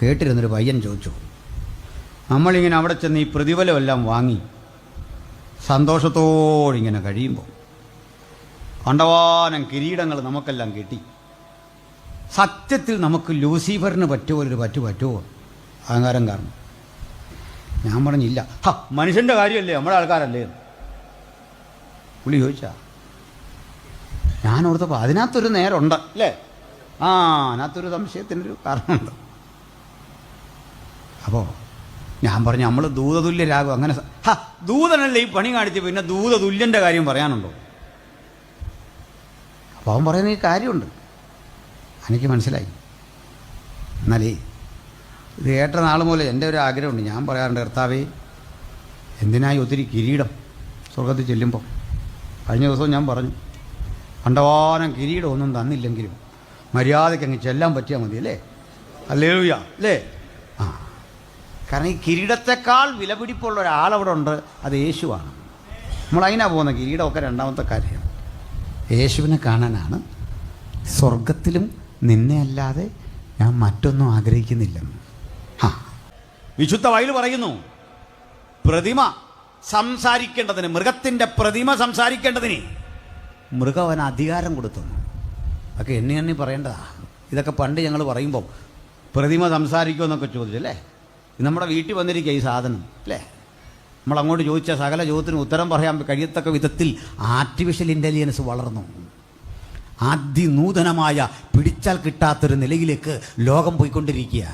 കേട്ടിരുന്നൊരു പയ്യൻ ചോദിച്ചു, നമ്മളിങ്ങനെ അവിടെ ചെന്ന് ഈ പ്രതിഫലമെല്ലാം വാങ്ങി സന്തോഷത്തോടിങ്ങനെ കഴിയുമ്പോൾ കണ്ടവാനം കിരീടങ്ങൾ നമുക്കെല്ലാം കിട്ടി, സത്യത്തിൽ നമുക്ക് ലൂസിഫറിന് പറ്റുപോലൊരു പറ്റുമോ അഹങ്കാരം കാരണം? ഞാൻ പറഞ്ഞില്ല. മനുഷ്യൻ്റെ കാര്യമല്ലേ, നമ്മുടെ ആൾക്കാരല്ലേ പുള്ളി ചോദിച്ചാ. ഞാൻ ഓർത്തപ്പോൾ അതിനകത്തൊരു നേരമുണ്ട് അല്ലേ? അതിനകത്തൊരു സംശയത്തിനൊരു കാരണമുണ്ട്. അപ്പോൾ ഞാൻ പറഞ്ഞു, നമ്മൾ ദൂതതുല്യരാകും. അങ്ങനെ ദൂതനല്ലേ ഈ പണി കാണിച്ച്, പിന്നെ ദൂതതുല്യൻ്റെ കാര്യം പറയാനുണ്ടോ? അപ്പോൾ അവൻ പറയുന്ന ഈ കാര്യമുണ്ട്, എനിക്ക് മനസ്സിലായി. എന്നാലേ ഇത് കേട്ട നാൾ മുതൽ എൻ്റെ ഒരു ആഗ്രഹമുണ്ട്. ഞാൻ പറയാറുണ്ട്, കർത്താവേ എന്തിനായി ഒത്തിരി കിരീടം സ്വർഗത്തിൽ ചെല്ലുമ്പോൾ. കഴിഞ്ഞ ദിവസവും ഞാൻ പറഞ്ഞു, കണ്ടവാനം കിരീടം ഒന്നും തന്നില്ലെങ്കിലും മര്യാദയ്ക്ക് അങ്ങ് ചെല്ലാൻ പറ്റിയാൽ മതി അല്ലേ? ഹല്ലേലൂയ അല്ലേ? കാരണം ഈ കിരീടത്തെക്കാൾ വിലപിടിപ്പുള്ള ഒരാളവിടെ ഉണ്ട്, അത് യേശുവാണ്. നമ്മളതിനാണ് പോകുന്നത്. കിരീടമൊക്കെ രണ്ടാമത്തെ കാര്യം. യേശുവിനെ കാണാനാണ്. സ്വർഗത്തിലും നിന്നെ അല്ലാതെ ഞാൻ മറ്റൊന്നും ആഗ്രഹിക്കുന്നില്ലെന്ന് വിശുദ്ധ ബൈബിൾ പറയുന്നു. പ്രതിമ സംസാരിക്കേണ്ടതിന്, മൃഗത്തിൻ്റെ പ്രതിമ സംസാരിക്കേണ്ടതിന് മൃഗം അവന് അധികാരം കൊടുത്തു. അതൊക്കെ എണ്ണി പറയേണ്ടതാ. ഇതൊക്കെ പണ്ട് ഞങ്ങൾ പറയുമ്പോൾ പ്രതിമ സംസാരിക്കുമെന്നൊക്കെ ചോദിച്ചല്ലേ. നമ്മുടെ വീട്ടിൽ വന്നിരിക്കുക ഈ സാധനം അല്ലേ? നമ്മളങ്ങോട്ട് ചോദിച്ച സകല ചോദ്യത്തിനും ഉത്തരം പറയാൻ കഴിയത്തക്ക വിധത്തിൽ ആർട്ടിഫിഷ്യൽ ഇൻ്റലിജൻസ് വളർന്നു. അതിനൂതനമായ പിടിച്ചാൽ കിട്ടാത്തൊരു നിലയിലേക്ക് ലോകം പോയിക്കൊണ്ടിരിക്കുക.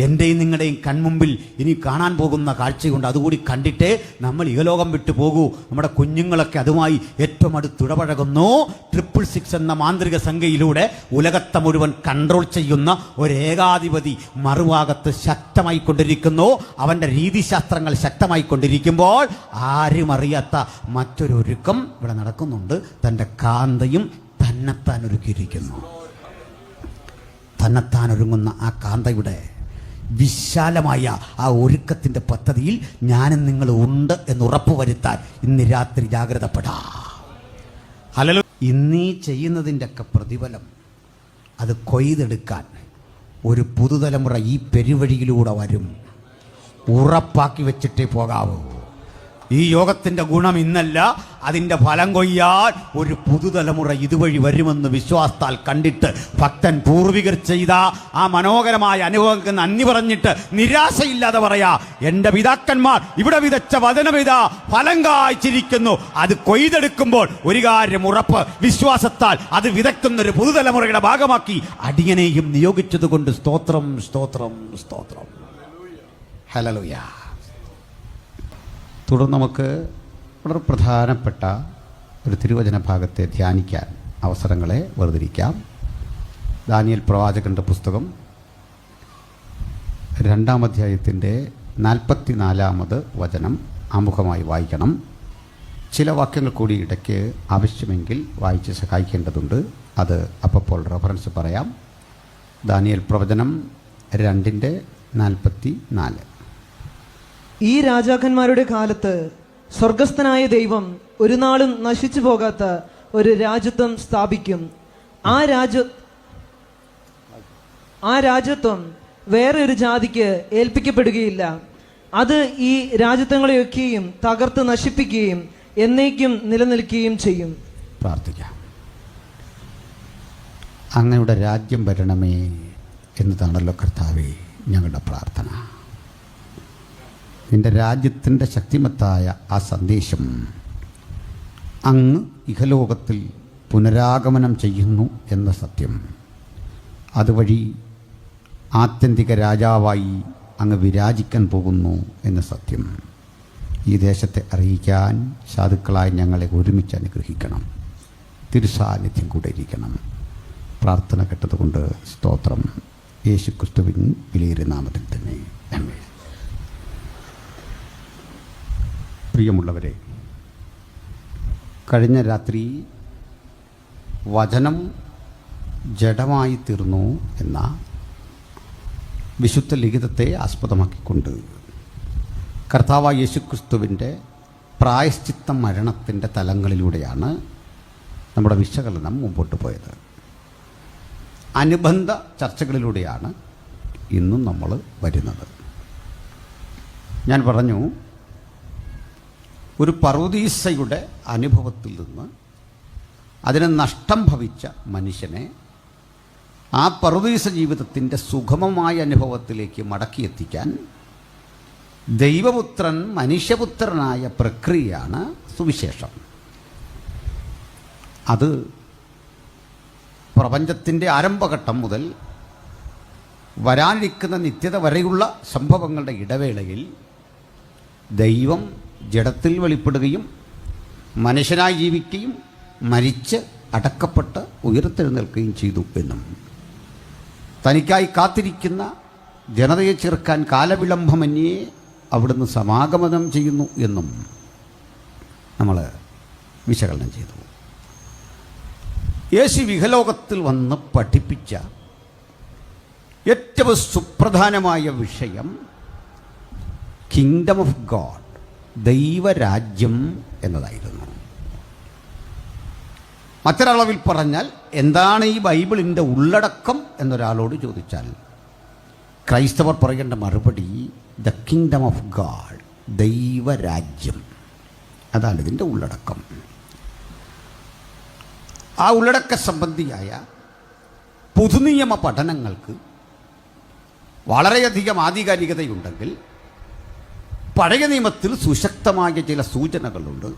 എൻ്റെയും നിങ്ങളുടെയും കൺമുമ്പിൽ ഇനി കാണാൻ പോകുന്ന കാഴ്ചയുണ്ട്. അതുകൂടി കണ്ടിട്ടേ നമ്മൾ ഇഹലോകം വിട്ടു പോകൂ. നമ്മുടെ കുഞ്ഞുങ്ങളൊക്കെ അതുമായി ഏറ്റവും അടുത്തിടപഴകുന്നു. 666 എന്ന മാന്ത്രിക സംഖ്യയിലൂടെ ഉലകത്തെ മുഴുവൻ കൺട്രോൾ ചെയ്യുന്ന ഒരു ഏകാധിപതി മറുഭാഗത്ത് ശക്തമായിക്കൊണ്ടിരിക്കുന്നു. അവൻ്റെ രീതിശാസ്ത്രങ്ങൾ ശക്തമായിക്കൊണ്ടിരിക്കുമ്പോൾ ആരും അറിയാത്ത മറ്റൊരൊരുക്കം ഇവിടെ നടക്കുന്നുണ്ട്. തൻ്റെ കാന്തയും തന്നെത്താൻ ഒരുക്കിയിരിക്കുന്നു. തന്നെത്താൻ ഒരുങ്ങുന്ന ആ കാന്തയുടെ വിശാലമായ ആ ഒരുക്കത്തിൻ്റെ പദ്ധതിയിൽ ഞാനും നിങ്ങൾ ഉണ്ട് എന്ന് ഉറപ്പുവരുത്താൻ ഇന്ന് രാത്രി ജാഗ്രതപ്പെടാം. ഹല്ലേലൂയ. ഇന്നീ ചെയ്യുന്നതിൻ്റെ ഒക്കെ പ്രതിഫലം അത് കൊയ്തെടുക്കാൻ ഒരു പുതുതലമുറ ഈ പെരുവഴിയിലൂടെ വരും. ഉറപ്പാക്കി വെച്ചിട്ടേ പോകാവൂ. ഈ യോഗത്തിൻ്റെ ഗുണം ഇന്നല്ല, അതിൻ്റെ ഫലം കൊയ്യാൻ ഒരു പുതുതലമുറ ഇതുവഴി വരുമെന്ന് വിശ്വാസത്താൽ കണ്ടിട്ട് ഭക്തൻ പൂർവികർ ചെയ്ത ആ മനോഹരമായ അനുഭവങ്ങൾക്ക് നന്ദി പറഞ്ഞിട്ട് നിരാശയില്ലാതെ പറയാ, എൻ്റെ പിതാക്കന്മാർ ഇവിടെ വിതച്ച വചനമിതാ ഫലം കായ്ച്ചിരിക്കുന്നു. അത് കൊയ്തെടുക്കുമ്പോൾ ഒരു കാര്യം ഉറപ്പ്, വിശ്വാസത്താൽ അത് വിതയ്ക്കുന്ന ഒരു പുതുതലമുറയുടെ ഭാഗമാക്കി അടിയനെയും നിയോഗിച്ചത് കൊണ്ട് സ്തോത്രം സ്തോത്രം സ്തോത്രം. ഹല്ലേലൂയ. തുടർന്ന് നമുക്ക് വളരെ പ്രധാനപ്പെട്ട ഒരു തിരുവചന ഭാഗത്തെ ധ്യാനിക്കാൻ അവസരങ്ങളെ വേർതിരിക്കാം. ദാനിയേൽ പ്രവാചകന്റെ പുസ്തകം 2-ാം അധ്യായത്തിൻ്റെ 44-ാമത് വചനം ആമുഖമായി വായിക്കണം. ചില വാക്യങ്ങൾ കൂടി ഇടയ്ക്ക് ആവശ്യമെങ്കിൽ വായിച്ച് സഹായിക്കേണ്ടതുണ്ട്. അത് അപ്പോൾ റെഫറൻസ് പറയാം. ദാനിയേൽ പ്രവചനം 2:44. ഈ രാജാക്കന്മാരുടെ കാലത്ത് സ്വർഗസ്ഥനായ ദൈവം ഒരു നാളും നശിച്ചു പോകാത്ത ഒരു രാജ്യത്വം സ്ഥാപിക്കും. ആ രാജ്യത്വം വേറെ ഒരു ജാതിക്ക് ഏൽപ്പിക്കപ്പെടുകയില്ല. അത് ഈ രാജ്യത്വങ്ങളെയൊക്കെയും തകർത്ത് നശിപ്പിക്കുകയും എന്നേക്കും നിലനിൽക്കുകയും ചെയ്യും. പ്രാർത്ഥിക്കാം. അങ്ങയുടെ രാജ്യം വരണമേ എന്നതാണല്ലോ കർത്താവേ ഞങ്ങളുടെ പ്രാർത്ഥന. നിൻ്റെ രാജ്യത്തിൻ്റെ ശക്തിമത്തായ ആ സന്ദേശം അങ്ങ് ഇഹലോകത്തിൽ പുനരാഗമനം ചെയ്യുന്നു എന്ന സത്യം, അതുവഴി ആത്യന്തിക രാജാവായി അങ്ങ് വിരാജിക്കാൻ പോകുന്നു എന്ന സത്യം ഈ ദേശത്തെ അറിയിക്കാൻ സാധുക്കളായി ഞങ്ങളെ ഒരുമിച്ച് അനുഗ്രഹിക്കണം. തിരുസാന്നിധ്യം കൂടെ ഇരിക്കണം. പ്രാർത്ഥന കേട്ടതുകൊണ്ട് സ്തോത്രം. യേശുക്രിസ്തുവിൻ വിലയേറിയ നാമത്തിൽ തന്നെ ആമേൻ. പ്രിയമുള്ളവരെ, കഴിഞ്ഞ രാത്രി വചനം ജഡമായി തീർന്നു എന്ന വിശുദ്ധ ലിഖിതത്തെ ആസ്പദമാക്കിക്കൊണ്ട് കർത്താവായ യേശുക്രിസ്തുവിൻ്റെ പ്രായശ്ചിത്ത മരണത്തിൻ്റെ തലങ്ങളിലൂടെയാണ് നമ്മുടെ വിശകലനം മുമ്പോട്ട് പോയത്. അനുബന്ധ ചർച്ചകളിലൂടെയാണ് ഇന്നും നമ്മൾ വരുന്നത്. ഞാൻ പറഞ്ഞു, ഒരു പറുദീസയുടെ അനുഭവത്തിൽ നിന്ന് അതിന് നഷ്ടം ഭവിച്ച മനുഷ്യനെ ആ പറുദീസ ജീവിതത്തിൻ്റെ സുഗമമായ അനുഭവത്തിലേക്ക് മടക്കിയെത്തിക്കാൻ ദൈവപുത്രൻ മനുഷ്യപുത്രനായ പ്രക്രിയയാണ് സുവിശേഷം. അത് പ്രപഞ്ചത്തിൻ്റെ ആരംഭഘട്ടം മുതൽ വരാനിരിക്കുന്ന നിത്യത വരെയുള്ള സംഭവങ്ങളുടെ ഇടവേളയിൽ ദൈവം ജഡത്തിൽ വെളിപ്പെടുകയും മനുഷ്യനായി ജീവിക്കുകയും മരിച്ച് അടക്കപ്പെട്ട് ഉയർത്തെഴുന്നേൽക്കുകയും ചെയ്തു എന്നും തനിക്കായി കാത്തിരിക്കുന്ന ജനതയെ ചേർക്കാൻ കാലവിളംബമന്യേ അവിടുന്ന് സമാഗമനം ചെയ്യുന്നു എന്നും നമ്മൾ വിശകലനം ചെയ്തു. യേശു വിഹലോകത്തിൽ വന്ന് പഠിപ്പിച്ച ഏറ്റവും സുപ്രധാനമായ വിഷയം കിങ്ഡം ഓഫ് ഗോഡ്, ദൈവരാജ്യം എന്നതായിരുന്നു. മറ്റൊരളവിൽ പറഞ്ഞാൽ എന്താണ് ഈ ബൈബിളിൻ്റെ ഉള്ളടക്കം എന്നൊരാളോട് ചോദിച്ചാൽ ക്രൈസ്തവർ പറയേണ്ട മറുപടി ദ കിങ്ഡം ഓഫ് ഗാഡ്, ദൈവരാജ്യം. അതാണ് ഇതിൻ്റെ ഉള്ളടക്കം. ആ ഉള്ളടക്ക സംബന്ധിയായ പൊതുനിയമ പഠനങ്ങൾക്ക് വളരെയധികം ആധികാരികതയുണ്ടെങ്കിൽ പഴയ നിയമത്തിൽ സുശക്തമായ ചില സൂചനകളുണ്ട്.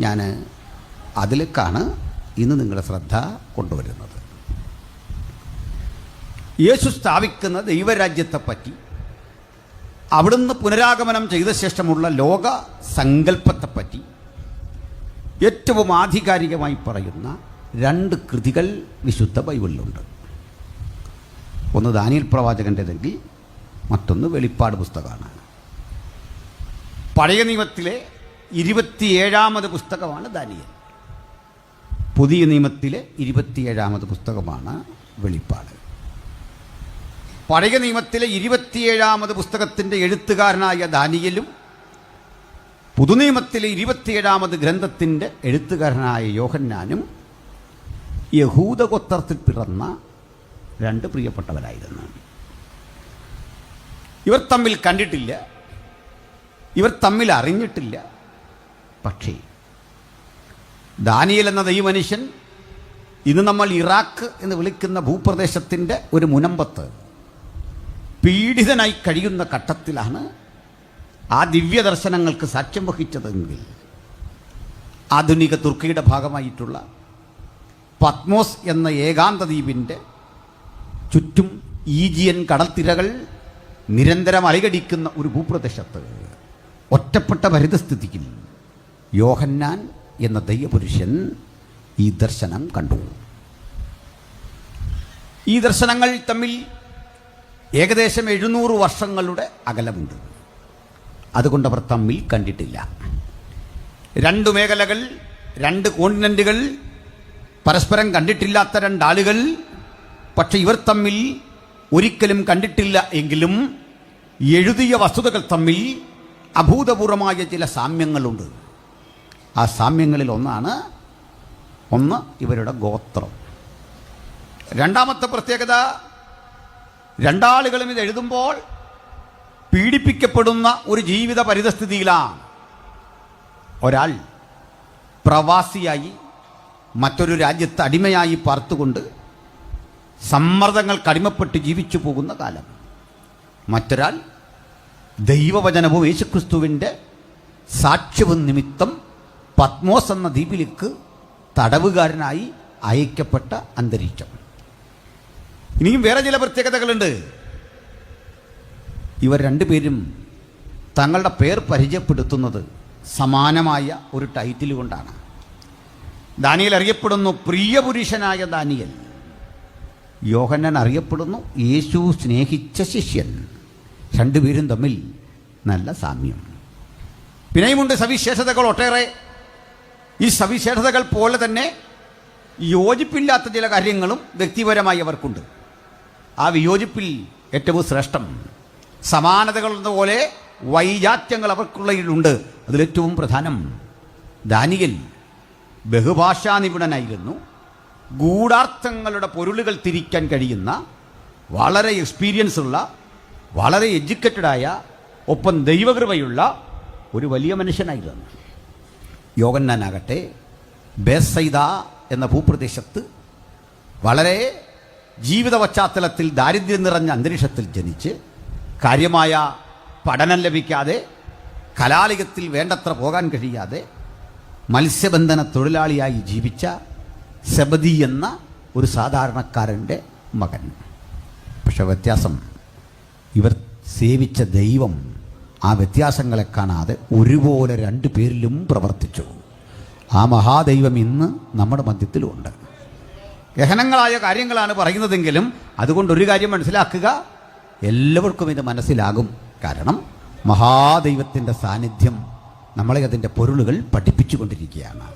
ഞാൻ അതിലേക്കാണ് ഇന്ന് നിങ്ങളുടെ ശ്രദ്ധ കൊണ്ടുവരുന്നത്. യേശു സ്ഥാപിക്കുന്ന ദൈവരാജ്യത്തെപ്പറ്റി, അവിടുന്ന് പുനരാഗമനം ചെയ്ത ശേഷമുള്ള ലോക സങ്കല്പത്തെപ്പറ്റി ഏറ്റവും ആധികാരികമായി പറയുന്ന 2 കൃതികൾ വിശുദ്ധ ബൈബിളിലുണ്ട്. ഒന്ന് ദാനിയേൽ പ്രവാചകൻ്റെതെങ്കിൽ മറ്റൊന്ന് വെളിപ്പാട് പുസ്തകമാണ്. പഴയ നിയമത്തിലെ 27ാമത് പുസ്തകമാണ് ദാനിയേൽ. പുതിയ നിയമത്തിലെ 27ാമത് പുസ്തകമാണ് വെളിപ്പാട്. പഴയ നിയമത്തിലെ 27ാമത് പുസ്തകത്തിൻ്റെ എഴുത്തുകാരനായ ദാനിയേലും പുതുനിയമത്തിലെ 27ാമത് ഗ്രന്ഥത്തിൻ്റെ എഴുത്തുകാരനായ യോഹന്നാനും യഹൂദ ഗോത്രത്തിൽ പിറന്ന 2 പ്രിയപ്പെട്ടവരായിരുന്നു. ഇവർ തമ്മിൽ കണ്ടിട്ടില്ല, ഇവർ തമ്മിൽ അറിഞ്ഞിട്ടില്ല. പക്ഷേ ദാനിയേൽ എന്ന ദൈവമനുഷ്യൻ ഇന്ന് നമ്മൾ ഇറാഖ് എന്ന് വിളിക്കുന്ന ഭൂപ്രദേശത്തിൻ്റെ ഒരു മുനമ്പത്ത് പീഡിതനായി കഴിയുന്ന ഘട്ടത്തിലാണ് ആ ദിവ്യദർശനങ്ങൾക്ക് സാക്ഷ്യം വഹിച്ചതെങ്കിൽ ആധുനിക തുർക്കിയുടെ ഭാഗമായിട്ടുള്ള പത്മോസ് എന്ന ഏകാന്ത ദ്വീപിൻ്റെ ചുറ്റും ഈജിയൻ കടൽത്തിരകൾ നിരന്തരം അലകടിക്കുന്ന ഒരു ഭൂപ്രദേശത്ത് ഒറ്റപ്പെട്ട പരിതസ്ഥിതിയിൽ യോഹന്നാൻ എന്ന ദൈവപുരുഷൻ ഈ ദർശനം കണ്ടു. ഈ ദർശനങ്ങൾ തമ്മിൽ ഏകദേശം 700 വർഷങ്ങളുടെ അകലമുണ്ട്. അതുകൊണ്ട് അവർ തമ്മിൽ കണ്ടിട്ടില്ല. 2 മേഖലകൾ, 2 കോണ്ടിനെന്റുകൾ, പരസ്പരം കണ്ടിട്ടില്ലാത്ത 2 ആളുകൾ. പക്ഷെ ഇവർ തമ്മിൽ ഒരിക്കലും കണ്ടിട്ടില്ല എങ്കിലും എഴുതിയ വസ്തുതകൾ തമ്മിൽ അഭൂതപൂർവമായ ചില സാമ്യങ്ങളുണ്ട്. ആ സാമ്യങ്ങളിൽ ഒന്ന് ഇവരുടെ ഗോത്രം. രണ്ടാമത്തെ പ്രത്യേകത, 2 ആളുകളും ഇത് എഴുതുമ്പോൾ പീഡിപ്പിക്കപ്പെടുന്ന ഒരു ജീവിത പരിതസ്ഥിതിയിലാണ്. ഒരാൾ പ്രവാസിയായി മറ്റൊരു രാജ്യത്ത് അടിമയായി പാർത്തുകൊണ്ട് സമ്മർദ്ദങ്ങൾക്ക് അടിമപ്പെട്ട് ജീവിച്ചു പോകുന്ന കാലം. മറ്റൊരാൾ ദൈവവചനവും യേശുക്രിസ്തുവിൻ്റെ സാക്ഷ്യവും നിമിത്തം പത്മോസ് എന്ന ദ്വീപിലേക്ക് തടവുകാരനായി അയക്കപ്പെട്ട അന്തരീക്ഷം. ഇനിയും വേറെ ചില പ്രത്യേകതകളുണ്ട്. ഇവർ 2 പേരും തങ്ങളുടെ പേർ പരിചയപ്പെടുത്തുന്നത് സമാനമായ ഒരു ടൈറ്റിൽ കൊണ്ടാണ്. ദാനിയേൽ അറിയപ്പെടുന്നു പ്രിയപുരുഷനായ ദാനിയേൽ. യോഹന്നാൻ അറിയപ്പെടുന്നു യേശു സ്നേഹിച്ച ശിഷ്യൻ. 2 പേരും തമ്മിൽ നല്ല സാമ്യം. പിന്നെയുമുണ്ട് സവിശേഷതകൾ ഒട്ടേറെ. ഈ സവിശേഷതകൾ പോലെ തന്നെ യോജിപ്പില്ലാത്ത ചില കാര്യങ്ങളും വ്യക്തിപരമായി അവർക്കുണ്ട്. ആ വിയോജിപ്പിൽ ഏറ്റവും ശ്രേഷ്ഠം സമാനതകൾ എന്നപോലെ വൈജാത്യങ്ങൾ അവർക്കുള്ളതിലുണ്ട്. അതിലേറ്റവും പ്രധാനം, ദാനിയേൽ ബഹുഭാഷാ നിപുണനായിരുന്നു. ഗൂഢാർത്ഥങ്ങളുടെ പൊരുളുകൾ തിരിക്കാൻ കഴിയുന്ന വളരെ എക്സ്പീരിയൻസ് ഉള്ള, വളരെ എഡ്യൂക്കേറ്റഡായ, ഒപ്പം ദൈവകൃപയുള്ള ഒരു വലിയ മനുഷ്യനായിരുന്നു. യോഹന്നാനാകട്ടെ ബേത്സയിദ എന്ന ഭൂപ്രദേശത്ത് വളരെ ജീവിത പശ്ചാത്തലത്തിൽ ദാരിദ്ര്യം നിറഞ്ഞ അന്തരീക്ഷത്തിൽ ജനിച്ച് കാര്യമായ പഠനം ലഭിക്കാതെ, കലാലയത്തിൽ വേണ്ടത്ര പോകാൻ കഴിയാതെ മത്സ്യബന്ധന തൊഴിലാളിയായി ജീവിച്ച സെബദി എന്ന ഒരു സാധാരണക്കാരൻ്റെ മകൻ. പക്ഷെ വ്യത്യാസം, ഇവർ സേവിച്ച ദൈവം ആ വ്യത്യാസങ്ങളെ കാണാതെ ഒരുപോലെ രണ്ടു പേരിലും പ്രവർത്തിച്ചു. ആ മഹാദൈവം ഇന്ന് നമ്മുടെ മധ്യത്തിലുമുണ്ട്. ഗഹനങ്ങളായ കാര്യങ്ങളാണ് പറയുന്നതെങ്കിലും അതുകൊണ്ടൊരു കാര്യം മനസ്സിലാക്കുക, എല്ലാവർക്കും ഇത് മനസ്സിലാകും. കാരണം മഹാദൈവത്തിൻ്റെ സാന്നിധ്യം നമ്മളെ അതിൻ്റെ പൊരുളുകൾ പഠിപ്പിച്ചു കൊണ്ടിരിക്കുകയാണ്.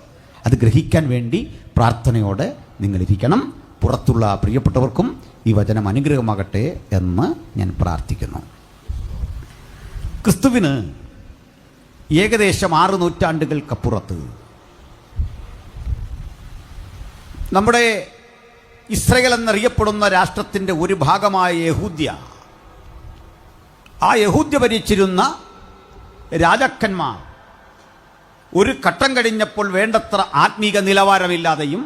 അത് ഗ്രഹിക്കാൻ വേണ്ടി പ്രാർത്ഥനയോടെ നിങ്ങളിരിക്കണം. പുറത്തുള്ള പ്രിയപ്പെട്ടവർക്കും ഈ വചനം അനുഗ്രഹമാകട്ടെ എന്ന് ഞാൻ പ്രാർത്ഥിക്കുന്നു. ക്രിസ്തുവിന് ഏകദേശം 6 നൂറ്റാണ്ടുകൾക്കപ്പുറത്ത് നമ്മുടെ ഇസ്രയേൽ എന്നറിയപ്പെടുന്ന രാഷ്ട്രത്തിൻ്റെ ഒരു ഭാഗമായ യഹൂദ്യ, ആ യഹൂദ്യ ഭരിച്ചിരുന്ന രാജാക്കന്മാർ ഒരു ഘട്ടം കഴിഞ്ഞപ്പോൾ വേണ്ടത്ര ആത്മീക നിലവാരമില്ലാതെയും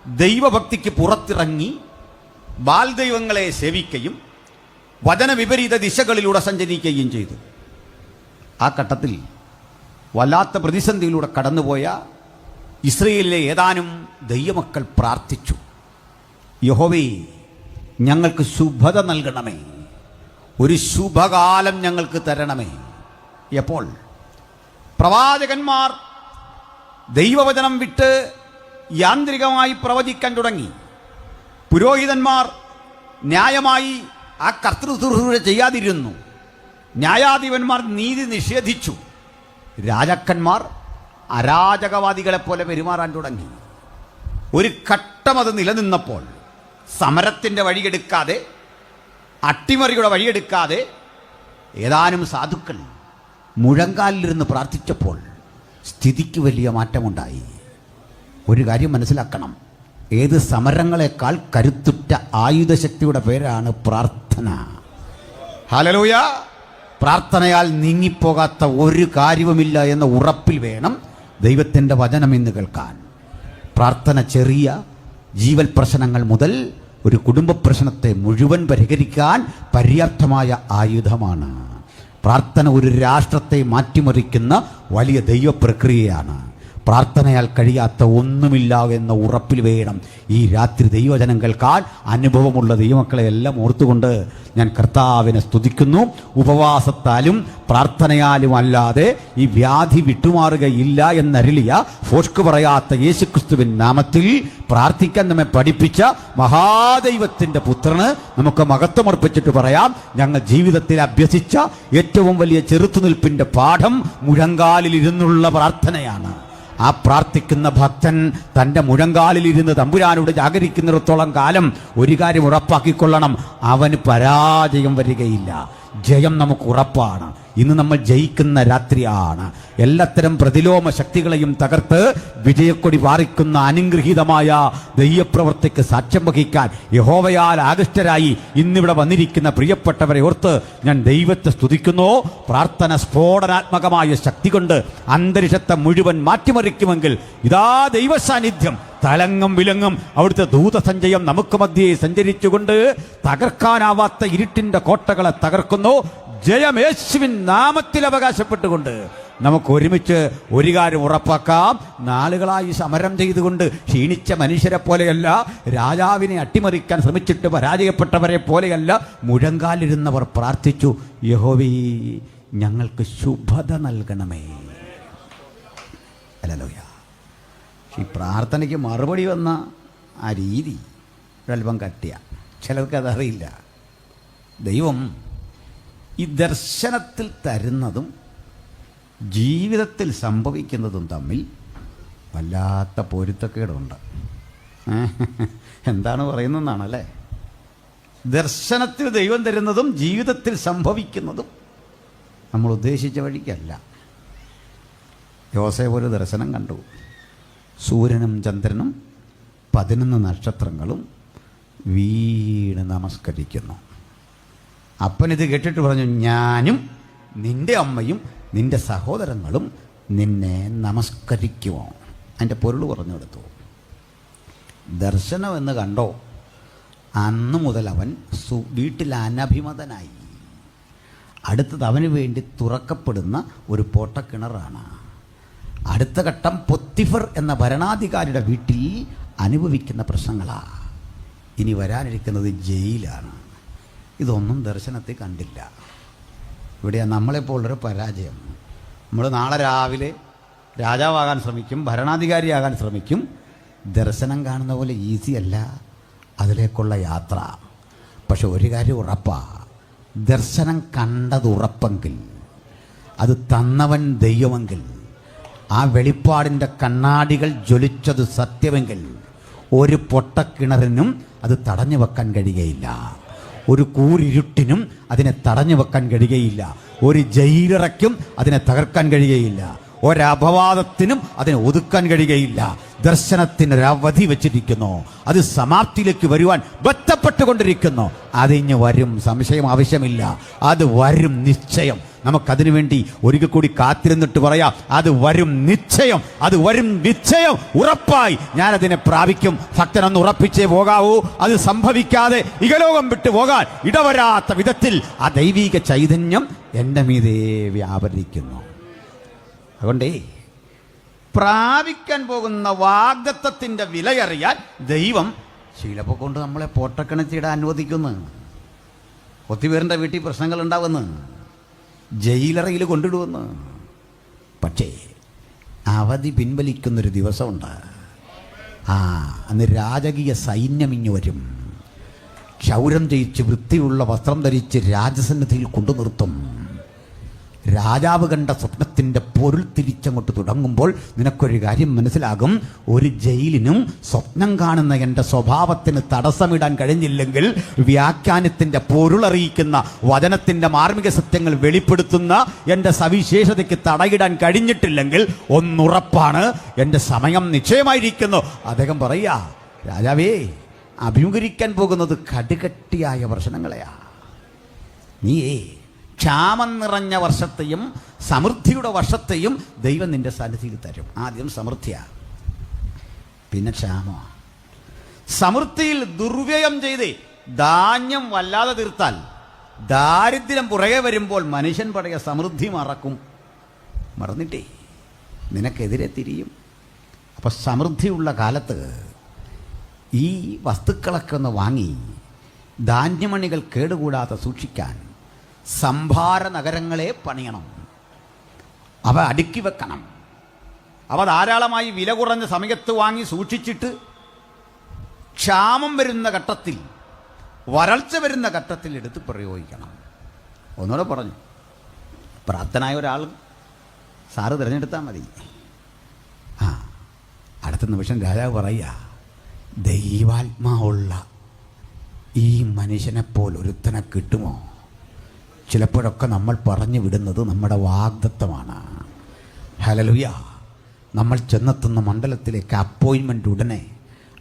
ദൈവഭക്തിക്ക് പുറത്തിറങ്ങി ബാൽ ദൈവങ്ങളെ സേവിക്കുകയും വചനവിപരീത ദിശകളിലൂടെ സഞ്ചരിക്കുകയും ചെയ്തു. ആ ഘട്ടത്തിൽ വല്ലാത്ത പ്രതിസന്ധിയിലൂടെ കടന്നുപോയ ഇസ്രയേലിലെ ഏതാനും ദൈവമക്കൾ പ്രാർത്ഥിച്ചു, യഹോവേ ഞങ്ങൾക്ക് ശുഭത നൽകണമേ, ഒരു ശുഭകാലം ഞങ്ങൾക്ക് തരണമേ. എപ്പോൾ പ്രവാചകന്മാർ ദൈവവചനം വിട്ട് യാന്ത്രികമായി പ്രവചിക്കാൻ തുടങ്ങി, പുരോഹിതന്മാർ ന്യായമായി ആ കർത്തൃശുശ്രൂഷ ചെയ്യാതിരുന്നു, ന്യായാധിപന്മാർ നീതി നിഷേധിച്ചു, രാജാക്കന്മാർ അരാജകവാദികളെപ്പോലെ പെരുമാറാൻ തുടങ്ങി. ഒരു ഘട്ടം അത് നിലനിന്നപ്പോൾ സമരത്തിൻ്റെ വഴിയെടുക്കാതെ, അട്ടിമറിയുടെ വഴിയെടുക്കാതെ ഏതാനും സാധുക്കൾ മുഴങ്കാലിലിരുന്ന് പ്രാർത്ഥിച്ചപ്പോൾ സ്ഥിതിക്ക് വലിയ മാറ്റമുണ്ടായി. ഒരു കാര്യം മനസ്സിലാക്കണം, ഏത് സമരങ്ങളെക്കാൾ കരുത്തുറ്റ ആയുധശക്തിയുടെ പേരാണ് പ്രാർത്ഥന. ഹല്ലേലൂയ! പ്രാർത്ഥനയാൽ നീങ്ങിപ്പോകാത്ത ഒരു കാര്യവുമില്ല എന്ന ഉറപ്പിൽ വേണം ദൈവത്തിൻ്റെ വചനം ഇന്ന് കേൾക്കാൻ. പ്രാർത്ഥന ചെറിയ ജീവൽ പ്രശ്നങ്ങൾ മുതൽ ഒരു കുടുംബ പ്രശ്നത്തെ മുഴുവൻ പരിഹരിക്കാൻ പര്യാപ്തമായ ആയുധമാണ്. പ്രാർത്ഥന ഒരു രാഷ്ട്രത്തെ മാറ്റിമറിക്കുന്ന വലിയ ദൈവപ്രക്രിയയാണ്. പ്രാർത്ഥനയാൽ കഴിയാത്ത ഒന്നുമില്ല എന്ന ഉറപ്പിൽ വേണം ഈ രാത്രി ദൈവവചനം കേൾക്കാൻ. അനുഭവമുള്ള ദൈവമക്കളെ എല്ലാം ഓർത്തുകൊണ്ട് ഞാൻ കർത്താവിനെ സ്തുതിക്കുന്നു. ഉപവാസത്താലും പ്രാർത്ഥനയാലും അല്ലാതെ ഈ വ്യാധി വിട്ടുമാറുകയില്ല എന്നരുളിയ ഫോഷ്ക്ക് പറയാത്ത യേശുക്രിസ്തുവിൻ നാമത്തിൽ പ്രാർത്ഥിക്കാൻ നമ്മെ പഠിപ്പിച്ച മഹാദൈവത്തിൻ്റെ പുത്രന് നമുക്ക് മഹത്വമർപ്പിച്ചിട്ട് പറയാം, ഞങ്ങൾ ജീവിതത്തിൽ അഭ്യസിച്ച ഏറ്റവും വലിയ ചെറുത്തുനിൽപ്പിൻ്റെ പാഠം മുഴങ്കാലിലിരുന്നുള്ള പ്രാർത്ഥനയാണ്. ആ പ്രാർത്ഥിക്കുന്ന ഭക്തൻ തൻ്റെ മുഴങ്കാലിലിരുന്ന് തമ്പുരാനോട് ജാഗരിക്കുന്നിടത്തോളം കാലം ഒരു കാര്യം ഉറപ്പാക്കിക്കൊള്ളണം, അവന് പരാജയം വരികയില്ല. ജയം നമുക്ക് ഉറപ്പാണ്. ഇന്ന് നമ്മൾ ജയിക്കുന്ന രാത്രിയാണ്. എല്ലാത്തരം പ്രതിലോമ ശക്തികളെയും തകർത്ത് വിജയക്കൊടി പാറിക്കുന്ന അനുഗ്രഹീതമായ ദൈവപ്രവൃത്തിക്ക് സാക്ഷ്യം വഹിക്കാൻ യഹോവയാൽ ആകൃഷ്ടരായി ഇന്നിവിടെ വന്നിരിക്കുന്ന പ്രിയപ്പെട്ടവരെ ഓർത്ത് ഞാൻ ദൈവത്തെ സ്തുതിക്കുന്നു. പ്രാർത്ഥന സ്ഫോടനാത്മകമായ ശക്തി കൊണ്ട് അന്തരീക്ഷത്തെ മുഴുവൻ മാറ്റിമറിക്കുമെങ്കിൽ ഇതാ ദൈവ സാന്നിധ്യം തലങ്ങും വിലങ്ങും അവിടുത്തെ ദൂതസഞ്ചയം നമുക്ക് മധ്യേ സഞ്ചരിച്ചുകൊണ്ട് തകർക്കാനാവാത്ത ഇരുട്ടിൻ്റെ കോട്ടകളെ തകർക്കുന്നു. ജയം യേശുവിൻ നാമത്തിൽ അവകാശപ്പെട്ടുകൊണ്ട് നമുക്ക് ഒരുമിച്ച് ഒരു കാര്യം ഉറപ്പാക്കാം, നാളുകളായി സമരം ചെയ്തുകൊണ്ട് ക്ഷീണിച്ച മനുഷ്യരെ പോലെയല്ല, രാജാവിനെ അട്ടിമറിക്കാൻ ശ്രമിച്ചിട്ട് പരാജയപ്പെട്ടവരെ പോലെയല്ല, മുഴങ്കാലിരുന്നവർ പ്രാർത്ഥിച്ചു, യഹോവേ ഞങ്ങൾക്ക് ശുഭത നൽകണമേ. ഹല്ലേലൂയ! ഈ പ്രാർത്ഥനയ്ക്ക് മറുപടി വന്ന ആ രീതി ഒരല്പം കട്ടിയ, ചിലർക്ക് അതറിയില്ല. ദൈവം ഈ ദർശനത്തിൽ തരുന്നതും ജീവിതത്തിൽ സംഭവിക്കുന്നതും തമ്മിൽ വല്ലാത്ത പൊരുത്തക്കേടുണ്ട്. എന്താണ് പറയുന്നതെന്നാണല്ലേ? ദർശനത്തിൽ ദൈവം തരുന്നതും ജീവിതത്തിൽ സംഭവിക്കുന്നതും നമ്മൾ ഉദ്ദേശിച്ച വഴിക്കല്ല. യോസേഫ് ഒരു ദർശനം കണ്ടു. സൂര്യനും ചന്ദ്രനും 11 നക്ഷത്രങ്ങളും വീണ് നമസ്കരിക്കുന്നു. അപ്പനിത് കേട്ടിട്ട് പറഞ്ഞു, ഞാനും നിൻ്റെ അമ്മയും നിൻ്റെ സഹോദരങ്ങളും നിന്നെ നമസ്കരിക്കുമോ? അതിൻ്റെ പൊരുൾ പറഞ്ഞു കൊടുത്തു. ദർശനം എന്ന് കണ്ടോ, അന്നു മുതൽ അവൻ വീട്ടിൽ അനഭിമതനായി. അടുത്തത് അവന് വേണ്ടി തുറക്കപ്പെടുന്ന ഒരു പൊട്ടക്കിണറാണ്. അടുത്ത ഘട്ടം പൊത്തിഫർ എന്ന ഭരണാധികാരിയുടെ വീട്ടിൽ അനുഭവിക്കുന്ന പ്രശ്നങ്ങളാണ്. ഇനി വരാനിരിക്കുന്നത് ജയിലാണ്. ഇതൊന്നും ദർശനത്തിൽ കണ്ടില്ല. ഇവിടെയാണ് നമ്മളെപ്പോലൊരു പരാജയം. നമ്മൾ നാളെ രാവിലെ രാജാവാകാൻ ശ്രമിക്കും, ഭരണാധികാരിയാകാൻ ശ്രമിക്കും. ദർശനം കാണുന്ന പോലെ ഈസി അല്ല അതിലേക്കുള്ള യാത്ര. പക്ഷെ ഒരു കാര്യം ഉറപ്പാണ്, ദർശനം കണ്ടത് ഉറപ്പെങ്കിൽ, അത് തന്നവൻ ദൈവമെങ്കിൽ, ആ വെളിപ്പാടിൻ്റെ കണ്ണാടികൾ ജ്വലിച്ചത് സത്യമെങ്കിൽ, ഒരു പൊട്ടക്കിണറിനും അത് തടഞ്ഞു വെക്കാൻ കഴിയുകയില്ല. ഒരു കൂരിരുട്ടിനും അതിനെ തടഞ്ഞു വെക്കാൻ കഴിയുകയില്ല. ഒരു ജയിലറയ്ക്കും അതിനെ തകർക്കാൻ കഴിയുകയില്ല. ഒരപവാദത്തിനും അതിനെ ഒതുക്കാൻ കഴിയുകയില്ല. ദർശനത്തിനൊരവധി വെച്ചിരിക്കുന്നു. അത് സമാപ്തിയിലേക്ക് വരുവാൻ ബന്ധപ്പെട്ടുകൊണ്ടിരിക്കുന്നു. അതിഞ്ഞ് വരും, സംശയം ആവശ്യമില്ല. അത് വരും നിശ്ചയം. നമുക്കതിനു വേണ്ടി ഒരിക്കൽ കൂടി കാത്തിരുന്നിട്ട് പറയാം, അത് വരും നിശ്ചയം, അത് വരും നിശ്ചയം. ഉറപ്പായി ഞാനതിനെ പ്രാപിക്കും. ഭക്തനൊന്ന് ഉറപ്പിച്ചേ പോകാവൂ. അത് സംഭവിക്കാതെ ഇഹലോകം വിട്ടു പോകാൻ ഇടവരാത്ത വിധത്തിൽ ആ ദൈവിക ചൈതന്യം എൻ്റെ മീതേ വ്യാപരിക്കുന്നു. അതുകൊണ്ടേ പ്രാപിക്കാൻ പോകുന്ന വാഗ്ദത്തത്തിൻ്റെ വിലയറിയാൻ ദൈവം ശീലപ്പോൾ കൊണ്ട് നമ്മളെ പൊട്ടക്കിണറ്റിടാൻ അനുവദിക്കുന്നു. ഒത്തിരി വീട്ടിൽ പ്രശ്നങ്ങൾ ഉണ്ടാവുന്നു, ജയിലറയിൽ കൊണ്ടിടുമെന്ന്. പക്ഷേ അവധി പിൻവലിക്കുന്നൊരു ദിവസമുണ്ട്. അന്ന് രാജകീയ സൈന്യം ഇങ്ങ് വരും. ക്ഷൗരം ജയിച്ച് വൃത്തിയുള്ള വസ്ത്രം ധരിച്ച് രാജസന്നിധിയിൽ കൊണ്ടു നിർത്തും. രാജാവ് കണ്ട സ്വപ്നത്തിൻ്റെ പൊരുൾ തിരിച്ചങ്ങോട്ട് തുടങ്ങുമ്പോൾ നിനക്കൊരു കാര്യം മനസ്സിലാകും. ഒരു ജയിലിനും സ്വപ്നം കാണുന്ന എൻ്റെ സ്വഭാവത്തിന് തടസ്സമിടാൻ കഴിഞ്ഞില്ലെങ്കിൽ, വ്യാഖ്യാനത്തിൻ്റെ പൊരുളറിയിക്കുന്ന വചനത്തിൻ്റെ മാർമിക സത്യങ്ങൾ വെളിപ്പെടുത്തുന്ന എൻ്റെ സവിശേഷതയ്ക്ക് തടയിടാൻ കഴിഞ്ഞിട്ടില്ലെങ്കിൽ, ഒന്നുറപ്പാണ്, എൻ്റെ സമയം നിശ്ചയമായിരിക്കുന്നു. അദ്ദേഹം പറയുക, രാജാവേ, അഭിമുഖീകരിക്കാൻ പോകുന്നത് കടുകട്ടിയായ പ്രശ്നങ്ങളെയാ. നീയേ ക്ഷാമം നിറഞ്ഞ വർഷത്തെയും സമൃദ്ധിയുടെ വർഷത്തെയും ദൈവം നിന്റെ സന്നിധിയിൽ തരും. ആദ്യം സമൃദ്ധിയാണ്, പിന്നെ ക്ഷാമമാണ്. സമൃദ്ധിയിൽ ദുർവ്യയം ചെയ്ത് ധാന്യം വല്ലാതെ തീർത്താൽ ദാരിദ്ര്യം പുറകെ വരുമ്പോൾ മനുഷ്യൻ പഴയ സമൃദ്ധി മറന്നിട്ടേ നിനക്കെതിരെ തിരിയും. അപ്പോൾ സമൃദ്ധിയുള്ള കാലത്ത് ഈ വസ്തുക്കളൊക്കെ ഒന്ന് വാങ്ങി ധാന്യമണികൾ കേടുകൂടാതെ സൂക്ഷിക്കാൻ സംഭാര നഗരങ്ങളെ പണിയണം. അവ അടുക്കി വെക്കണം. അവ ധാരാളമായി വില കുറഞ്ഞ സമയത്ത് വാങ്ങി സൂക്ഷിച്ചിട്ട് ക്ഷാമം വരുന്ന ഘട്ടത്തിൽ, വരൾച്ച വരുന്ന ഘട്ടത്തിൽ എടുത്ത് പ്രയോഗിക്കണം. ഒന്നുകൂടെ പറഞ്ഞു, പ്രാപ്തനായ ഒരാൾ സാറ് തിരഞ്ഞെടുത്താൽ മതി. അടുത്ത നിമിഷം രാജാവ് പറയുക, ദൈവാത്മാവുള്ള ഈ മനുഷ്യനെപ്പോലൊരുത്തനെ കിട്ടുമോ? ചിലപ്പോഴൊക്കെ നമ്മൾ പറഞ്ഞു വിടുന്നത് നമ്മുടെ വാഗ്ദത്തമാണ്. ഹല്ലേലൂയ. നമ്മൾ ചെന്നെത്തുന്ന മണ്ഡലത്തിലേക്ക് അപ്പോയിൻമെൻ്റ് ഉടനെ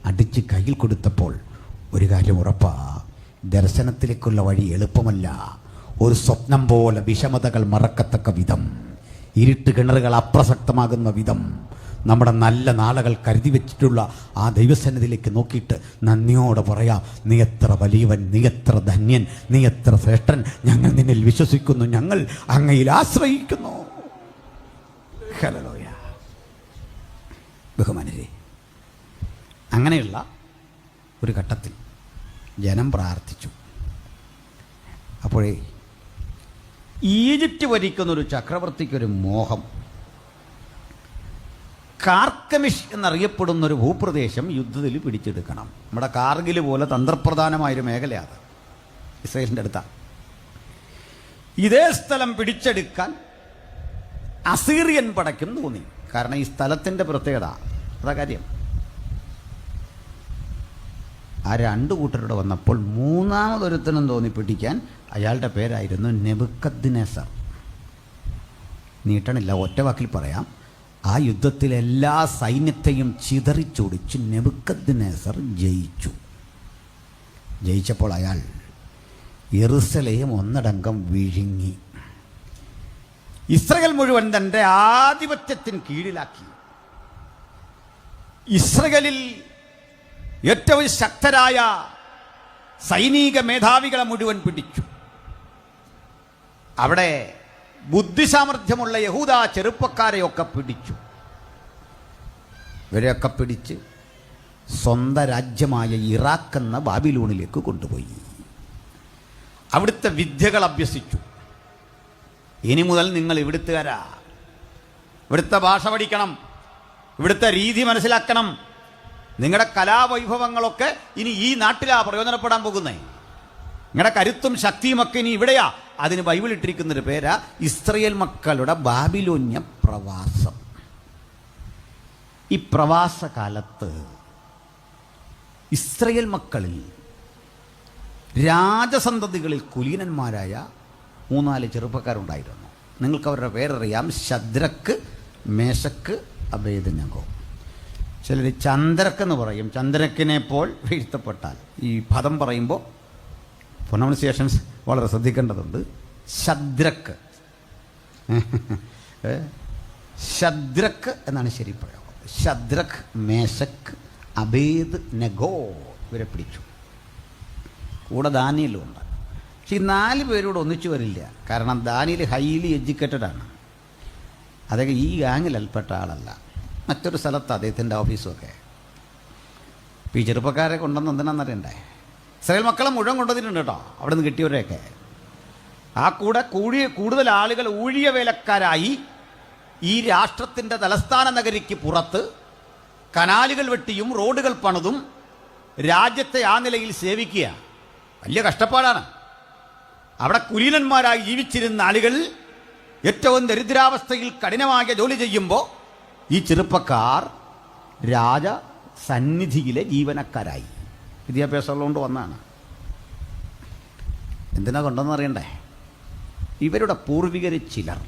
അടിച്ച് കയ്യിൽ കൊടുത്തപ്പോൾ ഒരു കാര്യം ഉറപ്പാ, ദർശനത്തിലേക്കുള്ള വഴി എളുപ്പമല്ല. ഒരു സ്വപ്നം പോലെ വിഷമതകൾ മറക്കത്തക്ക വിധം, ഇരുട്ട് കിണറുകൾ അപ്രസക്തമാകുന്ന വിധം നമ്മുടെ നല്ല നാളുകൾ കരുതി വെച്ചിട്ടുള്ള ആ ദൈവസന്നിധിയിലേക്ക് നോക്കിയിട്ട് നന്ദിയോടെ പറയാം, നീ എത്ര വലിയവൻ, നീ എത്ര ധന്യൻ, നീ എത്ര ശ്രേഷ്ഠൻ. ഞങ്ങൾ നിന്നിൽ വിശ്വസിക്കുന്നു, ഞങ്ങൾ അങ്ങയിൽ ആശ്രയിക്കുന്നു. ഹല്ലേലൂയ. ബഹുമാനരെ, അങ്ങനെയുള്ള ഒരു ഘട്ടത്തിൽ ജനം പ്രാർത്ഥിച്ചു. അപ്പോഴേ ഈജിപ്റ്റ് ഭരിക്കുന്നൊരു ചക്രവർത്തിക്കൊരു മോഹം, കാർക്കമിഷ് എന്നറിയപ്പെടുന്നൊരു ഭൂപ്രദേശം യുദ്ധത്തിൽ പിടിച്ചെടുക്കണം. നമ്മുടെ കാർഗിൽ പോലെ തന്ത്രപ്രധാനമായൊരു മേഖലയാണ്, ഇസ്രായേലിൻ്റെ അടുത്താണ്. ഇതേ സ്ഥലം പിടിച്ചെടുക്കാൻ അസീറിയൻ പടയ്ക്കും തോന്നി. കാരണം ഈ സ്ഥലത്തിൻ്റെ പ്രത്യേകത അതാ കാര്യം. ആ രണ്ടു കൂട്ടരോട് വന്നപ്പോൾ മൂന്നാമതൊരുത്തനും തോന്നി പിടിക്കാൻ. അയാളുടെ പേരായിരുന്നു നെബൂഖദ്നേസർ. നീട്ടണില്ല, ഒറ്റ വാക്കിൽ പറയാം, ആ യുദ്ധത്തിൽ എല്ലാ സൈന്യത്തെയും ചിതറിച്ചോടിച്ച് നെബൂഖദ്നേസർ ജയിച്ചു. ജയിച്ചപ്പോൾ അയാൾ യെരൂശലേം ഒന്നടങ്കം വിഴുങ്ങി. ഇസ്രായേൽ മുഴുവൻ തൻ്റെ ആധിപത്യത്തിന് കീഴിലാക്കി. ഇസ്രായേലിൽ ഏറ്റവും ശക്തരായ സൈനിക മേധാവികളെ മുഴുവൻ പിടിച്ചു. അവിടെ ബുദ്ധിസാമർഥ്യമുള്ള യഹൂദ ചെറുപ്പക്കാരെയൊക്കെ പിടിച്ചു. ഇവരെയൊക്കെ പിടിച്ച് സ്വന്തം രാജ്യമായ ഇറാഖ് എന്ന ബാബിലോണിലേക്ക് കൊണ്ടുപോയി. അവിടുത്തെ വിദ്യകൾ അഭ്യസിച്ചു. ഇനി മുതൽ നിങ്ങൾ ഇവിടുത്തുകാരാ, ഇവിടുത്തെ ഭാഷ പഠിക്കണം, ഇവിടുത്തെ രീതി മനസ്സിലാക്കണം, നിങ്ങളുടെ കലാവൈഭവങ്ങളൊക്കെ ഇനി ഈ നാട്ടിലാ പ്രയോജനപ്പെടാൻ പോകുന്നേ, നിങ്ങളുടെ കരുത്തും ശക്തിയുമൊക്കെ ഇനി ഇവിടെയാ. അതിന് ബൈബിൾ ഇട്ടിരിക്കുന്നൊരു പേരാ ഇസ്രായേൽ മക്കളുടെ ബാബിലോന്യ പ്രവാസം. ഈ പ്രവാസ കാലത്ത് ഇസ്രായേൽ മക്കളിൽ രാജസന്തതികളിൽ കുലീനന്മാരായ 3-4 ചെറുപ്പക്കാരുണ്ടായിരുന്നു. നിങ്ങൾക്ക് അവരുടെ പേരറിയാം. Shadrach, മേശക്ക്, Abednego. ചിലർ ചന്ദ്രക്കെന്ന് പറയും. ചന്ദ്രക്കിനെ പോൽ വീഴ്ത്തപ്പെട്ടാൽ ഈ പദം പറയുമ്പോൾ പ്രൊനൗൺസിയേഷൻസ് വളരെ ശ്രദ്ധിക്കേണ്ടതുണ്ട്. ശദ്രക്ക്, ശദ്രക്ക് എന്നാണ് ശരി പ്രയോഗം. ശദ്രക്ക്, മേശക്ക്, അബേദ്നെഗോ ഇവരെ പിടിച്ചു. കൂടെ ദാനിയേലും ഉണ്ട്. പക്ഷെ ഈ 4 പേരോട് ഒന്നിച്ചു വരില്ല. കാരണം ദാനിയേൽ ഹൈലി എഡ്യൂക്കേറ്റഡ് ആണ്. അതൊക്കെ ഈ ഗാങ്ങിൽ അൽപ്പെട്ട ആളല്ല. മറ്റൊരു സ്ഥലത്ത് അദ്ദേഹത്തിൻ്റെ ഓഫീസുമൊക്കെ. ഇപ്പോൾ ഈ ചെറുപ്പക്കാരെ കൊണ്ടുവന്ന് എന്തിനാണെന്നറിയണ്ടേ? ഇസ്രായേൽ മക്കളെ മുഴുവൻ കൊണ്ടുവന്നിട്ടുണ്ട് കേട്ടോ, അവിടെ നിന്ന് കിട്ടിയവരെയൊക്കെ. ആ കൂടെ കൂടുതൽ ആളുകൾ ഊഴിയ വേലക്കാരായി ഈ രാഷ്ട്രത്തിൻ്റെ തലസ്ഥാന നഗരിക്ക് പുറത്ത് കനാലുകൾ വെട്ടിയും റോഡുകൾ പണിതും രാജ്യത്തെ ആ നിലയിൽ സേവിക്കുക. വലിയ കഷ്ടപ്പാടാണ്. അവിടെ കുലീനന്മാരായി ജീവിച്ചിരുന്ന ആളുകൾ ഏറ്റവും ദരിദ്രാവസ്ഥയിൽ കഠിനമായ ജോലി ചെയ്യുമ്പോൾ ഈ ചെറുപ്പക്കാർ രാജസന്നിധിയിലെ ജീവനക്കാരായി. വിദ്യാഭ്യാസമുള്ളതുകൊണ്ട് വന്നാണ്. എന്തിനാ കൊണ്ടെന്ന് അറിയണ്ടേ? ഇവരുടെ പൂർവികരിൽ ചിലർ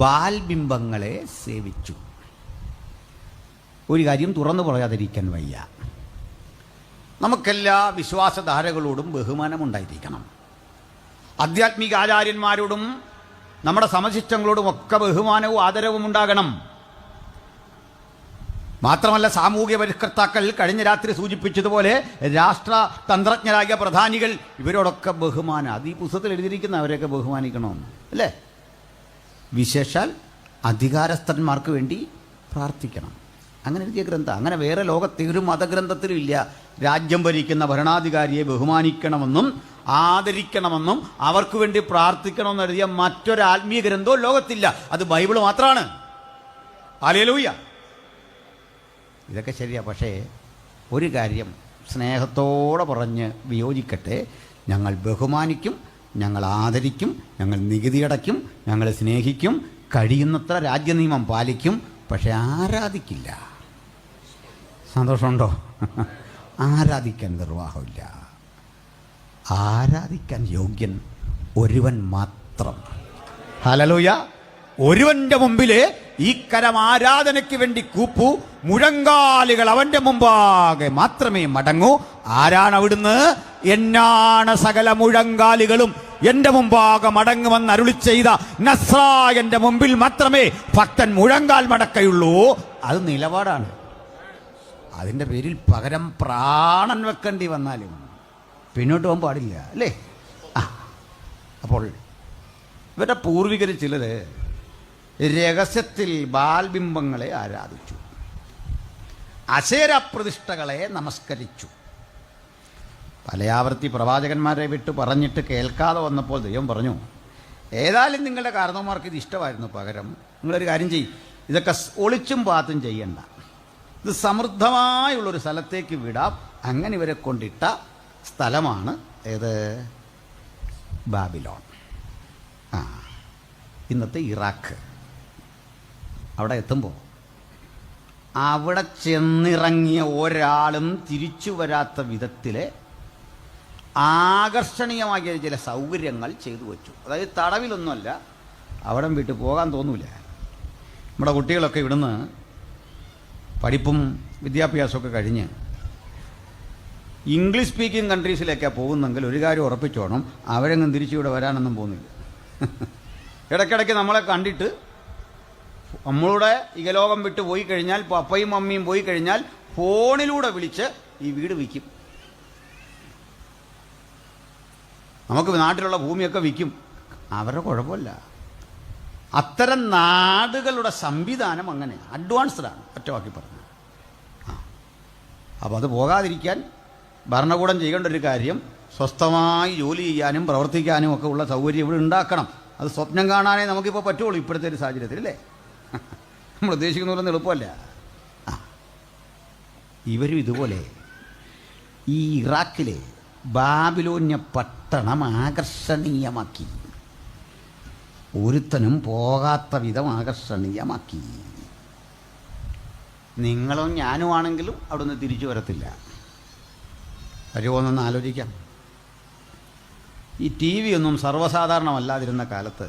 ബാൽബിംബങ്ങളെ സേവിച്ചു. ഒരു കാര്യം തുറന്നു പറയാതിരിക്കാൻ വയ്യ. നമുക്കെല്ലാ വിശ്വാസധാരകളോടും ബഹുമാനമുണ്ടായിരിക്കണം. ആധ്യാത്മിക ആചാര്യന്മാരോടും നമ്മുടെ സമശിഷ്ടങ്ങളോടും ഒക്കെ ബഹുമാനവും ആദരവും ഉണ്ടാകണം. മാത്രമല്ല, സാമൂഹ്യ പരിഷ്കർത്താക്കൾ കഴിഞ്ഞ രാത്രി സൂചിപ്പിച്ചതുപോലെ രാഷ്ട്രതന്ത്രജ്ഞരായ പ്രധാനികൾ, ഇവരോടൊക്കെ ബഹുമാനം. അത് ഈ പുസ്തകത്തിൽ എഴുതിയിരിക്കുന്ന അവരെയൊക്കെ ബഹുമാനിക്കണമെന്ന് അല്ലേ? വിശേഷാൽ അധികാരസ്ഥന്മാർക്ക് വേണ്ടി പ്രാർത്ഥിക്കണം. അങ്ങനെ എഴുതിയ ഗ്രന്ഥം. അങ്ങനെ വേറെ ലോകത്തെ ഒരു മതഗ്രന്ഥത്തിലും ഇല്ല രാജ്യം ഭരിക്കുന്ന ഭരണാധികാരിയെ ബഹുമാനിക്കണമെന്നും ആദരിക്കണമെന്നും അവർക്ക് വേണ്ടി പ്രാർത്ഥിക്കണമെന്ന് എഴുതിയ മറ്റൊരു ആത്മീയ ഗ്രന്ഥവും ലോകത്തില്ല. അത് ബൈബിൾ മാത്രമാണ്. ഹല്ലേലൂയ. ഇതൊക്കെ ശരിയാ. പക്ഷേ ഒരു കാര്യം സ്നേഹത്തോടെ പറഞ്ഞ് വിയോജിക്കട്ടെ. ഞങ്ങൾ ബഹുമാനിക്കും, ഞങ്ങൾ ആദരിക്കും, ഞങ്ങൾ നികുതി അടയ്ക്കും, ഞങ്ങൾ സ്നേഹിക്കും, കഴിയുന്നത്ര രാജ്യനിയമം പാലിക്കും. പക്ഷെ ആരാധിക്കില്ല. സന്തോഷമുണ്ടോ? ആരാധിക്കാൻ നിർവാഹമില്ല. ആരാധിക്കാൻ യോഗ്യൻ ഒരുവൻ മാത്രം. ഹല്ലേലൂയ. ഒരുവന്റെ മുമ്പിലെ ഈ കരം ആരാധനയ്ക്ക് വേണ്ടി കൂപ്പു. മുഴങ്കാലുകൾ അവന്റെ മുമ്പാകെ മാത്രമേ മടങ്ങൂ. ആരാണ് അവിടുന്ന്? എന്നാണ് സകല മുഴങ്കാലുകളും എന്റെ മുമ്പാകെ മടങ്ങുമെന്ന് അരുളി ചെയ്ത നസ്രായന്റെ മുമ്പിൽ മാത്രമേ ഭക്തൻ മുഴങ്കാൽ മടക്കയുള്ളൂ. അത് നിലപാടാണ്. അതിൻ്റെ പേരിൽ പകരം പ്രാണൻ വെക്കേണ്ടി വന്നാലും പിന്നോട്ട് പോകാൻ പാടില്ല അല്ലേ? അപ്പോൾ ഇവരുടെ പൂർവികർ ചിലർ രഹസ്യത്തിൽ ബാൽബിംബങ്ങളെ ആരാധിച്ചു, അശേരപ്രതിഷ്ഠകളെ നമസ്കരിച്ചു. പലയാവർത്തി പ്രവാചകന്മാരെ വിട്ട് പറഞ്ഞിട്ട് കേൾക്കാതെ വന്നപ്പോൾ ദൈവം പറഞ്ഞു, ഏതായാലും നിങ്ങളുടെ കാരണവന്മാർക്ക് ഇത് ഇഷ്ടമായിരുന്നു. പകരം നിങ്ങളൊരു കാര്യം ചെയ്യും, ഇതൊക്കെ ഒളിച്ചും പാത്തും ചെയ്യണ്ട, ഇത് സമൃദ്ധമായുള്ളൊരു സ്ഥലത്തേക്ക് വിടാം. അങ്ങനെ ഇവരെ കൊണ്ടിട്ട സ്ഥലമാണ് ഏത്? ബാബിലോൺ. ഇന്നത്തെ ഇറാഖ്. അവിടെ എത്തുമ്പോൾ അവിടെ ചെന്നിറങ്ങിയ ഒരാളും തിരിച്ചു വരാത്ത വിധത്തിലെ ആകർഷണീയമായ ചില സൗകര്യങ്ങൾ ചെയ്തു വച്ചു. അതായത് തടവിലൊന്നുമല്ല, അവിടെ വിട്ട് പോകാൻ തോന്നൂല. നമ്മുടെ കുട്ടികളൊക്കെ ഇവിടുന്ന് പഠിപ്പും വിദ്യാഭ്യാസമൊക്കെ കഴിഞ്ഞ് ഇംഗ്ലീഷ് സ്പീക്കിംഗ് കൺട്രീസിലേക്കാണ് പോകുന്നെങ്കിൽ ഒരു കാര്യം ഉറപ്പിച്ചോണം, അവരെങ്ങും തിരിച്ചിവിടെ വരാനൊന്നും പോകുന്നില്ല. ഇടയ്ക്കിടയ്ക്ക് നമ്മളെ കണ്ടിട്ട് നമ്മളുടെ ഇകലോകം വിട്ട് പോയി കഴിഞ്ഞാൽ, പപ്പയും മമ്മിയും പോയി കഴിഞ്ഞാൽ ഫോണിലൂടെ വിളിച്ച് ഈ വീട് വിൽക്കും. നമുക്ക് നാട്ടിലുള്ള ഭൂമിയൊക്കെ വിൽക്കും. അവരുടെ കുഴപ്പമില്ല. അത്തരം നാടുകളുടെ സംവിധാനം അങ്ങനെ അഡ്വാൻസ്ഡാണ്, ഒറ്റവാക്കി പറഞ്ഞു. അപ്പോൾ അത് പോകാതിരിക്കാൻ ഭരണകൂടം ചെയ്യേണ്ട ഒരു കാര്യം, സ്വസ്ഥമായി ജോലി ചെയ്യാനും പ്രവർത്തിക്കാനും ഒക്കെ ഉള്ള സൗകര്യം ഇവിടെ ഉണ്ടാക്കണം. അത് സ്വപ്നം കാണാനേ നമുക്കിപ്പോൾ പറ്റുള്ളൂ ഇപ്പോഴത്തെ ഒരു സാഹചര്യത്തിൽ, അല്ലേ? നമ്മൾ ഉദ്ദേശിക്കുന്നതൊന്നും എളുപ്പമല്ല. ഇവരും ഇതുപോലെ ഈ ഇറാഖിലെ ബാബിലോന്യ പട്ടണം ആകർഷണീയമാക്കി, ഒരുത്തനും പോകാത്ത വിധം ആകർഷണീയമാക്കി. നിങ്ങളും ഞാനും ആണെങ്കിലും അവിടെ നിന്ന് തിരിച്ചു വരത്തില്ല. വരുമോന്നൊന്ന് ആലോചിക്കാം. ഈ ടി വി ഒന്നും സർവ്വസാധാരണമല്ലാതിരുന്ന കാലത്ത്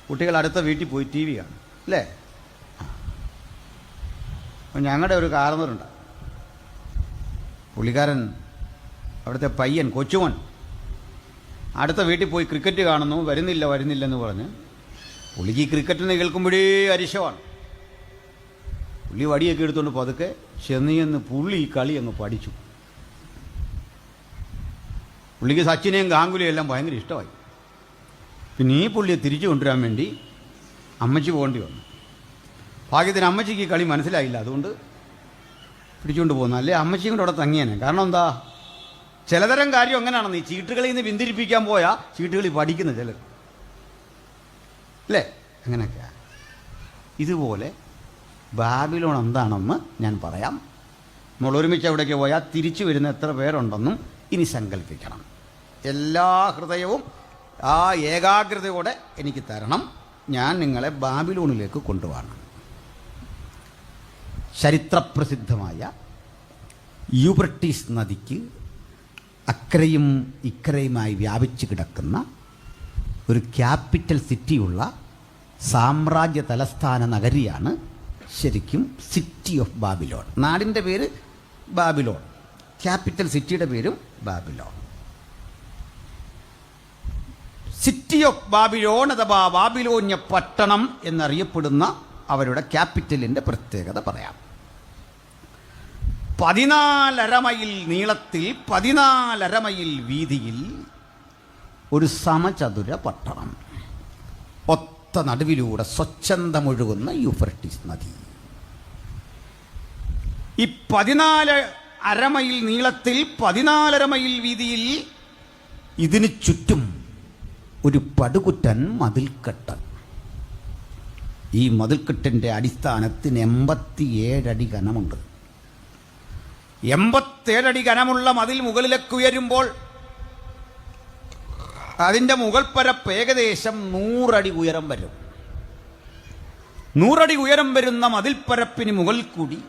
കുട്ടികൾ അടുത്ത വീട്ടിൽ പോയി ടി വി കാണും, അല്ലേ? അപ്പം ഞങ്ങളുടെ ഒരു കാരണവരുണ്ട്, പുള്ളിക്കാരൻ അവിടുത്തെ പയ്യൻ കൊച്ചുമോൻ അടുത്ത വീട്ടിൽ പോയി ക്രിക്കറ്റ് കാണുന്നു, വരുന്നില്ലെന്ന് പറഞ്ഞ്. പുള്ളിക്ക് ഈ ക്രിക്കറ്റിന് കേൾക്കുമ്പോഴേ അരിശമാണ്. പുള്ളി വടിയൊക്കെ എടുത്തുകൊണ്ട് പതുക്കെ ചെന്ന് പുള്ളി ഈ കളി അങ്ങ് പഠിച്ചു. പുള്ളിക്ക് സച്ചിനെയും ഗാംഗുലിയും എല്ലാം ഭയങ്കര ഇഷ്ടമായി. പിന്നെ ഈ പുള്ളിയെ തിരിച്ചു കൊണ്ടുവരാൻ വേണ്ടി അമ്മച്ചി പോകേണ്ടി വന്നു. ഭാഗ്യത്തിന് അമ്മച്ചിക്ക് ഈ കളി മനസ്സിലായില്ല, അതുകൊണ്ട് പിടിച്ചുകൊണ്ട് പോകുന്നു. അല്ലേ അമ്മച്ചിയും കൂടെ അവിടെ തങ്ങിയേനെ. കാരണം എന്താ, ചിലതരം കാര്യം എങ്ങനെയാണെന്ന്, ഈ ചീട്ടുകളിൽ നിന്ന് പിന്തിരിപ്പിക്കാൻ പോയാൽ ചീട്ടുകളിൽ പഠിക്കുന്ന ചിലർ, അല്ലേ? അങ്ങനെയൊക്കെയാണ്. ഇതുപോലെ ബാബിലോൺ എന്താണെന്ന് ഞാൻ പറയാം. നമ്മൾ ഒരുമിച്ച് അവിടേക്ക് പോയാൽ തിരിച്ചു വരുന്ന എത്ര പേരുണ്ടെന്നും ഇനി സങ്കല്പിക്കണം. എല്ലാ ഹൃദയവും ആ ഏകാഗ്രതയോടെ എനിക്ക് തരണം. ഞാൻ നിങ്ങളെ ബാബിലോണിലേക്ക് കൊണ്ടുപോകണം. ചരിത്രപ്രസിദ്ധമായ യൂബ്രട്ടീസ് നദിക്ക് അക്കരയും ഇക്കരയുമായി വ്യാപിച്ചു കിടക്കുന്ന ഒരു ക്യാപിറ്റൽ സിറ്റിയുള്ള സാമ്രാജ്യ തലസ്ഥാന നഗരിയാണ് ശരിക്കും സിറ്റി ഓഫ് ബാബിലോൺ. നാടിൻ്റെ പേര് ബാബിലോൺ, ക്യാപിറ്റൽ സിറ്റിയുടെ പേരും ബാബിലോൺ. സിറ്റി ഓഫ് ബാബിലോൺ അഥവാ ബാബിലോന്യ പട്ടണം എന്നറിയപ്പെടുന്ന അവരുടെ ക്യാപിറ്റലിൻ്റെ പ്രത്യേകത പറയാം. 14.5 മൈൽ നീളത്തിൽ 14.5 മൈൽ വീതിയിൽ ഒരു സമചതുര പട്ടണം. ഒത്ത നടുവിലൂടെ സ്വച്ഛന്തമൊഴുകുന്ന യൂഫ്രട്ടീസ് നദി. ഈ 14.5 മൈൽ നീളത്തിൽ 14.5 മൈൽ വീതിയിൽ ഇതിന് ചുറ്റും ഒരു പടുകുറ്റൻ മതിൽക്കെട്ട്. ഈ മതിൽക്കെട്ടിൻ്റെ അടിസ്ഥാനത്തിന് 87 അടി ഘനമുണ്ട്. 87 അടി ഘനമുള്ള മതിൽ മുകളിലേക്ക് ഉയരുമ്പോൾ അതിൻ്റെ മുകൾ പരപ്പ് ഏകദേശം 100 അടി ഉയരം വരും. 100 അടി ഉയരം വരുന്ന മതിൽപ്പരപ്പിന് മുകളിൽ കൂടി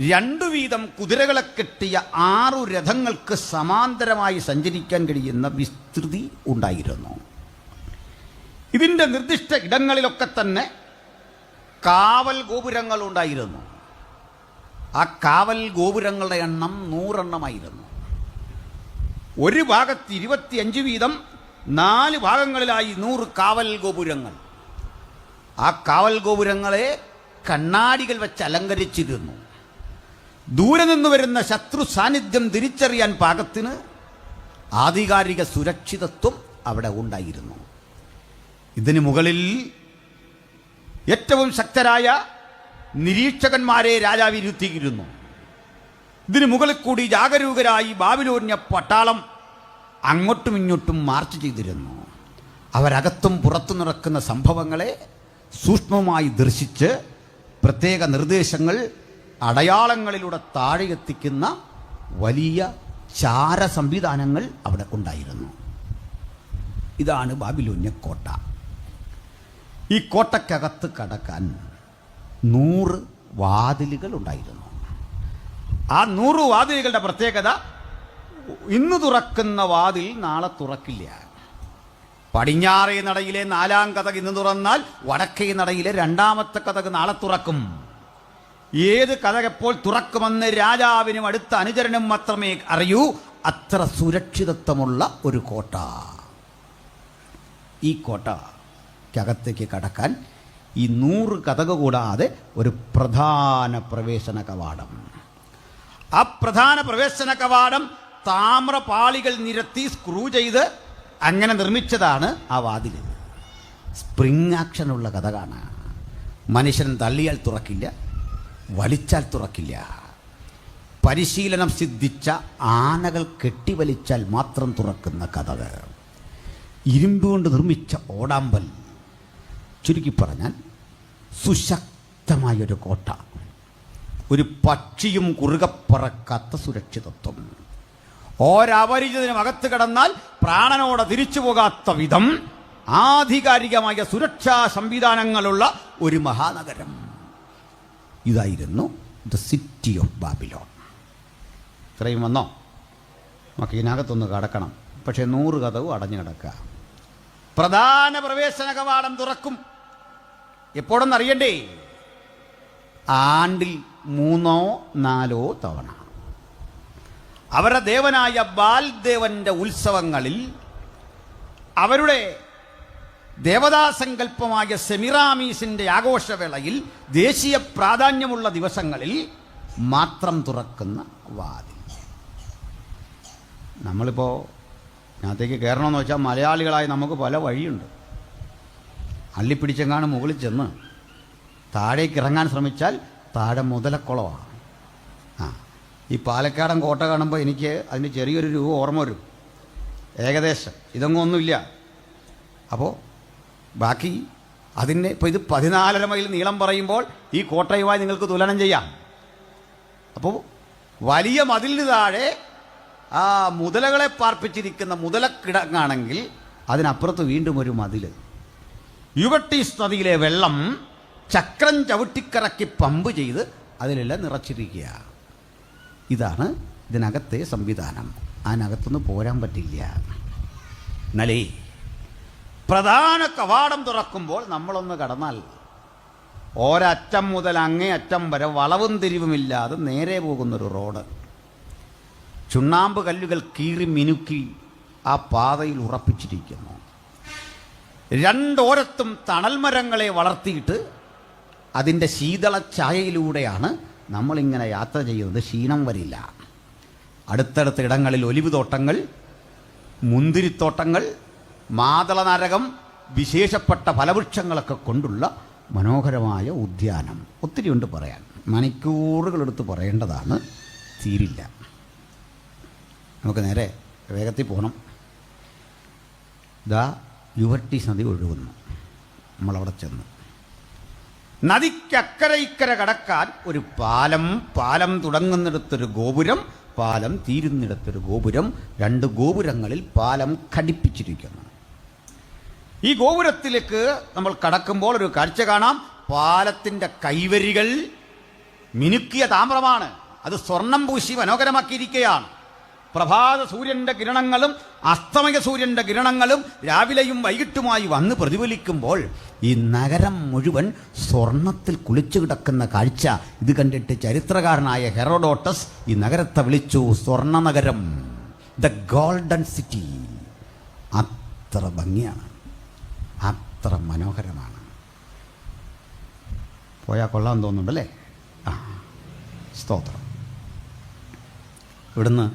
2 വീതം കുതിരകളെ കെട്ടിയ 6 രഥങ്ങൾക്ക് സമാന്തരമായി സഞ്ചരിക്കാൻ കഴിയുന്ന വിസ്തൃതി ഉണ്ടായിരുന്നു. ഇതിൻ്റെ നിർദ്ദിഷ്ട ഇടങ്ങളിലൊക്കെ തന്നെ കാവൽ ഗോപുരങ്ങൾ ഉണ്ടായിരുന്നു. ആ കാവൽ ഗോപുരങ്ങളുടെ എണ്ണം 100 എണ്ണമായിരുന്നു. ഒരു ഭാഗത്ത് 25 വീതം 4 ഭാഗങ്ങളിലായി 100 കാവൽ ഗോപുരങ്ങൾ. ആ കാവൽ ഗോപുരങ്ങളെ കണ്ണാടികൾ വെച്ച് അലങ്കരിച്ചിരുന്നു. ദൂരെ നിന്ന് വരുന്ന ശത്രു സാന്നിധ്യം തിരിച്ചറിയാൻ പാകത്തിന് ആധികാരിക സുരക്ഷിതത്വം അവിടെ ഉണ്ടായിരുന്നു. ഇതിനു മുകളിൽ ഏറ്റവും ശക്തരായ നിരീക്ഷകന്മാരെ രാജാവ് ഇരുത്തിയിരുന്നു. ഇതിനു മുകളിൽ കൂടി ജാഗരൂകരായി ബാബിലോന്യ പട്ടാളം അങ്ങോട്ടും ഇങ്ങോട്ടും മാർച്ച് ചെയ്തിരുന്നു. അവരകത്തും പുറത്തും നടക്കുന്ന സംഭവങ്ങളെ സൂക്ഷ്മമായി ദർശിച്ച് പ്രത്യേക നിർദ്ദേശങ്ങൾ അടയാളങ്ങളിലൂടെ താഴെ എത്തിക്കുന്ന വലിയ ചാര സംവിധാനങ്ങൾ അവിടെ ഉണ്ടായിരുന്നു. ഇതാണ് ബാബിലോന്യ കോട്ട. ഈ കോട്ടയ്ക്കകത്ത് കടക്കാൻ 100 വാതിലുകൾ ഉണ്ടായിരുന്നു. ആ 100 വാതിലുകളുടെ പ്രത്യേകത, ഇന്ന് തുറക്കുന്ന വാതിൽ നാളെ തുറക്കില്ല. പടിഞ്ഞാറേ നടയിലെ 4-ാം കതക് ഇന്ന് തുറന്നാൽ വടക്കേ നടയിലെ 2-ാമത്തെ കതക് നാളെ തുറക്കും. ഏത് കഥ എപ്പോൾ തുറക്കുമെന്ന് രാജാവിനും അടുത്ത അനുചരനും മാത്രമേ അറിയൂ. അത്ര സുരക്ഷിതത്വമുള്ള ഒരു കോട്ട. ഈ കോട്ടയ്ക്കകത്തേക്ക് കടക്കാൻ ഈ 100 കതക് കൂടാതെ ഒരു പ്രധാന പ്രവേശന കവാടം. ആ പ്രധാന പ്രവേശന കവാടം താമ്രപാളികൾ നിരത്തി സ്ക്രൂ ചെയ്ത് അങ്ങനെ നിർമ്മിച്ചതാണ് ആ വാതിൽ. സ്പ്രിങ് ആക്ഷനുള്ള കഥകാണ്. മനുഷ്യൻ തള്ളിയാൽ തുറക്കില്ല, വലിച്ചാൽ തുറക്കില്ല. പരിശീലനം സിദ്ധിച്ച ആനകൾ കെട്ടിവലിച്ചാൽ മാത്രം തുറക്കുന്ന കഥക്. ഇരുമ്പുകൊണ്ട് നിർമ്മിച്ച ഓടാമ്പൽ. ചുരുക്കി പറഞ്ഞാൽ സുശക്തമായൊരു കോട്ട. ഒരു പക്ഷിയും കുറുകെ പറക്കാത്ത സുരക്ഷിതത്വം. ഒരപരിചിതനും അകത്ത് കിടന്നാൽ പ്രാണനോടെ തിരിച്ചു പോകാത്ത വിധം ആധികാരികമായ സുരക്ഷാ സംവിധാനങ്ങളുള്ള ഒരു മഹാനഗരം. ഇതായിരുന്നു ദ സിറ്റി ഓഫ് ബാബിലോൺ. ഇത്രയും വന്നോ? നമുക്ക് ഇതിനകത്തൊന്ന് കടക്കണം. പക്ഷേ 100 കതവും അടഞ്ഞു കിടക്കുക. പ്രധാന പ്രവേശന കവാടം തുറക്കും എപ്പോഴെന്നറിയണ്ടേ? ആണ്ടിൽ 3-4 തവണ. അവരുടെ ദേവനായ ബാൽദേവന്റെ ഉത്സവങ്ങളിൽ, അവരുടെ ദേവതാസങ്കല്പമായ സെമിറാമീസിന്റെ ആഘോഷവേളയിൽ, ദേശീയ പ്രാധാന്യമുള്ള ദിവസങ്ങളിൽ മാത്രം തുറക്കുന്ന വാതിൽ. നമ്മളിപ്പോൾ അതിനകത്തേക്ക് കയറണമെന്ന് വെച്ചാൽ മലയാളികളായി നമുക്ക് പല വഴിയുണ്ട്. അള്ളിപ്പിടിച്ചെങ്ങാണ് മുകളിൽ ചെന്ന് താഴേക്ക് ഇറങ്ങാൻ ശ്രമിച്ചാൽ താഴെ മുതലക്കുളമാണ്. ഈ പാലക്കാടൻ കോട്ട കാണുമ്പോൾ എനിക്ക് അതിന് ചെറിയൊരു രൂപ ഓർമ്മ വരും. ഏകദേശം ഇതൊന്നും ഒന്നുമില്ല. അപ്പോൾ ബാക്കി അതിന് ഇപ്പോൾ ഇത് 14.5 മൈൽ നീളം പറയുമ്പോൾ ഈ കോട്ടയുമായി നിങ്ങൾക്ക് തുലനം ചെയ്യാം. അപ്പോൾ വലിയ മതിലിന് താഴെ ആ മുതലകളെ പാർപ്പിച്ചിരിക്കുന്ന മുതലക്കിടങ്ങാണെങ്കിൽ അതിനപ്പുറത്ത് വീണ്ടും ഒരു മതിൽ. യൂഫ്രട്ടീസ് നദിയിലെ വെള്ളം ചക്രം ചവിട്ടിക്കറക്കി പമ്പ് ചെയ്ത് അതിലെല്ലാം നിറച്ചിരിക്കുക. ഇതാണ് ഇതിനകത്തെ സംവിധാനം. അതിനകത്തുനിന്ന് പോരാൻ പറ്റില്ല. എന്നാലേ പ്രധാന കവാടം തുറക്കുമ്പോൾ നമ്മളൊന്ന് കടന്നാൽ ഒരറ്റം മുതൽ അങ്ങേ അറ്റം വരെ വളവും തിരിവുമില്ലാതെ നേരെ പോകുന്നൊരു റോഡ്. ചുണ്ണാമ്പ് കല്ലുകൾ കീറി മിനുക്കി ആ പാതയിൽ ഉറപ്പിച്ചിരിക്കുന്നു. രണ്ടോരത്തും തണൽ മരങ്ങളെ വളർത്തിയിട്ട് അതിൻ്റെ ശീതള ഛായയിലൂടെയാണ് നമ്മളിങ്ങനെ യാത്ര ചെയ്യുന്നത്. ക്ഷീണം വരില്ല. അടുത്തടുത്ത ഇടങ്ങളിൽ ഒലിവ് തോട്ടങ്ങൾ, മുന്തിരിത്തോട്ടങ്ങൾ, മാതള നാരകം, വിശേഷപ്പെട്ട ഫലവൃക്ഷങ്ങളൊക്കെ കൊണ്ടുള്ള മനോഹരമായ ഉദ്യാനം. ഒത്തിരി ഉണ്ട് പറയാൻ. മണിക്കൂറുകളെടുത്ത് പറയേണ്ടതാണ്, തീരില്ല. നമുക്ക് നേരെ വേഗത്തിൽ പോകണം. ഇതാ യൂഫ്രട്ടീസ് നദി ഒഴുകുന്നു. നമ്മളവിടെ ചെന്ന് നദിക്കക്കര ഇക്കര കടക്കാൻ ഒരു പാലം, പാലം തുടങ്ങുന്നിടത്തൊരു ഗോപുരം, പാലം തീരുന്നിടത്തൊരു ഗോപുരം, 2 ഗോപുരങ്ങളിൽ പാലം ഘടിപ്പിച്ചിരിക്കുന്നു. ഈ ഗോപുരത്തിലേക്ക് നമ്മൾ കടക്കുമ്പോൾ ഒരു കാഴ്ച കാണാം. പാലത്തിൻ്റെ കൈവരികൾ മിനുക്കിയ താമ്രമാണ്. അത് സ്വർണം പൂശി മനോഹരമാക്കിയിരിക്കുകയാണ്. പ്രഭാത സൂര്യൻ്റെ കിരണങ്ങളും അസ്തമയ സൂര്യൻ്റെ കിരണങ്ങളും രാവിലെയും വൈകിട്ടുമായി വന്ന് പ്രതിഫലിക്കുമ്പോൾ ഈ നഗരം മുഴുവൻ സ്വർണത്തിൽ കുളിച്ചു കിടക്കുന്ന കാഴ്ച. ഇത് കണ്ടിട്ട് ചരിത്രകാരനായ ഹെറോഡോട്ടസ് ഈ നഗരത്തെ വിളിച്ചു സ്വർണ്ണ നഗരം, ദ ഗോൾഡൻ സിറ്റി. അത്ര ഭംഗിയാണ്, അത്ര മനോഹരമാണ്. പോയാൽ കൊള്ളാൻ തോന്നുന്നുണ്ടല്ലേ? സ്തോത്രം. ഇവിടുന്ന്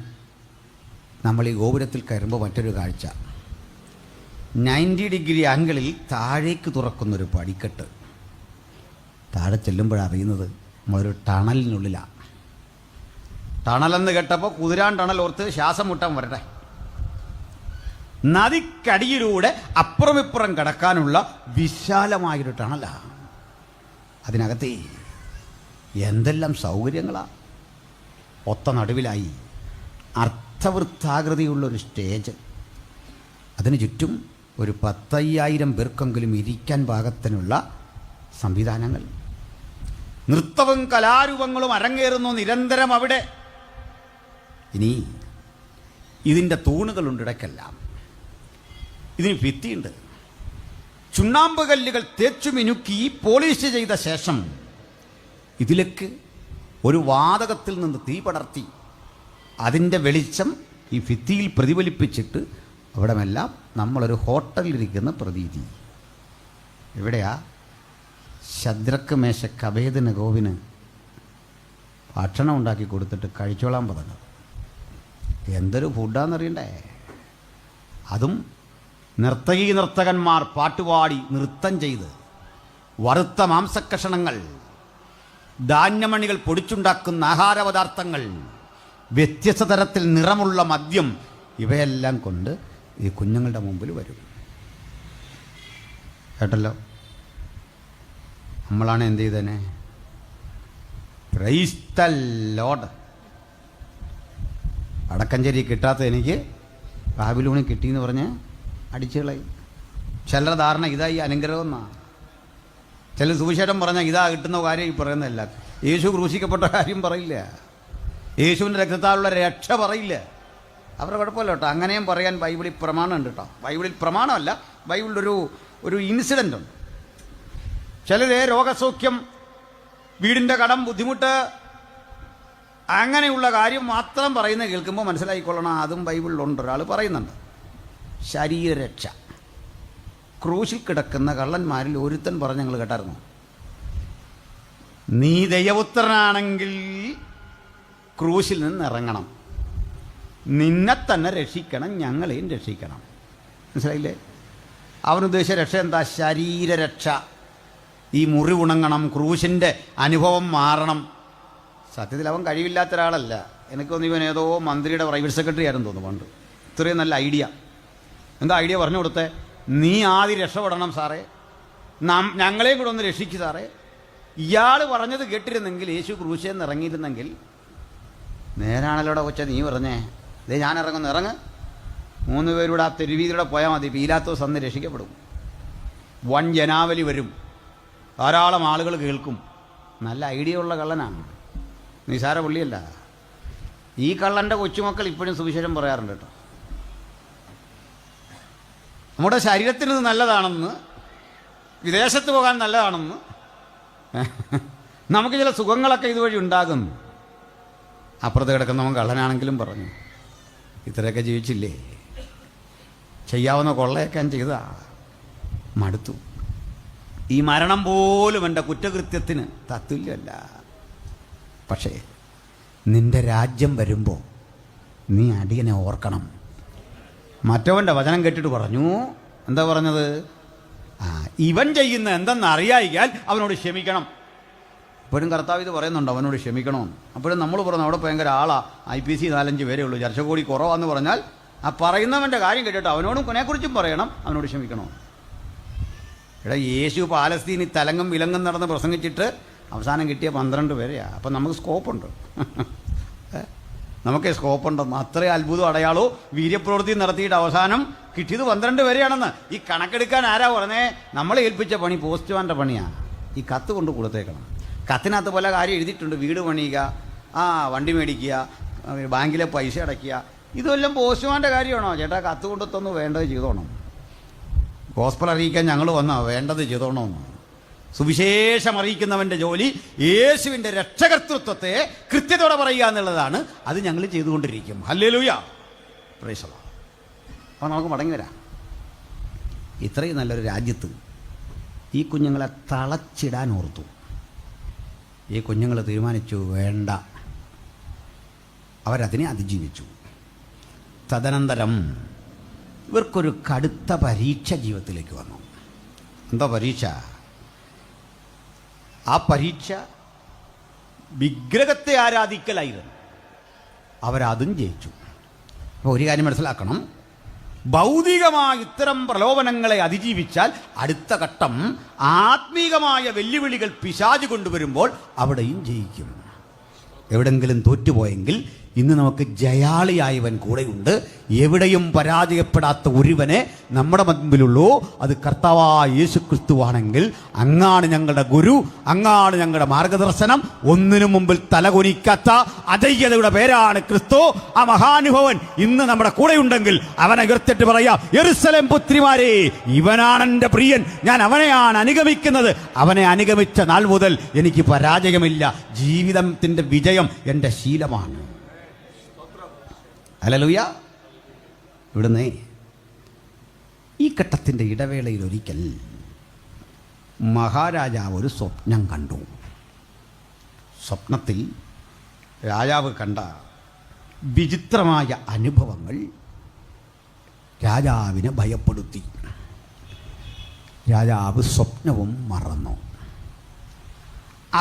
നമ്മൾ ഈ ഗോപുരത്തിൽ കയറുമ്പോൾ മറ്റൊരു കാഴ്ച, 90 ഡിഗ്രി ആംഗിളിൽ താഴേക്ക് തുറക്കുന്നൊരു പടിക്കെട്ട്. താഴെ ചെല്ലുമ്പോഴറിയുന്നത് നമ്മളൊരു ടണലിനുള്ളിലാണ്. ടണലെന്ന് കേട്ടപ്പോൾ കുതിരാൻ ടണൽ ഓർത്ത് ശ്വാസം മുട്ടാൻ വരട്ടെ. നദിക്കടിയിലൂടെ അപ്പുറമിപ്പുറം കടക്കാനുള്ള വിശാലമായൊരു ടണലാണ്. അതിനകത്ത് എന്തെല്ലാം സൗകര്യങ്ങളാണ്. ഒത്ത നടുവിലായി അർത്ഥവൃത്താകൃതിയുള്ളൊരു സ്റ്റേജ്. അതിനു ചുറ്റും ഒരു 10,000 പേർക്കെങ്കിലും ഇരിക്കാൻ പാകത്തിനുള്ള സംവിധാനങ്ങൾ. നൃത്തവും കലാരൂപങ്ങളും അരങ്ങേറുന്നു നിരന്തരം അവിടെ. ഇനി ഇതിൻ്റെ തൂണുകളുണ്ട് ഇടയ്ക്കെല്ലാം. ഇതിന് ഭിത്തിയുണ്ട്. ചുണ്ണാമ്പ് കല്ലുകൾ തേച്ചു മിനുക്കി പോളിഷ് ചെയ്ത ശേഷം ഇതിലേക്ക് ഒരു വാതകത്തിൽ നിന്ന് തീ പടർത്തി അതിൻ്റെ വെളിച്ചം ഈ ഭിത്തിയിൽ പ്രതിഫലിപ്പിച്ചിട്ട് അവിടെമെല്ലാം നമ്മളൊരു ഹോട്ടലിലിരിക്കുന്ന പ്രതീതി. എവിടെയാ? ശദ്രക്ക് മേശക്ക് അബേദ്നെഗോവിന് ഭക്ഷണം ഉണ്ടാക്കി കൊടുത്തിട്ട് കഴിച്ചോളാൻ പറഞ്ഞു. എന്തൊരു ഫുഡാണെന്നറിയണ്ടേ? അതും നർത്തകന്മാർ പാട്ടുപാടി നൃത്തം ചെയ്ത് വറുത്ത മാംസക്കഷണങ്ങൾ, ധാന്യമണികൾ പൊടിച്ചുണ്ടാക്കുന്ന ആഹാരപദാർത്ഥങ്ങൾ, വ്യത്യസ്ത തരത്തിൽ നിറമുള്ള മദ്യം, ഇവയെല്ലാം കൊണ്ട് ഈ കുഞ്ഞുങ്ങളുടെ മുമ്പിൽ വരും. കേട്ടല്ലോ? നമ്മളാണ് എന്ത് ചെയ്തേനെ? Praise the lord. വടക്കഞ്ചേരി കിട്ടാത്ത എനിക്ക് ബാബിലോണിൽ കിട്ടിയെന്ന് പറഞ്ഞ് അടിച്ചു കളയും. ചിലരുടെ ധാരണ ഇതാ ഈ അനുഗ്രഹം എന്നാ. ചില സുവിശേഷം പറഞ്ഞാൽ ഇതാ കിട്ടുന്ന കാര്യം ഈ പറയുന്നതല്ല. യേശു ക്രൂശിക്കപ്പെട്ട കാര്യം പറയില്ല, യേശുവിൻ്റെ രക്തത്താലുള്ള രക്ഷ പറയില്ല. അവരുടെ കുഴപ്പമില്ല കേട്ടോ. അങ്ങനെയും പറയാൻ ബൈബിളിൽ പ്രമാണമുണ്ട് കേട്ടോ. ബൈബിളിൽ പ്രമാണമല്ല, ബൈബിളിലൊരു ഇൻസിഡൻ്റ് ഉണ്ട്. ചിലരെ രോഗസൗഖ്യം, വീടിൻ്റെ കടം, ബുദ്ധിമുട്ട്, അങ്ങനെയുള്ള കാര്യം മാത്രം പറയുന്നത് കേൾക്കുമ്പോൾ മനസ്സിലായിക്കൊള്ളണം, അതും ബൈബിളിലുണ്ട്. ഒരാൾ പറയുന്നുണ്ട് ശരീരരക്ഷ. ക്രൂശിൽ കിടക്കുന്ന കള്ളന്മാരിൽ ഒരുത്തൻ പറഞ്ഞ് ഞങ്ങൾ കേട്ടായിരുന്നു, നീ ദൈവപുത്രനാണെങ്കിൽ ക്രൂശിൽ നിന്ന് ഇറങ്ങണം, നിന്നെ തന്നെ രക്ഷിക്കണം, ഞങ്ങളെയും രക്ഷിക്കണം. മനസ്സിലായില്ലേ? അവനുദ്ദേശിച്ച രക്ഷ എന്താ? ശരീരരക്ഷ. ഈ മുറിവുണങ്ങണം, ക്രൂശിൻ്റെ അനുഭവം മാറണം. സത്യത്തിൽ അവൻ കഴിവില്ലാത്ത ഒരാളല്ല. എനിക്ക് തോന്നുന്നു ഇവൻ ഏതോ മന്ത്രിയുടെ പ്രൈവറ്റ് സെക്രട്ടറി ആയിരുന്നു തോന്നുന്നു പണ്ട്. ഇത്രയും നല്ല ഐഡിയ. എന്താ ഐഡിയ പറഞ്ഞു കൊടുത്തേ? നീ ആദ്യം രക്ഷപ്പെടണം സാറേ, ഞങ്ങളെയും കൂടെ ഒന്ന് രക്ഷിക്കു സാറേ. ഇയാൾ പറഞ്ഞത് കേട്ടിരുന്നെങ്കിൽ, യേശു ക്രൂശിൽ നിന്ന് ഇറങ്ങിയിരുന്നെങ്കിൽ, നേരാണല്ലോടെ കൊച്ച നീ പറഞ്ഞേ, ഇതേ ഞാൻ ഇറങ്ങുന്നു, ഇറങ്ങ്, 3 പേരൂടെ ആ തെരുവീതിലൂടെ പോയാൽ മതി, പീലാത്തോസ് അന്ന് രക്ഷിക്കപ്പെടും. വൻ ജനാവലി വരും, ധാരാളം ആളുകൾ കേൾക്കും. നല്ല ഐഡിയ ഉള്ള കള്ളനാണ്, നിസാര പുള്ളിയല്ല. ഈ കള്ളൻ്റെ കൊച്ചുമക്കൾ ഇപ്പോഴും സുവിശേഷം പറയാറുണ്ട് കേട്ടോ. നമ്മുടെ ശരീരത്തിന് നല്ലതാണെന്ന്, വിദേശത്ത് പോകാൻ നല്ലതാണെന്ന്, നമുക്ക് ചില സുഖങ്ങളൊക്കെ ഇതുവഴി ഉണ്ടാകും. അപ്പുറത്ത് കിടക്കുന്നവൻ കള്ളനാണെങ്കിലും പറഞ്ഞു, ഇത്രയൊക്കെ ജീവിച്ചില്ലേ, ചെയ്യാവുന്ന കൊള്ളയൊക്കെ ഞാൻ ചെയ്താ മടുത്തു. ഈ മരണം പോലും എൻ്റെ കുറ്റകൃത്യത്തിന് തത്തുല്യമല്ല. പക്ഷേ നിന്റെ രാജ്യം വരുമ്പോൾ നീ അടിയനെ ഓർക്കണം. മറ്റവൻ്റെ വചനം കേട്ടിട്ട് പറഞ്ഞു, എന്താ പറഞ്ഞത്? ഇവൻ ചെയ്യുന്ന എന്തെന്നറിയായിയാൽ അവനോട് ക്ഷമിക്കണം. ഇപ്പോഴും കർത്താവ് ഇത് പറയുന്നുണ്ട്, അവനോട് ക്ഷമിക്കണമെന്ന്. അപ്പോഴും നമ്മൾ പറഞ്ഞു അവിടെ ഭയങ്കര ആളാ, IPC 4-5 പേരേ ഉള്ളൂ, ചർച്ച കൂടി കുറവാന്ന് പറഞ്ഞാൽ ആ പറയുന്നവൻ്റെ കാര്യം കേട്ടിട്ട് അവനോടും കൊനെക്കുറിച്ചും പറയണം, അവനോട് ക്ഷമിക്കണം. എടാ, യേശു പാലസ്തീനിൽ തലങ്ങും വിലങ്ങും നടന്ന് പ്രസംഗിച്ചിട്ട് അവസാനം കിട്ടിയ 12 പേരെയാണ്. അപ്പം നമുക്ക് സ്കോപ്പുണ്ട്, നമുക്ക് സ്കോപ്പുണ്ടെന്ന്. അത്രയും അത്ഭുതം അടയാളോ വീര്യപ്രവൃത്തി നടത്തിയിട്ട് അവസാനം കിട്ടിയത് 12 പേരെയാണെന്ന്. ഈ കണക്കെടുക്കാൻ ആരാ പറഞ്ഞേ? നമ്മളെ ഏൽപ്പിച്ച പണി പോസ്റ്റ്മാൻ്റെ പണിയാണ്. ഈ കത്ത് കൊണ്ട് കൊടുത്തേക്കണം. കത്തിനകത്ത് പല കാര്യം എഴുതിയിട്ടുണ്ട്, വീട് പണിയുക, വണ്ടി മേടിക്കുക, ബാങ്കിലെ പൈസ അടയ്ക്കുക. ഇതെല്ലാം പോസ്റ്റ്മാൻ്റെ കാര്യമാണോ? ചേട്ടാ കത്ത് കൊണ്ടെത്തൊന്ന് വേണ്ടത് ചെയ്തോണം, ഗോസ്പൽ അറിയിക്കാൻ ഞങ്ങൾ വന്നാ വേണ്ടത് ചെയ്തോണമെന്ന്. സുവിശേഷം അറിയിക്കുന്നവൻ്റെ ജോലി യേശുവിൻ്റെ രക്ഷകർത്തൃത്വത്തെ കൃത്യത്തോടെ പറയുക എന്നുള്ളതാണ്. അത് ഞങ്ങൾ ചെയ്തുകൊണ്ടിരിക്കും. Hallelujah, price the Lord. അപ്പോൾ നമുക്ക് മടങ്ങി വരാം. ഇത്രയും നല്ലൊരു രാജ്യത്ത് ഈ കുഞ്ഞുങ്ങളെ തളച്ചിടാൻ ഓർത്തു. ഈ കുഞ്ഞുങ്ങൾ തീരുമാനിച്ചു വേണ്ട, അവരതിനെ അതിജീവിച്ചു. തദനന്തരം ഇവർക്കൊരു കടുത്ത പരീക്ഷ ജീവിതത്തിലേക്ക് വന്നു. എന്താ പരീക്ഷ? ആ പരീക്ഷ വിഗ്രഹത്തെ ആരാധിക്കലായിരുന്നു. അവരതും ജയിച്ചു. അപ്പോൾ ഒരു കാര്യം മനസ്സിലാക്കണം, ഭൗതികമായ ഇത്തരം പ്രലോഭനങ്ങളെ അതിജീവിച്ചാൽ അടുത്ത ഘട്ടം ആത്മീകമായ വെല്ലുവിളികൾ പിശാച് കൊണ്ടുവരുമ്പോൾ അവിടെയും ജയിക്കും. എവിടെങ്കിലും തോറ്റുപോയെങ്കിൽ ഇന്ന് നമുക്ക് ജയാളിയായവൻ കൂടെയുണ്ട്. എവിടെയും പരാജയപ്പെടാത്ത ഒരുവനെ നമ്മുടെ മുൻപിലുള്ളൂ. അത് കർത്താവായ യേശു ക്രിസ്തുവാണെങ്കിൽ അങ്ങാണ് ഞങ്ങളുടെ ഗുരു, അങ്ങാണ് ഞങ്ങളുടെ മാർഗദർശനം. ഒന്നിനു മുമ്പിൽ തലകുനിക്കാത്ത അജയ്യതയുടെ പേരാണ് ക്രിസ്തു. ആ മഹാനുഭവൻ ഇന്ന് നമ്മുടെ കൂടെയുണ്ടെങ്കിൽ അവനെ ഉയർത്തിട്ട് പറയാം, യെരൂശലേം പുത്രിമാരെ, ഇവനാണ് എൻ്റെ പ്രിയൻ, ഞാൻ അവനെയാണ് അനുഗമിക്കുന്നത്. അവനെ അനുഗമിച്ച നാൾ മുതൽ എനിക്ക് പരാജയമില്ല. ജീവിതത്തിൻ്റെ വിജയം എൻ്റെ ശീലമാണ്. ഹല്ലേലൂയ. ഇവിടുന്ന് ഈ ഘട്ടത്തിൻ്റെ ഇടവേളയിൽ ഒരിക്കൽ മഹാരാജാവ് ഒരു സ്വപ്നം കണ്ടു. സ്വപ്നത്തിൽ രാജാവ് കണ്ട വിചിത്രമായ അനുഭവങ്ങൾ രാജാവിനെ ഭയപ്പെടുത്തി. രാജാവ് സ്വപ്നവും മറന്നു.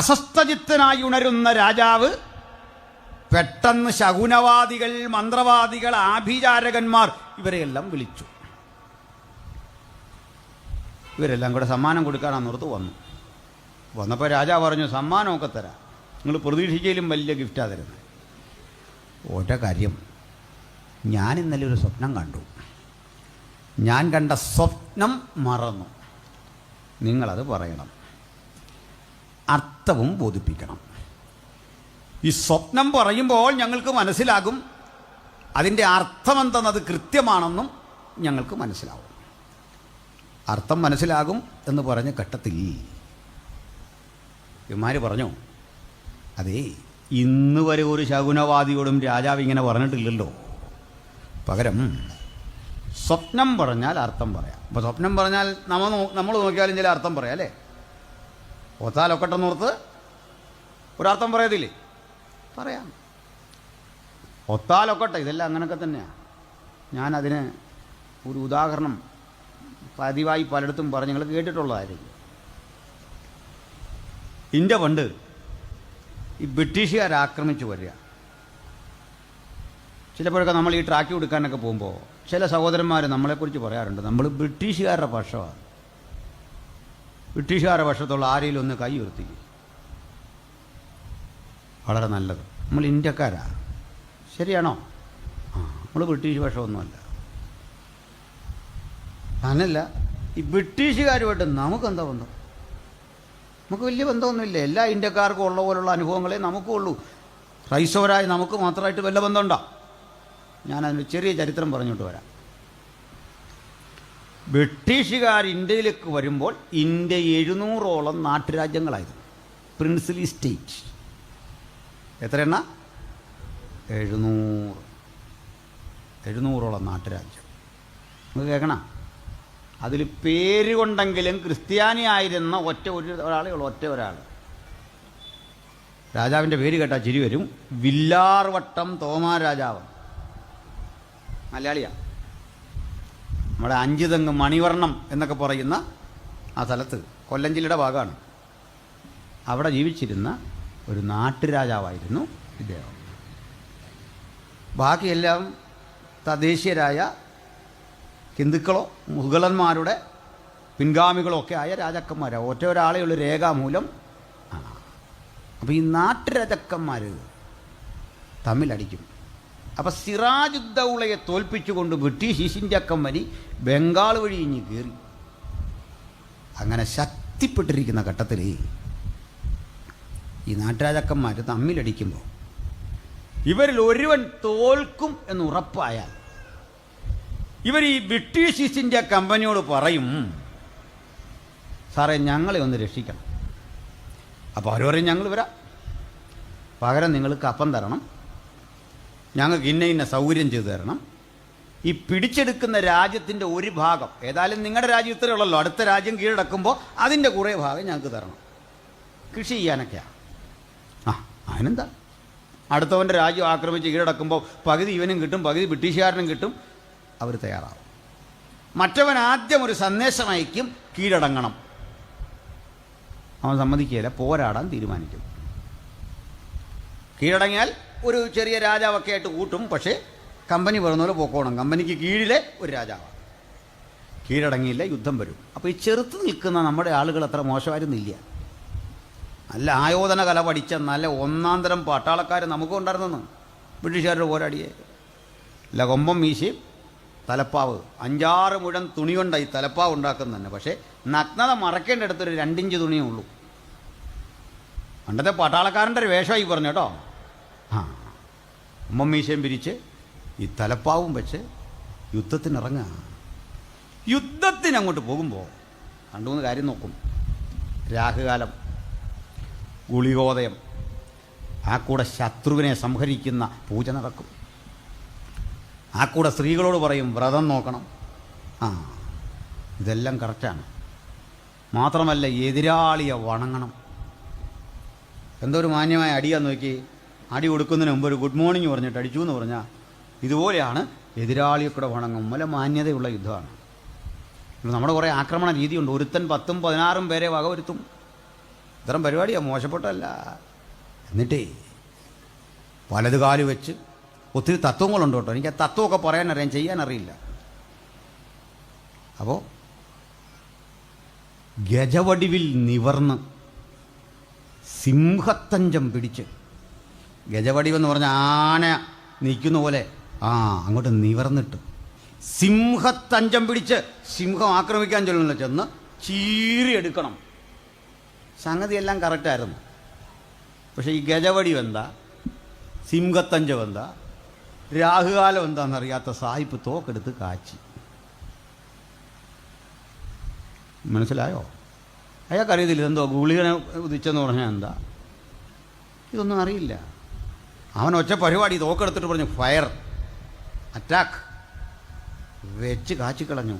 അസ്വസ്ഥചിത്തനായി ഉണരുന്ന രാജാവ് പെട്ടെന്ന് ശകുനവാദികൾ, മന്ത്രവാദികൾ, ആഭിചാരകന്മാർ ഇവരെയെല്ലാം വിളിച്ചു. ഇവരെല്ലാം കൂടെ സമ്മാനം കൊടുക്കാനാണ് നിർത്ത് വന്നു. വന്നപ്പോൾ രാജാവ് പറഞ്ഞു, സമ്മാനമൊക്കെ തരാം, നിങ്ങൾ പ്രതീക്ഷിച്ചതിലും വലിയ ഗിഫ്റ്റാണ് തരുന്നത്. ഒറ്റ കാര്യം, ഞാൻ ഇന്നലെ ഒരു സ്വപ്നം കണ്ടു. ഞാൻ കണ്ട സ്വപ്നം മറന്നു. നിങ്ങളത് പറയണം, അർത്ഥവും ബോധിപ്പിക്കണം. ഈ സ്വപ്നം പറയുമ്പോൾ ഞങ്ങൾക്ക് മനസ്സിലാകും അതിൻ്റെ അർത്ഥമെന്തെന്നത് കൃത്യമാണെന്നും ഞങ്ങൾക്ക് മനസ്സിലാവും. അർത്ഥം മനസ്സിലാകും എന്ന് പറഞ്ഞ ഘട്ടത്തിൽ ഇവന്മാർ പറഞ്ഞു, അതേ, ഇന്ന് വരെ ഒരു ശകുനവാദിയോടും രാജാവ് ഇങ്ങനെ പറഞ്ഞിട്ടില്ലല്ലോ. പകരം സ്വപ്നം പറഞ്ഞാൽ അർത്ഥം പറയാം. അപ്പോൾ സ്വപ്നം പറഞ്ഞാൽ നമ്മൾ നോക്കിയാലും ചില അർത്ഥം പറയാം അല്ലേ? ഒത്താലൊക്കട്ടെന്നോർത്ത് ഒരർത്ഥം പറയത്തില്ലേ? പറയാം. ഒത്താലൊക്കട്ടെ, ഇതെല്ലാം അങ്ങനെയൊക്കെ തന്നെയാണ്. ഞാനതിന് ഒരു ഉദാഹരണം പതിവായി പലയിടത്തും പറഞ്ഞ് നിങ്ങൾ കേട്ടിട്ടുള്ളതായിരിക്കും. ഇന്ത്യ പണ്ട് ഈ ബ്രിട്ടീഷുകാർ ആക്രമിച്ചു വരിക. ചിലപ്പോഴൊക്കെ നമ്മൾ ഈ ട്രാക്കി കൊടുക്കാനൊക്കെ പോകുമ്പോൾ ചില സഹോദരന്മാർ നമ്മളെക്കുറിച്ച് പറയാറുണ്ട്, നമ്മൾ ബ്രിട്ടീഷുകാരുടെ പക്ഷമാണ്. ബ്രിട്ടീഷുകാരുടെ പക്ഷത്തുള്ള ആരെങ്കിലും ഒന്ന് കൈ ഉയർത്തിക്കും. വളരെ നല്ലത്. നമ്മൾ ഇന്ത്യക്കാരാ, ശരിയാണോ? നമ്മൾ ബ്രിട്ടീഷ് പക്ഷമൊന്നുമല്ല. അങ്ങനല്ല, ഈ ബ്രിട്ടീഷുകാരുമായിട്ട് നമുക്കെന്താ ബന്ധം? നമുക്ക് വലിയ ബന്ധമൊന്നുമില്ല. എല്ലാ ഇന്ത്യക്കാർക്കും ഉള്ള പോലുള്ള അനുഭവങ്ങളെ നമുക്കും ഉള്ളൂ. ക്രൈസ്തവരായി നമുക്ക് മാത്രമായിട്ട് വല്ല ബന്ധമുണ്ടോ? ഞാനതിന് ചെറിയ ചരിത്രം പറഞ്ഞിട്ട് വരാം. ബ്രിട്ടീഷുകാർ ഇന്ത്യയിലേക്ക് വരുമ്പോൾ ഇന്ത്യ 700ഓളം നാട്ടുരാജ്യങ്ങളായിരുന്നു, പ്രിൻസ്ലി സ്റ്റേറ്റ്. എത്ര എണ്ണ? 700ഓളം നാട്ടുരാജ്യം. നമുക്ക് കേൾക്കണം. അതിൽ പേര് കൊണ്ടെങ്കിലും ക്രിസ്ത്യാനിയായിരുന്ന ഒരാളേ ഉള്ളൂ, ഒരാൾ. രാജാവിൻ്റെ പേര് കേട്ടാൽ ചിരി വരും. വില്ലാർവട്ടം തോമാ രാജാവ്, മലയാളിയാണ്. നമ്മുടെ അഞ്ചുതെങ്ങ് മണിവർണ്ണം എന്നൊക്കെ പറയുന്ന ആ സ്ഥലത്ത്, കൊല്ലം ജില്ലയുടെ ഭാഗമാണ്, അവിടെ ജീവിച്ചിരുന്ന ഒരു നാട്ടുരാജാവായിരുന്നു ഇദ്ദേഹം. ബാക്കിയെല്ലാം തദ്ദേശീയരായ ഹിന്ദുക്കളോ മുഗളന്മാരുടെ പിൻഗാമികളോ ഒക്കെ ആയ രാജാക്കന്മാരാണ്. ഒരാളേ ഉള്ളൂ രേഖാമൂലം. അപ്പോൾ ഈ നാട്ടുരാജാക്കന്മാർ തമ്മിലടിക്കും. അപ്പോൾ സിറാജുദ്ദൗളയെ തോൽപ്പിച്ചുകൊണ്ട് British East India company Bengal വഴി ഇഞ്ഞ് കയറി. അങ്ങനെ ശക്തിപ്പെട്ടിരിക്കുന്ന ഘട്ടത്തിൽ ഈ നാട്ടുരാജാക്കന്മാർ തമ്മിലടിക്കുമ്പോൾ ഇവരിൽ ഒരുവൻ തോൽക്കും എന്ന് ഉറപ്പായാൽ ഇവർ ഈ ബ്രിട്ടീഷ് ഈസ്റ്റ് ഇന്ത്യ കമ്പനിയോട് പറയും, സാറേ ഞങ്ങളെ ഒന്ന് രക്ഷിക്കണം. അപ്പോൾ അവർ പറയും, ഞങ്ങൾ വരാം, പകരം നിങ്ങൾ കപ്പം തരണം, ഞങ്ങൾക്ക് ഇന്ന സൗകര്യം ചെയ്തു തരണം. ഈ പിടിച്ചെടുക്കുന്ന രാജ്യത്തിൻ്റെ ഒരു ഭാഗം, ഏതായാലും നിങ്ങളുടെ രാജ്യം ഇത്രയേ ഉള്ളല്ലോ, അടുത്ത രാജ്യം കീഴടക്കുമ്പോൾ അതിൻ്റെ കുറേ ഭാഗം ഞങ്ങൾക്ക് തരണം. കൃഷി ചെയ്യാനൊക്കെയാണ്. അതിനെന്താ, അടുത്തവൻ്റെ രാജ്യം ആക്രമിച്ച് കീഴടക്കുമ്പോൾ പകുതി ഇവനും കിട്ടും, പകുതി ബ്രിട്ടീഷുകാരനും കിട്ടും. അവർ തയ്യാറാവും. മറ്റവൻ ആദ്യം ഒരു സന്ദേശം അയക്കും, കീഴടങ്ങണം. അവൻ സമ്മതിക്കുകയില്ല, പോരാടാൻ തീരുമാനിക്കും. കീഴടങ്ങിയാൽ ഒരു ചെറിയ രാജാവൊക്കെ ആയിട്ട് കൂട്ടും, പക്ഷേ കമ്പനി പറയുന്ന പോലെ പോക്കോണം. കമ്പനിക്ക് കീഴിലെ ഒരു രാജാവാണ്. കീഴടങ്ങിയില്ല, യുദ്ധം വരും. അപ്പോൾ ഈ ചെറുത്ത് നിൽക്കുന്ന നമ്മുടെ ആളുകൾ അത്ര മോശമായിരുന്നില്ല. നല്ല ആയോധന കല പഠിച്ച നല്ല ഒന്നാന്തരം പട്ടാളക്കാർ നമുക്കും ഉണ്ടായിരുന്നെന്ന്. ബ്രിട്ടീഷുകാരുടെ പോരാടിയെ. അല്ല, കൊമ്പം മീശയും തലപ്പാവ്, 5-6 മുഴം തുണി കൊണ്ടാണ് ഈ തലപ്പാവ് ഉണ്ടാക്കുന്നത് തന്നെ. പക്ഷേ നഗ്നത മറക്കേണ്ടടുത്തൊരു 2 ഇഞ്ച് തുണിയേ ഉള്ളൂ. പണ്ടത്തെ പട്ടാളക്കാരൻ്റെ ഒരു വേഷമായി പറഞ്ഞു കേട്ടോ. കൊമ്പം മീശയും പിരിച്ച് ഈ തലപ്പാവും വെച്ച് യുദ്ധത്തിനിറങ്ങുക. യുദ്ധത്തിനങ്ങോട്ട് പോകുമ്പോൾ 2-3 കാര്യം നോക്കും. രാഹുകാലം, ഗുളികോദയം, ആ കൂടെ ശത്രുവിനെ സംഹരിക്കുന്ന പൂജ നടക്കും. ആ കൂടെ സ്ത്രീകളോട് പറയും വ്രതം നോക്കണം. ഇതെല്ലാം കറക്റ്റാണ്. മാത്രമല്ല എതിരാളിയെ വണങ്ങണം. എന്തോ ഒരു മാന്യമായ അടിയാന്ന് നോക്കി. അടി കൊടുക്കുന്നതിന് മുമ്പ് ഒരു ഗുഡ് മോർണിംഗ് പറഞ്ഞിട്ട് അടിച്ചു എന്ന് പറഞ്ഞാൽ ഇതുപോലെയാണ് എതിരാളിയെ കൂടെ വണങ്ങും. വല്ല മാന്യതയുള്ള യുദ്ധമാണ്. നമ്മുടെ കുറേ ആക്രമണ രീതിയുണ്ട്. ഒരുത്തൻ 10ഉം 16ഉം പേരെ വകവരുത്തും. ഇത്തരം പരിപാടിയാണ്, മോശപ്പെട്ടല്ല. എന്നിട്ടേ വലത് കാല് വെച്ച് ഒത്തിരി തത്വങ്ങളുണ്ട് കേട്ടോ. എനിക്ക് ആ തത്വമൊക്കെ പറയാനറിയാം, ചെയ്യാനറിയില്ല. അപ്പോൾ ഗജവടിവിൽ നിവർന്ന് സിംഹത്തഞ്ചം പിടിച്ച്, ഗജവടിവെന്ന് പറഞ്ഞ ആന നിൽക്കുന്ന പോലെ അങ്ങോട്ട് നിവർന്നിട്ട് സിംഹത്തഞ്ചം പിടിച്ച് സിംഹം ആക്രമിക്കാൻ ചൊല്ലുന്ന ചെന്ന് ചീറിയെടുക്കണം. സംഗതിയെല്ലാം കറക്റ്റായിരുന്നു. പക്ഷേ ഈ ഗജവടി എന്താ, സിംഹത്തഞ്ചം എന്താ, രാഹുകാലം എന്താണെന്നറിയാത്ത സായിപ്പ് തോക്കെടുത്ത് കാച്ചി. മനസ്സിലായോ? അയാൾക്കറിയത്തില്ല ഇതെന്തോ ഗുളികനെ ഉദിച്ചെന്ന് പറഞ്ഞാൽ എന്താ, ഇതൊന്നും അറിയില്ല. അവൻ ഒറ്റ പരിപാടി തോക്കെടുത്തിട്ട് പറഞ്ഞു ഫയർ, അറ്റാക്ക് വെച്ച് കാച്ചിക്കളഞ്ഞു.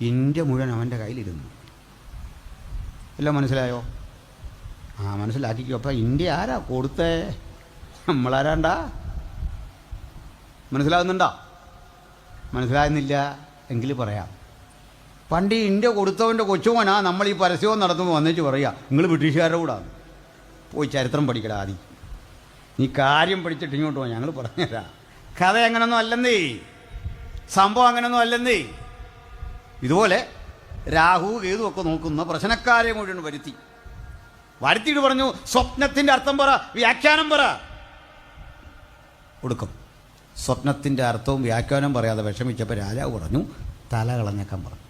ഇന്ത്യ മുഴുവൻ അവൻ്റെ കയ്യിലിരുന്നു. എല്ലാം മനസ്സിലായോ? മനസ്സിലാക്കിക്കോ. അപ്പം ഇന്ത്യ ആരാ കൊടുത്തേ? നമ്മളാരാണ്ടാ? മനസ്സിലാകുന്നുണ്ടോ? മനസ്സിലാകുന്നില്ല എങ്കിൽ പറയാം. പണ്ട് ഈ ഇന്ത്യ കൊടുത്തവൻ്റെ കൊച്ചുമോനാ നമ്മൾ ഈ പരസ്യവും നടത്തുമ്പോൾ വന്നിട്ട് പറയുക നിങ്ങൾ ബ്രിട്ടീഷുകാരുടെ കൂടാണ്. പോയി ചരിത്രം പഠിക്കടാ ആദ്യം. നീ കാര്യം പഠിച്ചിട്ട് ഇങ്ങോട്ട് പോ, ഞങ്ങൾ പറഞ്ഞുതരാം. കഥ അങ്ങനൊന്നും അല്ലെന്നേ, സംഭവം അങ്ങനൊന്നും അല്ലെന്നേ. ഇതുപോലെ രാഹു കേതു ഒക്കെ നോക്കുന്ന പ്രശ്നക്കാരെ മുഴുവൻ വരുത്തിയിട്ട് പറഞ്ഞു സ്വപ്നത്തിൻ്റെ അർത്ഥം പറ, വ്യാഖ്യാനം പറ. കൊടുക്കും. സ്വപ്നത്തിൻ്റെ അർത്ഥവും വ്യാഖ്യാനം പറയാതെ വിഷമിച്ചപ്പോൾ രാജാവ് പറഞ്ഞു തല കളഞ്ഞേക്കാൻ പറഞ്ഞു.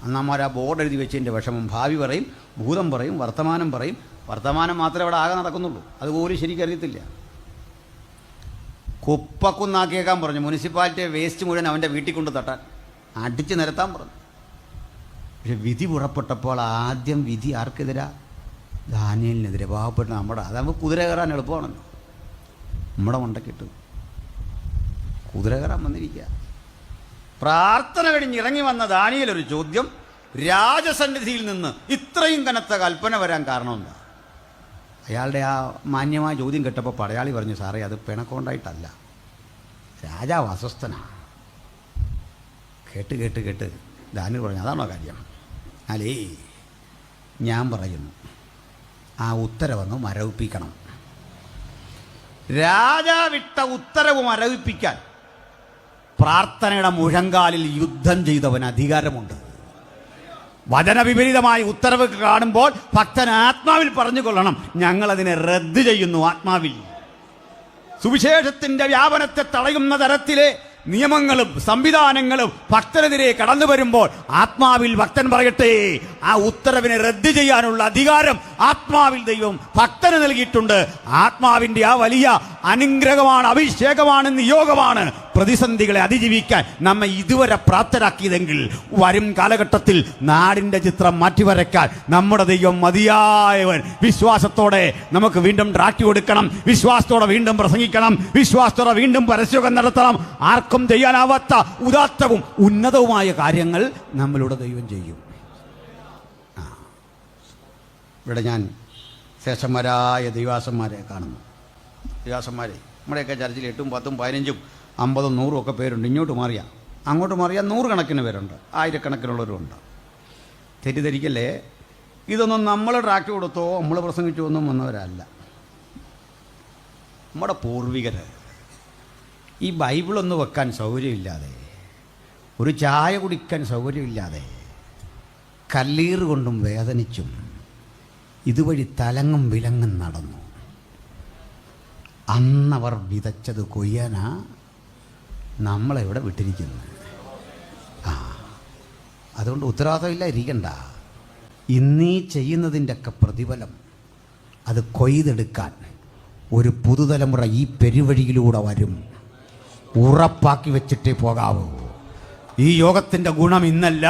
അന്നമാർ ആ ബോർഡ് എഴുതി വെച്ചതിൻ്റെ വിഷമം ഭാവി പറയും, ഭൂതം പറയും, വർത്തമാനം പറയും. വർത്തമാനം മാത്രമേ അവിടെ ആകെ നടക്കുന്നുള്ളൂ. അതുപോലും ശരിക്കറിയത്തില്ല. കുപ്പക്കുന്നാക്കിയേക്കാൻ പറഞ്ഞു. മുനിസിപ്പാലിറ്റി വേസ്റ്റ് മുഴുവൻ അവൻ്റെ വീട്ടിൽ കൊണ്ട് തട്ടാൻ, അടിച്ച് നിരത്താൻ പറഞ്ഞു. പക്ഷെ വിധി പുറപ്പെട്ടപ്പോൾ ആദ്യം വിധി ആർക്കെതിരാ? ദാനിയേലിനെതിരെ. പാവപ്പെട്ട നമ്മുടെ, അതാകുമ്പോൾ കുതിര കയറാൻ എളുപ്പമാണല്ലോ. നമ്മുടെ മണ്ടക്കിട്ട് കുതിര കയറാൻ വന്നിരിക്കുക. പ്രാർത്ഥന കഴിഞ്ഞിറങ്ങി വന്ന ദാനിയേൽ ഒരു ചോദ്യം, രാജസന്നിധിയിൽ നിന്ന് ഇത്രയും കനത്ത കൽപ്പന വരാൻ കാരണം എന്താ? അയാളുടെ ആ മാന്യമായ ചോദ്യം കേട്ടപ്പോൾ പടയാളി പറഞ്ഞു സാറേ അത് പിണക്കൊണ്ടായിട്ടല്ല, രാജാവ് അസ്വസ്ഥനാണ്. കേട്ട് ദാനിയേൽ പറഞ്ഞു അതാണോ കാര്യം? അല്ലേ, ഞാൻ പറയുന്നു ആ ഉത്തരവൊന്ന് മരവിപ്പിക്കണം. രാജാവിട്ട ഉത്തരവ് മരവിപ്പിക്കാൻ പ്രാർത്ഥനയുടെ മുഴങ്കാലിൽ യുദ്ധം ചെയ്തവന് അധികാരമുണ്ട്. വചനവിപരീതമായ ഉത്തരവ് കാണുമ്പോൾ ഭക്തൻ ആത്മാവിൽ പറഞ്ഞുകൊള്ളണം ഞങ്ങളതിനെ റദ്ദ് ചെയ്യുന്നു. ആത്മാവിൽ സുവിശേഷത്തിന്റെ വ്യാപനത്തെ തടയുന്ന തരത്തിലെ നിയമങ്ങളും സംവിധാനങ്ങളും ഭക്തനെതിരെ കടന്നു വരുമ്പോൾ ആത്മാവിൽ ഭക്തൻ പറയട്ടെ ആ ഉത്തരവിനെ റദ്ദ് ചെയ്യാനുള്ള അധികാരം ആത്മാവിൽ ദൈവം ഭക്തന് നൽകിയിട്ടുണ്ട്. ആത്മാവിന്റെ ആ വലിയ അനുഗ്രഹമാണ്, അഭിഷേകമാണ്, നിയോഗമാണ് പ്രതിസന്ധികളെ അതിജീവിക്കാൻ നമ്മെ ഇതുവരെ പ്രാപ്തരാക്കിയതെങ്കിൽ വരും കാലഘട്ടത്തിൽ നാടിന്റെ ചിത്രം മാറ്റിവരയ്ക്കാൻ നമ്മുടെ ദൈവം മതിയായവൻ. വിശ്വാസത്തോടെ നമുക്ക് വീണ്ടും ട്രാക്കി കൊടുക്കണം, വിശ്വാസത്തോടെ വീണ്ടും പ്രസംഗിക്കണം, വിശ്വാസത്തോടെ വീണ്ടും പരസ്യം നടത്തണം. ആർക്കും ചെയ്യാനാവാത്ത ഉദാത്തവും ഉന്നതവുമായ കാര്യങ്ങൾ നമ്മളുടെ ദൈവം ചെയ്യും. ഇവിടെ ഞാൻ ശേഷന്മാരായ ദൈവാസന്മാരെ കാണുന്നു. ദൈവാസന്മാരെ നമ്മുടെയൊക്കെ ചർച്ചിൽ 8ഉം 10ഉം 15ഉം 50ഉം 100ഉം ഒക്കെ പേരുണ്ട്. ഇങ്ങോട്ട് മാറിയാൽ അങ്ങോട്ട് മാറിയാൽ 100 കണക്കിന് പേരുണ്ട്, 1000കണക്കിനുള്ളവരുണ്ട്. തെറ്റിദ്ധരിക്കല്ലേ, ഇതൊന്നും നമ്മൾ ട്രാക്ട് കൊടുത്തോ നമ്മൾ പ്രസംഗിച്ചോ ഒന്നും വന്നവരല്ല. നമ്മുടെ പൂർവികർ ഈ ബൈബിളൊന്ന് വെക്കാൻ സൗകര്യമില്ലാതെ, ഒരു ചായ കുടിക്കാൻ സൗകര്യമില്ലാതെ, കല്ലീറ് കൊണ്ടും വേദനിച്ചും ഇതുവഴി തലങ്ങും വിലങ്ങും നടന്നു. അന്നവർ വിതച്ചത് കൊയ്യാനാ നമ്മളെവിടെ വിട്ടിരിക്കുന്നത്. അതുകൊണ്ട് ഉത്തരവാദിത്തമില്ല ഇരിക്കണ്ട. ഇന്നീ ചെയ്യുന്നതിൻ്റെയൊക്കെ പ്രതിഫലം അത് കൊയ്തെടുക്കാൻ ഒരു പുതുതലമുറ ഈ പെരുവഴിയിലൂടെ വരും. ഉറപ്പാക്കി വെച്ചിട്ടേ പോകാവൂ. ഈ യോഗത്തിൻ്റെ ഗുണം ഇന്നല്ല,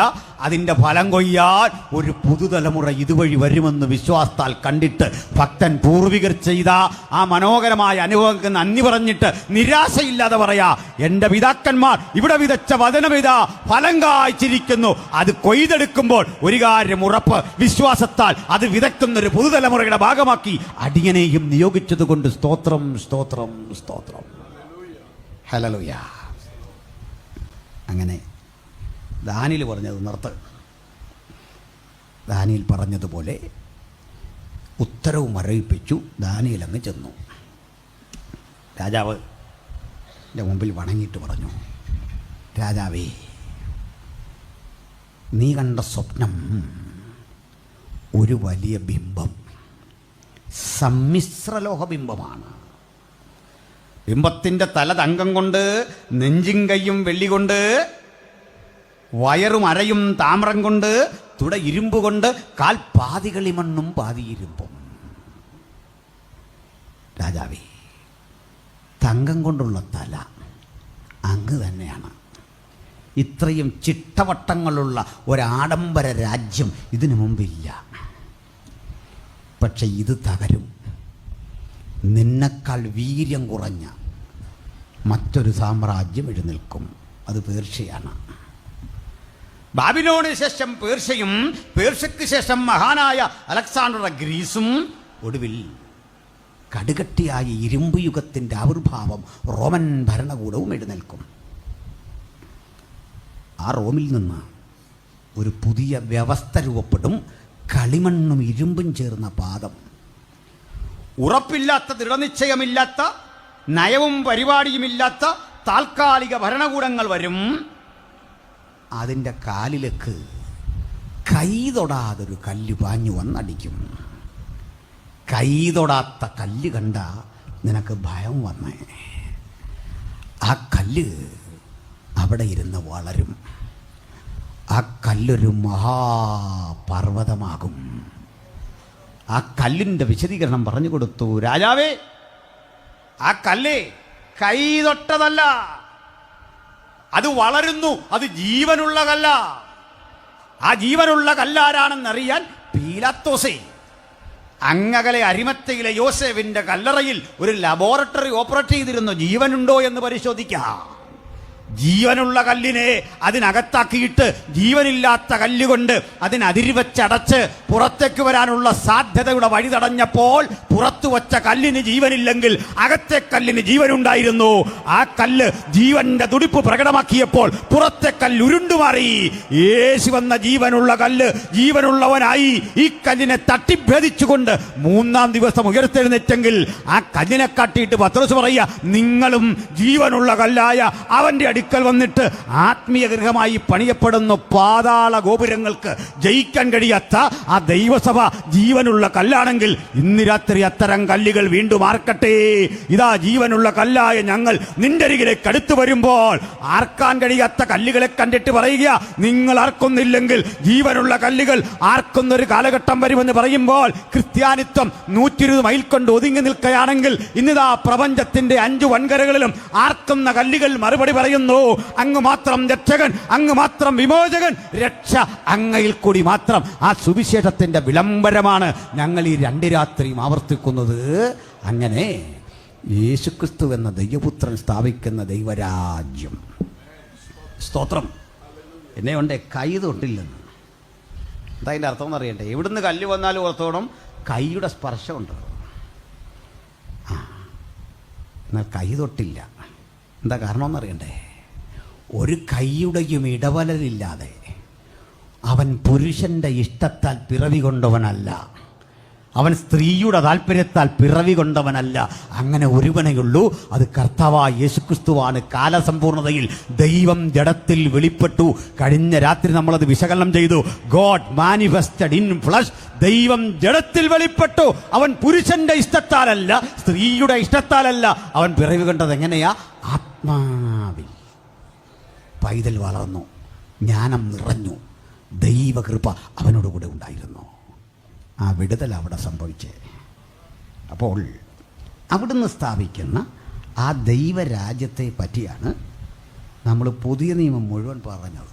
അതിൻ്റെ ഫലം കൊയ്യാൻ ഒരു പുതുതലമുറ ഇതുവഴി വരുമെന്ന് വിശ്വാസത്താൽ കണ്ടിട്ട് ഭക്തൻ പൂർവികർ ചെയ്ത ആ മനോഹരമായ അനുഭവങ്ങൾക്ക് നന്ദി പറഞ്ഞിട്ട് നിരാശയില്ലാതെ പറയാ, എൻ്റെ പിതാക്കന്മാർ ഇവിടെ വിതച്ച വചനമിതാ ഫലം കായ്ച്ചിരിക്കുന്നു. അത് കൊയ്തെടുക്കുമ്പോൾ ഒരു കാര്യം ഉറപ്പ്, വിശ്വാസത്താൽ അത് വിതയ്ക്കുന്നൊരു പുതുതലമുറയുടെ ഭാഗമാക്കി അടിയനെയും നിയോഗിച്ചത് കൊണ്ട് സ്തോത്രം, സ്തോത്രം, സ്തോത്രം. ഹല്ലേലൂയ. അങ്ങനെ ദാനിയേൽ പറഞ്ഞത് നിർത്ത്. ദാനിയേൽ പറഞ്ഞതുപോലെ ഉത്തരവും അറിയിപ്പിച്ചു. ദാനിയേൽ അങ്ങ് ചെന്നു. രാജാവ് എൻ്റെ മുമ്പിൽ വണങ്ങിയിട്ട് പറഞ്ഞു, രാജാവേ, നീ കണ്ട സ്വപ്നം ഒരു വലിയ ബിംബം, സമ്മിശ്രലോഹ ബിംബമാണ്. ബിംബത്തിൻ്റെ തല തങ്കം കൊണ്ട്, നെഞ്ചും കൈയും വെള്ളി കൊണ്ട്, വയറും അരയും താമ്രം കൊണ്ട്, തുട ഇരുമ്പ് കൊണ്ട്, കാൽ പാതി കളിമണ്ണും പാതി ഇരുമ്പും. രാജാവേ, തങ്കം കൊണ്ടുള്ള തല അങ്ങ് തന്നെയാണ്. ഇത്രയും ചിട്ടവട്ടങ്ങളുള്ള ഒരാഡംബര രാജ്യം ഇതിനു മുമ്പില്ല. പക്ഷെ ഇത് തകരും. നിന്നെക്കാൾ വീര്യം കുറഞ്ഞ മറ്റൊരു സാമ്രാജ്യം എഴുന്നേൽക്കും. അത് പേർഷ്യയാണ്. ബാബിലോണിന് ശേഷം പേർഷ്യയും, പേർഷ്യക്ക് ശേഷം മഹാനായ അലക്സാണ്ടർ ഗ്രീസും, ഒടുവിൽ കടുകട്ടിയായ ഇരുമ്പ് യുഗത്തിൻ്റെ ആവിർഭാവം റോമൻ ഭരണകൂടവും എഴുന്നേൽക്കും. ആ റോമിൽ നിന്ന് ഒരു പുതിയ വ്യവസ്ഥ രൂപപ്പെടും. കളിമണ്ണും ഇരുമ്പും ചേർന്ന പാദം. ഉറപ്പില്ലാത്ത, ദൃഢനിശ്ചയമില്ലാത്ത, നയവും പരിപാടിയുമില്ലാത്ത താൽക്കാലിക ഭരണകൂടങ്ങൾ വരും. അതിൻ്റെ കാലിലേക്ക് കൈ തൊടാതൊരു കല്ല് പാഞ്ഞു വന്നടിക്കും. കൈ തൊടാത്ത കല്ല് കണ്ട നിനക്ക് ഭയം വന്നേ. ആ കല്ല് അവിടെ ഇരുന്ന് വളരും. ആ കല്ലൊരു മഹാപർവ്വതമാകും. ആ കല്ലിൻ്റെ വിശദീകരണം പറഞ്ഞു കൊടുത്തു. രാജാവേ, ആ കല്ല് കൈ തൊട്ടതല്ല, അത് വളരുന്നു. അത് ജീവനുള്ള കല്ല. ആ ജീവനുള്ള കല്ലാരാണെന്നറിയാൻ പീലാത്തോസേ അങ്ങകലെ അരിമത്തയിലെ യോസേഫിന്റെ കല്ലറയിൽ ഒരു ലബോറട്ടറി ഓപ്പറേറ്റ് ചെയ്തിരുന്നു. ജീവനുണ്ടോ എന്ന് പരിശോധിക്കാം. ജീവനുള്ള കല്ലിനെ അതിനകത്താക്കിയിട്ട് ജീവനില്ലാത്ത കല്ലുകൊണ്ട് അതിനതിരിവച്ചടച്ച് പുറത്തേക്ക് വരാനുള്ള സാധ്യതയുടെ വഴി തടഞ്ഞപ്പോൾ പുറത്തു വച്ച കല്ലിന് ജീവനില്ലെങ്കിൽ അകത്തെ കല്ലിന് ജീവനുണ്ടായിരുന്നു. ആ കല്ല് ജീവന്റെ തുടിപ്പ് പ്രകടമാക്കിയപ്പോൾ പുറത്തെ കല്ല് ഉരുണ്ടുമാറി. യേശു വന്ന ജീവനുള്ള കല്ല് ജീവനുള്ളവനായി ഈ കല്ലിനെ തട്ടിഭേദിച്ചുകൊണ്ട് 3-ാം ദിവസം ഉയർത്തെഴുന്നേറ്റെങ്കിൽ ആ കല്ലിനെ കാട്ടിയിട്ട് പത്രോസ് പറയുക, നിങ്ങളും ജീവനുള്ള കല്ലായ അവന്റെ അടുക്കൽ വന്നിട്ട് ആത്മീയ ഗൃഹമായി പണിയപ്പെടുന്ന പാതാള ഗോപുരങ്ങൾക്ക് ജയിക്കാൻ കഴിയാത്ത ആ ദൈവസഭ ജീവനുള്ള കല്ലാണെങ്കിൽ ഇന്ന് രാത്രി അത്തരം കല്ലുകൾ വീണ്ടും ആർക്കട്ടെ. ഇതാ ജീവനുള്ള കല്ലായ ഞങ്ങൾ നിന്റെ അരികിലേക്ക് അടുത്തു വരുമ്പോൾ ആർക്കാൻ കഴിയാത്ത കല്ലുകളെ കണ്ടിട്ട് പറയുക, നിങ്ങൾ ആർക്കൊന്നില്ലെങ്കിൽ ജീവനുള്ള കല്ലുകൾ ആർക്കൊന്നൊരു കാലഘട്ടം വരുമെന്ന് പറയുമ്പോൾ ക്രിസ്ത്യാനിത്വം 120 മൈൽ കൊണ്ട് ഒതുങ്ങി നിൽക്കുകയാണെങ്കിൽ ഇന്നിതാ പ്രപഞ്ചത്തിന്റെ 5 വൻകരകളിലും ആർക്കുന്ന കല്ലുകൾ മറുപടി പറയുന്നു, അങ്ങ് മാത്രം രക്ഷകൻ, അങ്ങ് മാത്രം വിമോചകൻ, രക്ഷ അങ്ങയിൽ കൂടി മാത്രം. ആ സുവിശേഷത്തിന്റെ വിളംബരമാണ് ഞങ്ങൾ ഈ 2 രാത്രിയും ആവർത്തിക്കുന്നത്. അങ്ങനെ യേശുക്രിസ്തു എന്ന ദൈവപുത്രൻ സ്ഥാപിക്കുന്ന ദൈവരാജ്യം. സ്തോത്രം. എന്നെ കൊണ്ട് കൈ തൊട്ടില്ലെന്ന് എന്താ അതിൻ്റെ അർത്ഥം എന്നറിയട്ടെ. എവിടുന്ന് കല്ല് വന്നാലും ഓർത്തോണം കൈയുടെ സ്പർശമുണ്ട്. എന്നാൽ കൈ തൊട്ടില്ല. എന്താ കാരണം എന്നറിയണ്ടേ? ഒരു കൈയുടെയും ഇടവലലില്ലാതെ അവൻ പുരുഷന്റെ ഇഷ്ടത്താൽ പിറവി കൊണ്ടവനല്ല. അവൻ സ്ത്രീയുടെ താല്പര്യത്താൽ പിറവി കൊണ്ടവനല്ല. അങ്ങനെ ഒരുവനെയുള്ളൂ, അത് കർത്താവായ യേശുക്രിസ്തുവാണ്. കാലസമ്പൂർണതയിൽ ദൈവം ജഡത്തിൽ വെളിപ്പെട്ടു. കഴിഞ്ഞ രാത്രി നമ്മളത് വിശകലനം ചെയ്തു. God manifested in flesh. ദൈവം ജഡത്തിൽ വെളിപ്പെട്ടു. അവൻ പുരുഷന്റെ ഇഷ്ടത്താലല്ല, സ്ത്രീയുടെ ഇഷ്ടത്താലല്ല. അവൻ പിറവി കൊണ്ടത് എങ്ങനെയാ? ആത്മാവിൽ. പൈതൽ വളർന്നു, ജ്ഞാനം നിറഞ്ഞു, ദൈവകൃപ അവനോടുകൂടെ ഉണ്ടായിരുന്നു. ആ വിടുതൽ അവിടെ സംഭവിച്ചേ. അപ്പോൾ അവിടുന്ന് സ്ഥാപിക്കുന്ന ആ ദൈവരാജ്യത്തെ പറ്റിയാണ് നമ്മൾ പുതിയ നിയമം മുഴുവൻ പറഞ്ഞത്.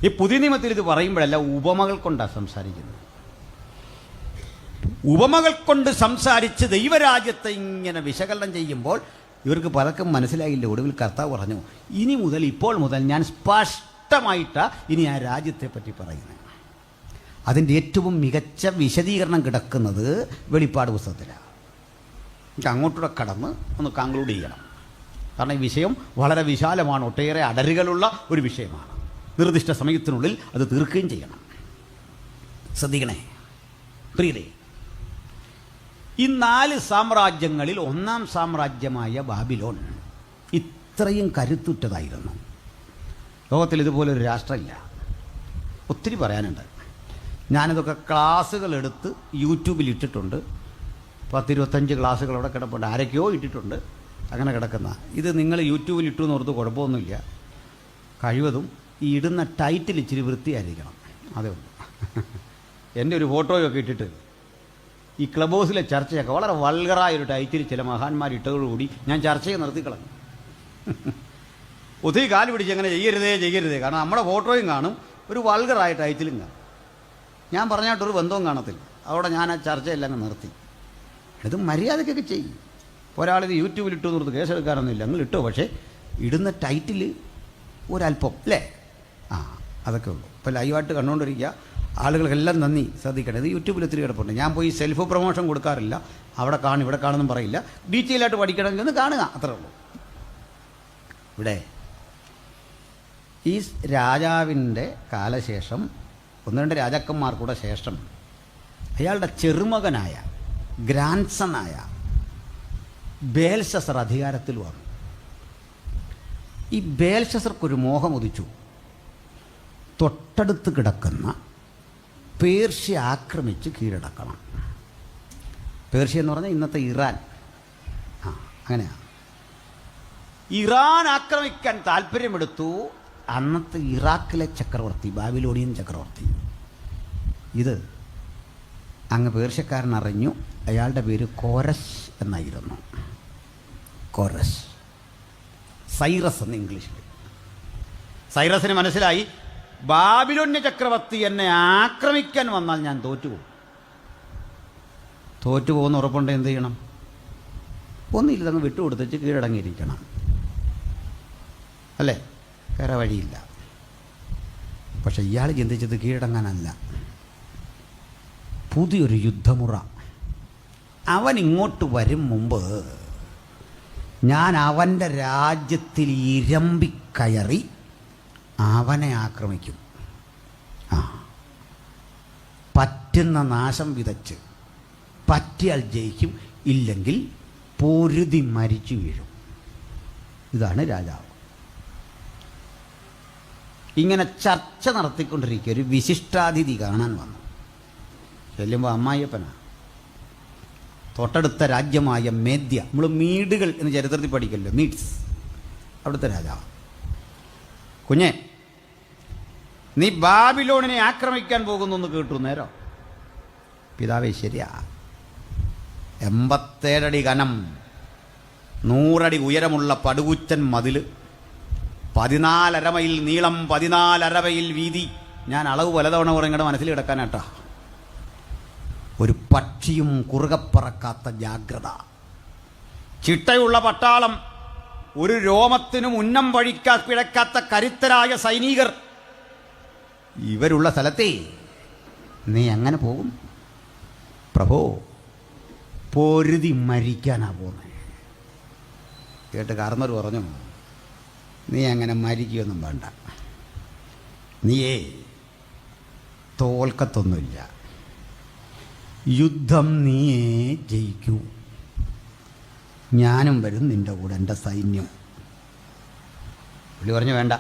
ഈ പുതിയ നിയമത്തിൽ ഇത് പറയുമ്പോഴല്ല, ഉപമകൾ കൊണ്ടാണ് സംസാരിക്കുന്നത്. ഉപമകൾ കൊണ്ട് സംസാരിച്ച് ദൈവരാജ്യത്തെ ഇങ്ങനെ വിശകലനം ചെയ്യുമ്പോൾ ഇവർക്ക് പലർക്കും മനസ്സിലായില്ല. ഒടുവിൽ കർത്താവ് പറഞ്ഞു, ഇനി മുതൽ, ഇപ്പോൾ മുതൽ ഞാൻ സ്പഷ്ടമായിട്ടാണ് ഇനി ആ രാജ്യത്തെ പറ്റി പറയുന്നത്. അതിൻ്റെ ഏറ്റവും മികച്ച വിശദീകരണം കിടക്കുന്നത് വെളിപ്പാട് പുസ്തകത്തിലാണ്. എനിക്ക് അങ്ങോട്ടൂടെ കടന്ന് ഒന്ന് കൺക്ലൂഡ് ചെയ്യണം. കാരണം ഈ വിഷയം വളരെ വിശാലമാണ്, ഒട്ടേറെ അടരുകളുള്ള ഒരു വിഷയമാണ്. നിർദ്ദിഷ്ട സമയത്തിനുള്ളിൽ അത് തീർക്കുകയും ചെയ്യണം. ശ്രദ്ധിക്കണേ പ്രിയരേ, ഈ 4 സാമ്രാജ്യങ്ങളിൽ ഒന്നാം സാമ്രാജ്യമായ ബാബിലോൺ ഇത്രയും കരുത്തുറ്റതായിരുന്നു. ലോകത്തിൽ ഇതുപോലൊരു രാഷ്ട്രമില്ല. ഒത്തിരി പറയാനുണ്ട്. ഞാനിതൊക്കെ ക്ലാസ്സുകളെടുത്ത് യൂട്യൂബിൽ ഇട്ടിട്ടുണ്ട്. 10-25 ക്ലാസ്സുകൾ അവിടെ കിടപ്പുണ്ട്. ആരൊക്കെയോ ഇട്ടിട്ടുണ്ട്. അങ്ങനെ കിടക്കുന്ന ഇത് നിങ്ങൾ യൂട്യൂബിൽ ഇട്ടു എന്ന് ഓർത്ത് കുഴപ്പമൊന്നുമില്ല. കഴിവതും ഈ ഇടുന്ന ടൈറ്റിൽ ഇച്ചിരി വൃത്തിയായിരിക്കണം, അതേ ഉള്ളൂ. എൻ്റെ ഒരു ഫോട്ടോയൊക്കെ ഇട്ടിട്ട് ഈ ക്ലബ് ഹൗസിലെ ചർച്ചയൊക്കെ വളരെ വൾഗറായൊരു ടൈറ്റിൽ ചില മഹാന്മാർ ഇട്ടതോടുകൂടി ഞാൻ ചർച്ചയെ നിർത്തിക്കളഞ്ഞു. ഒത്തിരി കാല് പിടിച്ച് അങ്ങനെ ചെയ്യരുതേ. കാരണം നമ്മുടെ ഫോട്ടോയും കാണും, ഒരു വൾഗറായ ടൈറ്റിലും കാണും. ഞാൻ പറഞ്ഞായിട്ടൊരു ബന്ധവും കാണത്തില്ല. അവിടെ ഞാൻ ആ ചർച്ചയെല്ലാം അങ്ങ് നിർത്തി. ഇത് മര്യാദയ്ക്കൊക്കെ ചെയ്യും. ഒരാളിത് യൂട്യൂബിൽ ഇട്ടു നിർത്ത് കേസെടുക്കാനൊന്നുമില്ല, നിങ്ങൾ ഇട്ടോ. പക്ഷേ ഇടുന്ന ടൈറ്റിൽ ഒരല്പം അല്ലേ, അതൊക്കെ ഉള്ളൂ. ഇപ്പോൾ ലൈവായിട്ട് കണ്ടുകൊണ്ടിരിക്കുക. ആളുകൾക്കെല്ലാം നന്ദി, ശ്രദ്ധിക്കണം. ഇത് യൂട്യൂബിൽ ഒത്തിരി കിടപ്പുണ്ട്. ഞാൻ പോയി സെൽഫ് പ്രൊമോഷൻ കൊടുക്കാറില്ല. അവിടെ കാണും ഇവിടെ കാണുമെന്നും പറയില്ല. ഡീറ്റെയിൽ ആയിട്ട് പഠിക്കണമെങ്കിൽ ഒന്ന് കാണുക, അത്രേ ഉള്ളൂ. ഇവിടെ ഈ രാജാവിൻ്റെ കാലശേഷം 1-2 രാജാക്കന്മാർ കൂടെ ശേഷം അയാളുടെ ചെറുമകനായ ഗ്രാൻഡ്സണായ ബേൽഷസർ അധികാരത്തിൽ വന്നു. ഈ ബേൽഷസർക്കൊരു മോഹം ഉദിച്ചു. തൊട്ടടുത്ത് കിടക്കുന്ന പേർഷ്യ ആക്രമിച്ച് കീഴടക്കണം. പേർഷ്യ എന്ന് പറഞ്ഞാൽ ഇന്നത്തെ ഇറാൻ. അങ്ങനെയാണ്. ഇറാൻ ആക്രമിക്കാൻ താല്പര്യമെടുത്തു അന്നത്തെ ഇറാഖിലെ ചക്രവർത്തി, ബാബിലോണിയൻ ചക്രവർത്തി. ഇത് അങ്ങ് പേർഷ്യക്കാരൻ അറിഞ്ഞു. അയാളുടെ പേര് കോരസ് എന്നായിരുന്നു. കോരസ്, സൈറസ് എന്ന് ഇംഗ്ലീഷിൽ. സൈറസിന് മനസ്സിലായി, ബാബിലോന്യ ചക്രവർത്തി എന്നെ ആക്രമിക്കാൻ വന്നാൽ ഞാൻ തോറ്റുപോകുന്ന ഉറപ്പുണ്ട്. എന്ത് ചെയ്യണം? ഒന്നില്ല, അങ്ങ് വിട്ടുകൊടുത്തിട്ട് കീഴടങ്ങിയിരിക്കണം, അല്ലേ? വേറെ വഴിയില്ല. പക്ഷെ ഇയാൾ ചിന്തിച്ചത് കീഴടങ്ങാനല്ല, പുതിയൊരു യുദ്ധമുറ. അവൻ ഇങ്ങോട്ട് വരും മുമ്പ് ഞാൻ അവൻ്റെ രാജ്യത്തിൽ ഇരമ്പിക്കയറി അവനെ ആക്രമിക്കും. പറ്റുന്ന നാശം വിതച്ച്, പറ്റിയാൽ ജയിക്കും, ഇല്ലെങ്കിൽ പൊരുതി മരിച്ചു വീഴും. ഇതാണ് രാജാവ്. ഇങ്ങനെ ചർച്ച നടത്തിക്കൊണ്ടിരിക്കുക ഒരു വിശിഷ്ടാതിഥി കാണാൻ വന്നു. ചെല്ലുമ്പോൾ അമ്മായിയപ്പനാണ്. തൊട്ടടുത്ത രാജ്യമായ മേദ്യ, നമ്മൾ മീഡുകൾ എന്ന് ചരിത്രത്തിൽ പഠിക്കല്ലോ, മീഡ്സ്, അവിടുത്തെ രാജാവ്. കുഞ്ഞെ, നീ ബാബിലോണിനെ ആക്രമിക്കാൻ പോകുന്നു എന്ന് കേട്ടു. നേരം പിതാവേ, ശരിയാ. 87 അടി കനം, 100 അടി ഉയരമുള്ള പടുകൂറ്റൻ മതിൽ, 14.5 മൈൽ നീളം, 14.5 മൈൽ വീതി. ഞാൻ അളവ് പലതവണ കുറങ്ങടെ മനസ്സിൽ കിടക്കാനാട്ടാ. ഒരു പക്ഷിയും കുറുകപ്പറക്കാത്ത ജാഗ്രത, ചിട്ടയുള്ള പട്ടാളം, ഒരു രോമത്തിനും ഉന്നം പിഴക്കാത്ത കരുത്തരായ സൈനികർ. ഇവരുള്ള സ്ഥലത്തെ നീ അങ്ങനെ പോകും? പ്രഭോ, പൊരുതി മരിക്കാനാ പോകുന്നത്. കേട്ട് കാർന്നവർ പറഞ്ഞു, നീ അങ്ങനെ മരിക്കുകയൊന്നും വേണ്ട. നീയേ തോൽക്കത്തൊന്നുമില്ല. യുദ്ധം നീയേ ജയിക്കൂ, ഞാനും വരും നിൻ്റെ കൂടെ, എൻ്റെ സൈന്യം. പുള്ളി പറഞ്ഞു, വേണ്ട,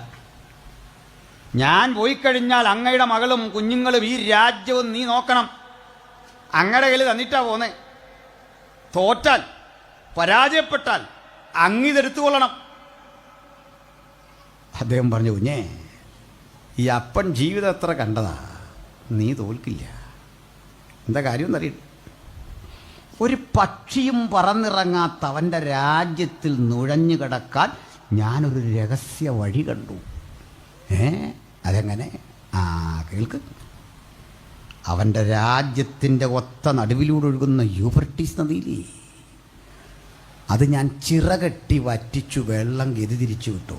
ഞാൻ പോയി കഴിഞ്ഞാൽ അങ്ങയുടെ മകളും കുഞ്ഞുങ്ങളും ഈ രാജ്യവും നീ നോക്കണം. അങ്ങയുടെ കയ്യിൽ തന്നിട്ടാ പോന്നേ. തോറ്റാൽ, പരാജയപ്പെട്ടാൽ അങ്ങിതെടുത്തുകൊള്ളണം. അദ്ദേഹം പറഞ്ഞു, കുഞ്ഞേ, ഈ അപ്പൻ ജീവിതം എത്ര കണ്ടതാ, നീ തോൽക്കില്ല. എന്താ കാര്യം എന്നറിയില്ല. ഒരു പക്ഷിയും പറന്നിറങ്ങാത്ത അവൻ്റെ രാജ്യത്തിൽ നുഴഞ്ഞു കിടക്കാൻ ഞാനൊരു രഹസ്യ വഴി കണ്ടു. അതെങ്ങനെ? കേൾക്ക്. അവൻ്റെ രാജ്യത്തിൻ്റെ ഒത്ത നടുവിലൂടെ ഒഴുകുന്ന യൂഫ്രട്ടീസ് നദിയിലേ, അത് ഞാൻ ചിറകെട്ടി വറ്റിച്ചു വെള്ളം ഗതി തിരിച്ചു വിട്ടു.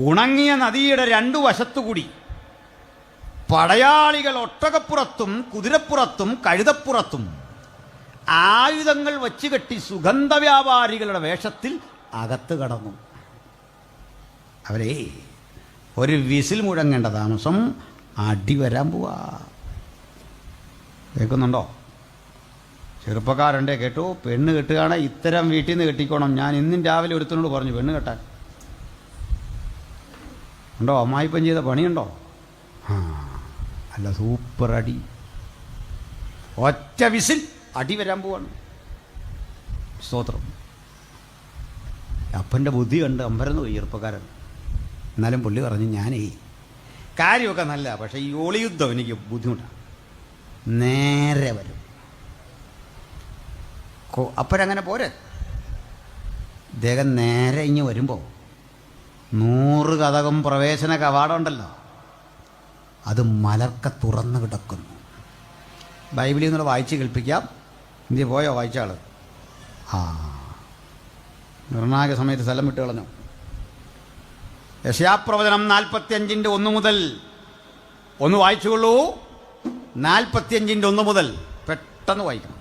ഉണങ്ങിയ നദിയുടെ രണ്ടു വശത്തുകൂടി പടയാളികൾ ഒട്ടകപ്പുറത്തും കുതിരപ്പുറത്തും കഴുതപ്പുറത്തും ആയുധങ്ങൾ വച്ച് കെട്ടി സുഗന്ധ വ്യാപാരികളുടെ വേഷത്തിൽ അകത്ത് കടന്നു. അവരെ ഒരു വിസിൽ മുഴങ്ങേണ്ട താമസം അടി വരാൻ പോവാ. കേൾക്കുന്നുണ്ടോ? ചെറുപ്പക്കാരുണ്ടേ കേട്ടോ, പെണ്ണ് കെട്ടുകയാണെ ഇത്തരം വീട്ടിൽ നിന്ന് കെട്ടിക്കോണം. ഞാൻ ഇന്നും രാവിലെ ഒരുത്തനോട് പറഞ്ഞു പെണ്ണ് കെട്ടാൻ. ഉണ്ടോ? അമ്മായിപ്പൻ ചെയ്ത പണിയുണ്ടോ? അല്ല, സൂപ്പർ അടി. ഒറ്റ വിസിൽ അടി വരാൻ പോവാണ്. സ്തോത്രം. അപ്പൻ്റെ ബുദ്ധി കണ്ട് അമ്പരന്ന് പോയി ചെറുപ്പക്കാരൻ. എന്നാലും പുള്ളി പറഞ്ഞു, ഞാനേ കാര്യമൊക്കെ നല്ല, പക്ഷേ ഈ ഒളിയുദ്ധം എനിക്ക് ബുദ്ധിമുട്ടാണ്. നേരെ വരും. അപ്പോഴങ്ങനെ പോരെ. ഇദ്ദേഹം നേരെ ഇങ്ങ് വരുമ്പോൾ 100 കതകം പ്രവേശന കവാടമുണ്ടല്ലോ, അത് മലർക്ക തുറന്നു കിടക്കുന്നു. ബൈബിളിൽ നിന്നുള്ള വായിച്ച് കേൾപ്പിക്കാം. ഇന്ത്യ പോയോ വായിച്ച ആൾ? നിർണായക സമയത്ത് സ്ഥലം വിട്ട് കളഞ്ഞു. യെശയ്യാപ്രവചനം 45:1 മുതൽ ഒന്ന് വായിച്ചുകൊള്ളൂ. 45:1 മുതൽ പെട്ടെന്ന് വായിക്കണം.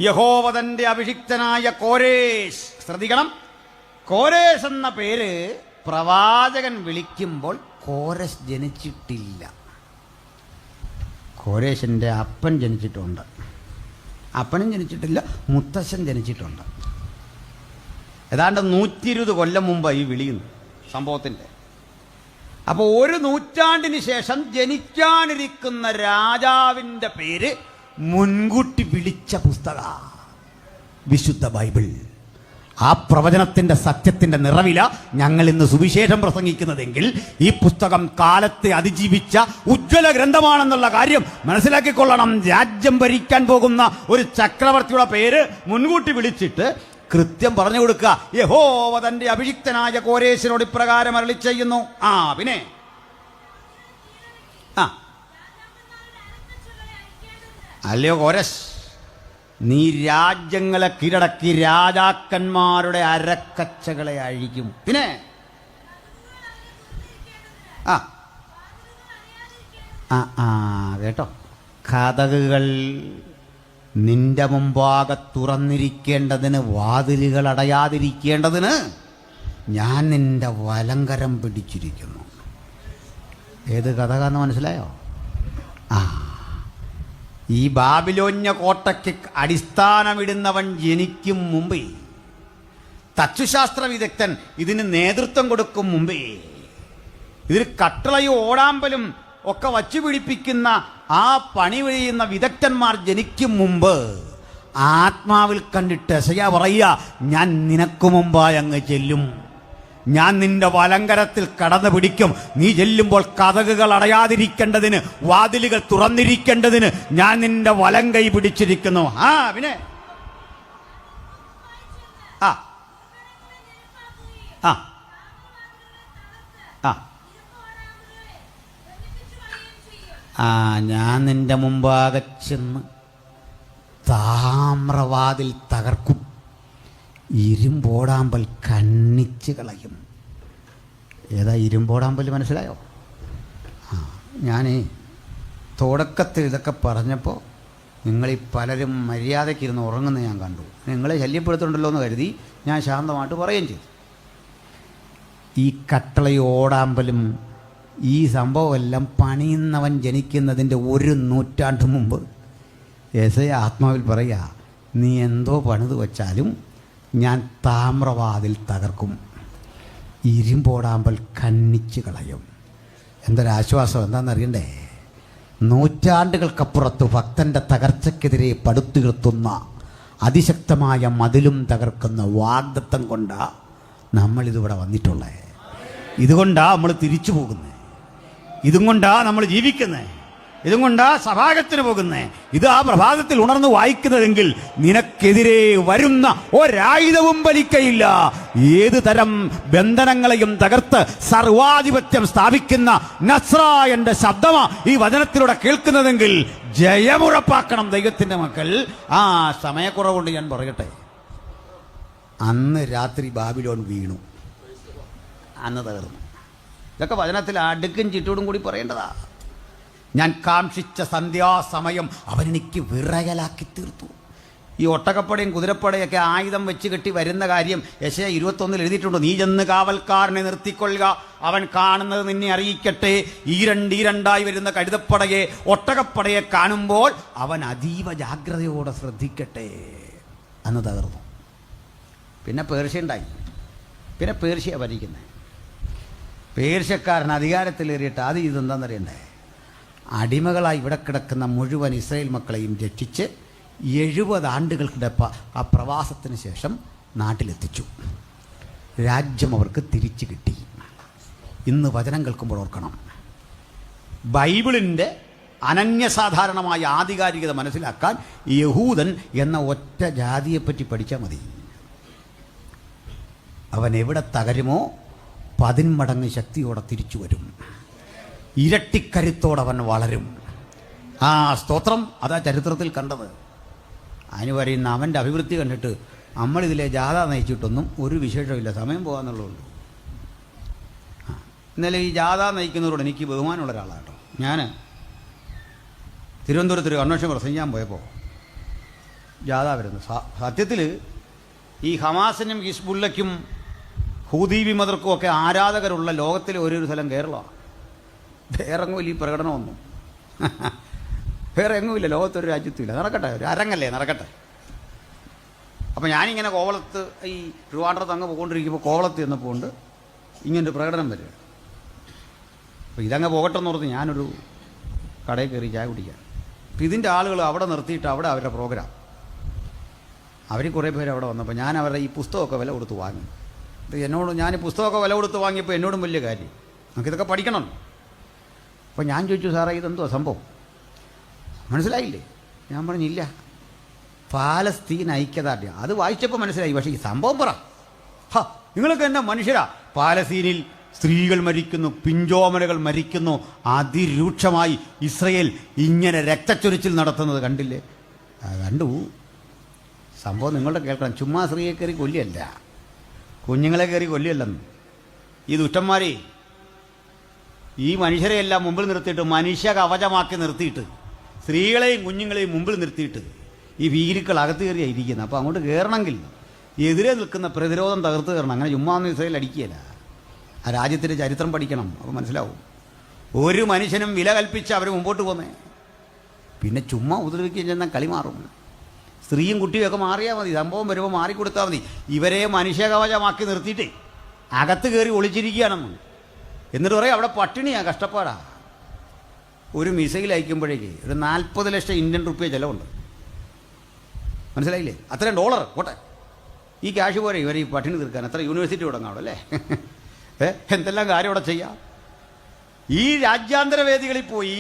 യഹോവ തന്റെ അഭിഷിക്തനായ കോരേശ്, ശ്രദ്ധിക്കണം, കോരേശ് എന്ന പേര് പ്രവാചകൻ വിളിക്കുമ്പോൾ കോരേശ് ജനിച്ചിട്ടില്ല. കോരേശിൻ്റെ അപ്പൻ ജനിച്ചിട്ടുണ്ട്, അപ്പനും ജനിച്ചിട്ടില്ല, മുത്തശ്ശൻ ജനിച്ചിട്ടുണ്ട്. ഏതാണ്ട് 120 കൊല്ലം മുമ്പായി ഈ വിളിയുന്നു സംഭവത്തിൻ്റെ. അപ്പോൾ 1 നൂറ്റാണ്ടിന് ശേഷം ജനിക്കാനിരിക്കുന്ന രാജാവിൻ്റെ പേര് മുൻകൂട്ടി വിളിച്ച പുസ്തക വിശുദ്ധ ബൈബിൾ. ആ പ്രവചനത്തിൻ്റെ സത്യത്തിൻ്റെ നിറവില ഞങ്ങൾ ഇന്ന് സുവിശേഷം പ്രസംഗിക്കുന്നതെങ്കിൽ ഈ പുസ്തകം കാലത്തെ അതിജീവിച്ച ഉജ്ജ്വല ഗ്രന്ഥമാണെന്നുള്ള കാര്യം മനസ്സിലാക്കിക്കൊള്ളണം. രാജ്യം ഭരിക്കാൻ പോകുന്ന ഒരു ചക്രവർത്തിയുടെ പേര് മുൻകൂട്ടി വിളിച്ചിട്ട് കൃത്യം പറഞ്ഞു കൊടുക്കുക. യഹോവ തന്റെ അഭിഷിക്തനായ കോരേശിനോട് ഇപ്രകാരം അരുളി ചെയ്യുന്നു. പിന്നെ അല്ലയോ കോരേശ്, നീ രാജ്യങ്ങളെ കീഴടക്കി രാജാക്കന്മാരുടെ അരക്കച്ചകളെ അഴിക്കും. പിന്നെ കേട്ടോ, കതകുകൾ നിന്റെ മുമ്പാകെ തുറന്നിരിക്കേണ്ടതിന്, വാതിലുകൾ അടയാതിരിക്കേണ്ടതിന് ഞാൻ നിന്റെ വലങ്കരം പിടിച്ചിരിക്കുന്നു. ഏത് കഥകാന്ന് മനസ്സിലായോ? ഈ ബാബിലോന്യ കോട്ടയ്ക്ക് അടിസ്ഥാനമിടുന്നവൻ ജനിക്കും മുമ്പേ, തച്ചുശാസ്ത്ര വിദഗ്ധൻ ഇതിന് നേതൃത്വം കൊടുക്കും മുമ്പേ, ഇതിൽ കട്ടളയും ഓടാമ്പലും ഒക്കെ വച്ചു പിടിപ്പിക്കുന്ന ആ പണി ചെയ്യുന്ന വിദഗ്ധന്മാർ ജനിക്കും മുമ്പ് ആത്മാവിൽ കണ്ടിട്ട് യെശയ്യാ പറയുക, ഞാൻ നിനക്ക് മുമ്പായി അങ്ങ് ചെല്ലും, ഞാൻ നിന്റെ വലങ്കരത്തിൽ കടന്നു പിടിക്കും. നീ ചെല്ലുമ്പോൾ കതകുകൾ അടയാതിരിക്കേണ്ടതിന്, വാതിലുകൾ തുറന്നിരിക്കേണ്ടതിന് ഞാൻ നിന്റെ വലങ്കൈ പിടിച്ചിരിക്കുന്നു. പിന്നെ ഞാൻ നിന്റെ മുമ്പാകെ ചെന്ന് താമ്രവാതിൽ തകർക്കും, ഇരുമ്പോടാമ്പൽ കണ്ണിച്ച് കളയും. ഏതാ ഇരുമ്പോടാമ്പൽ? മനസ്സിലായോ? ഞാൻ തുടക്കത്തിൽ ഇതൊക്കെ പറഞ്ഞപ്പോൾ നിങ്ങളീ പലരും മര്യാദയ്ക്കിരുന്ന് ഉറങ്ങുന്നത് ഞാൻ കണ്ടു. നിങ്ങളെ ശല്യപ്പെടുത്തുന്നുണ്ടല്ലോ എന്ന് കരുതി ഞാൻ ശാന്തമായിട്ട് പറയുകയും ചെയ്തു. ഈ കട്ടളയോടാമ്പലും ഈ സംഭവമെല്ലാം പണിയുന്നവൻ ജനിക്കുന്നതിൻ്റെ 1 നൂറ്റാണ്ട് മുമ്പ് യെശയ്യാ ആത്മാവിൽ പറയുക, നീ എന്തോ പണിത് വച്ചാലും ഞാൻ താമ്രവാതിൽ തകർക്കും, ഇരുമ്പോടാമ്പൽ ഖണ്ഡിച്ച് കളയും. എന്തൊരാശ്വാസം! എന്താണെന്നറിയണ്ടേ? നൂറ്റാണ്ടുകൾക്കപ്പുറത്ത് ഭക്തൻ്റെ തകർച്ചയ്ക്കെതിരെ പടുത്തുയർത്തുന്ന അതിശക്തമായ മതിലും തകർക്കുന്ന വാഗ്ദത്തം കൊണ്ടാണ് നമ്മളിതിവിടെ വന്നിട്ടുള്ളത്. ഇതുകൊണ്ടാണ് നമ്മൾ തിരിച്ചു പോകുന്നത്, ഇതും കൊണ്ടാണ് നമ്മൾ ജീവിക്കുന്നത്, ഇതും കൊണ്ടാ സഭാഗത്തിന് പോകുന്നത്. ഇത് ആ പ്രഭാതത്തിൽ ഉണർന്ന് വായിക്കുന്നതെങ്കിൽ നിനക്കെതിരെ വരുന്ന ഒരായുധവും വലിക്കയില്ല. ഏത് തരം ബന്ധനങ്ങളെയും തകർത്ത് സർവാധിപത്യം സ്ഥാപിക്കുന്ന നസ്രായന്റെ ശബ്ദമാ ഈ വചനത്തിലൂടെ കേൾക്കുന്നതെങ്കിൽ ജയമുറപ്പാക്കണം ദൈവത്തിന്റെ മക്കൾ. ആ സമയക്കുറവുകൊണ്ട് ഞാൻ പറയട്ടെ, അന്ന് രാത്രി ബാബിലോൺ വീണു, അന്ന് തകർന്നു. ഇതൊക്കെ വചനത്തിൽ അടുക്കും ചിട്ടോടും കൂടി പറയേണ്ടതാ. ഞാൻ കാക്ഷിച്ച സന്ധ്യാസമയം അവനെനിക്ക് വിറയലാക്കി തീർത്തു. ഈ ഒട്ടകപ്പടയും കുതിരപ്പടയൊക്കെ ആയുധം വെച്ച് കെട്ടി വരുന്ന കാര്യം യെശയ്യാ 21 എഴുതിയിട്ടുണ്ട്. നീ ചെന്ന് കാവൽക്കാരനെ നിർത്തിക്കൊള്ളുക, അവൻ കാണുന്നത് നിന്നെ അറിയിക്കട്ടെ. ഈരണ്ടായി വരുന്ന കഴുതപ്പടയെ ഒട്ടകപ്പടയെ കാണുമ്പോൾ അവൻ അതീവ ജാഗ്രതയോടെ ശ്രദ്ധിക്കട്ടെ. അന്ന് തകർന്നു. പിന്നെ പേർഷ്യ ഉണ്ടായി. പിന്നെ പേർഷ്യ ഭരിക്കുന്നത്. പേർഷ്യക്കാരൻ അധികാരത്തിലേറിയിട്ട് അത് ഇതെന്താണെന്നറിയണ്ടേ? അടിമകളായി ഇവിടെ കിടക്കുന്ന മുഴുവൻ ഇസ്രായേൽ മക്കളെയും രക്ഷിച്ച് 70 ആണ്ടുകൾക്കിടെ ആ പ്രവാസത്തിന് ശേഷം നാട്ടിലെത്തിച്ചു. രാജ്യം അവർക്ക് തിരിച്ചു കിട്ടി. ഇന്ന് വചനം കേൾക്കുമ്പോൾ ഓർക്കണം, ബൈബിളിൻ്റെ അനന്യസാധാരണമായ ആധികാരികത മനസ്സിലാക്കാൻ യഹൂദൻ എന്ന ഒറ്റ ജാതിയെപ്പറ്റി പഠിച്ചാൽ മതി. അവൻ എവിടെ തകരുമോ 10 മടങ്ങ് ശക്തിയോടെ തിരിച്ചു വരും. ഇരട്ടിക്കരുത്തോടവൻ വളരും. ആ സ്തോത്രം! അതാ ചരിത്രത്തിൽ കണ്ടത്. അതിന് പറയുന്ന അവൻ്റെ അഭിവൃദ്ധി കണ്ടിട്ട് നമ്മളിതിലെ ജാഥ നയിച്ചിട്ടൊന്നും ഒരു വിശേഷമില്ല, സമയം പോകാന്നുള്ളതുള്ളൂ. ഇന്നലെ ഈ ജാഥ നയിക്കുന്നവരോട് എനിക്ക് ബഹുമാനമുള്ള ഒരാളാണ് കേട്ടോ. ഞാൻ തിരുവനന്തപുരത്തൊരു കൺവെൻഷൻ പ്രസംഗിക്കാൻ പോയപ്പോൾ ജാഥ വരുന്നു. സത്യത്തിൽ ഈ ഹമാസിനും ഹിസ്ബുള്ളയ്ക്കും ഹൂദി വിമതർക്കും ഒക്കെ ആരാധകരുള്ള ലോകത്തിലെ ഒരു സ്ഥലം കേരളമാണ്. വേറെ എങ്ങുമില്ല ഈ പ്രകടനമൊന്നും. വേറെ എങ്ങുമില്ല, ലോകത്തൊരു രാജ്യത്തുമില്ല. നടക്കട്ടെ, ഒരു അരങ്ങല്ലേ, നടക്കട്ടെ. അപ്പോൾ ഞാനിങ്ങനെ കോവളത്ത് ഈ ട്രിവാൻഡ്രത്ത് അങ്ങ് പോയിക്കൊണ്ടിരിക്കുമ്പോൾ കോവളത്ത് ചെന്നപ്പോൾ ഉണ്ട് ഇങ്ങനൊരു പ്രകടനം വരിക. അപ്പോൾ ഇതങ്ങ് പോകട്ടെ എന്ന് പറഞ്ഞ് ഞാനൊരു കടയിൽ കയറി ചായ കുടിക്കാൻ. അപ്പോൾ ഇതിൻ്റെ ആളുകൾ അവിടെ നിർത്തിയിട്ട് അവിടെ അവരുടെ പ്രോഗ്രാം, അവർ കുറേ പേര് അവിടെ വന്നപ്പോൾ ഞാൻ അവരുടെ ഈ പുസ്തകമൊക്കെ വില കൊടുത്ത് വാങ്ങി. അപ്പോൾ എന്നോട് ഞാൻ ഈ പുസ്തകമൊക്കെ വില കൊടുത്ത് വാങ്ങിയപ്പോൾ എന്നോടും വലിയ കാര്യം, നമുക്കിതൊക്കെ പഠിക്കണം. അപ്പോൾ ഞാൻ ചോദിച്ചു, സാറേ ഇതെന്തോ സംഭവം മനസ്സിലായില്ലേ? ഞാൻ പറഞ്ഞില്ല, പാലസ്തീൻ ഐക്യദാർഢ്യം. അത് വായിച്ചപ്പോൾ മനസ്സിലായി. പക്ഷേ ഈ സംഭവം പറ. നിങ്ങൾക്ക് എന്നാ മനുഷ്യരാ? പാലസ്തീനിൽ സ്ത്രീകൾ മരിക്കുന്നു, പിഞ്ചോമനകൾ മരിക്കുന്നു. അതിരൂക്ഷമായി ഇസ്രയേൽ ഇങ്ങനെ രക്തച്ചൊരിച്ചിൽ നടത്തുന്നത് കണ്ടില്ലേ? കണ്ടു. സംഭവം നിങ്ങളുടെ കേൾക്കണം. ചുമ്മാ സ്ത്രീയെ കയറി കൊല്ലിയല്ല, കുഞ്ഞുങ്ങളെ കയറി കൊല്ലിയല്ലെന്ന്. ഈ ദുഷ്ടന്മാരെ ഈ മനുഷ്യരെയെല്ലാം മുമ്പിൽ നിർത്തിയിട്ട്, മനുഷ്യ കവചമാക്കി നിർത്തിയിട്ട്, സ്ത്രീകളെയും കുഞ്ഞുങ്ങളെയും മുമ്പിൽ നിർത്തിയിട്ട് ഈ ഭീരുക്കൾ അകത്ത് കയറിയാണ് ഇരിക്കുന്നത്. അപ്പോൾ അങ്ങോട്ട് കയറണമെങ്കിൽ എതിരെ നിൽക്കുന്ന പ്രതിരോധം തകർത്ത് കയറണം. അങ്ങനെ ചുമ്മാ ഒന്നും ഇസ്രായേൽ അടിക്കുകയില്ല. ആ രാജ്യത്തിൻ്റെ ചരിത്രം പഠിക്കണം, അപ്പോൾ മനസ്സിലാവും. ഒരു മനുഷ്യനും വില കൽപ്പിച്ച് അവർ മുമ്പോട്ട് പോന്നേ. പിന്നെ ചുമ്മാ ഉപദ്രവിക്കുകയും ചെന്നാൽ കളി മാറും. സ്ത്രീയും കുട്ടിയൊക്കെ മാറിയാൽ മതി, സംഭവം വരുമ്പോൾ മാറിക്കൊടുത്താൽ മതി. ഇവരെ മനുഷ്യകവചമാക്കി നിർത്തിയിട്ട് അകത്ത് കയറി ഒളിച്ചിരിക്കുകയാണെന്ന്. എന്നിട്ട് പറയും അവിടെ പട്ടിണിയാണ്, കഷ്ടപ്പാടാ. ഒരു മിസൈൽ അയക്കുമ്പോഴേക്ക് ഒരു 40 ലക്ഷം ഇന്ത്യൻ റുപ്യ ചിലവുണ്ട്. മനസ്സിലായില്ലേ? അത്രയും ഡോളർ പോട്ടെ. ഈ ക്യാഷ് പോരെ ഇവർ ഈ പട്ടിണി തീർക്കാൻ. എത്ര യൂണിവേഴ്സിറ്റി തുടങ്ങാം അല്ലേ? എന്തെല്ലാം കാര്യം ഇവിടെ ചെയ്യാം. ഈ രാജ്യാന്തര വേദികളിൽ പോയി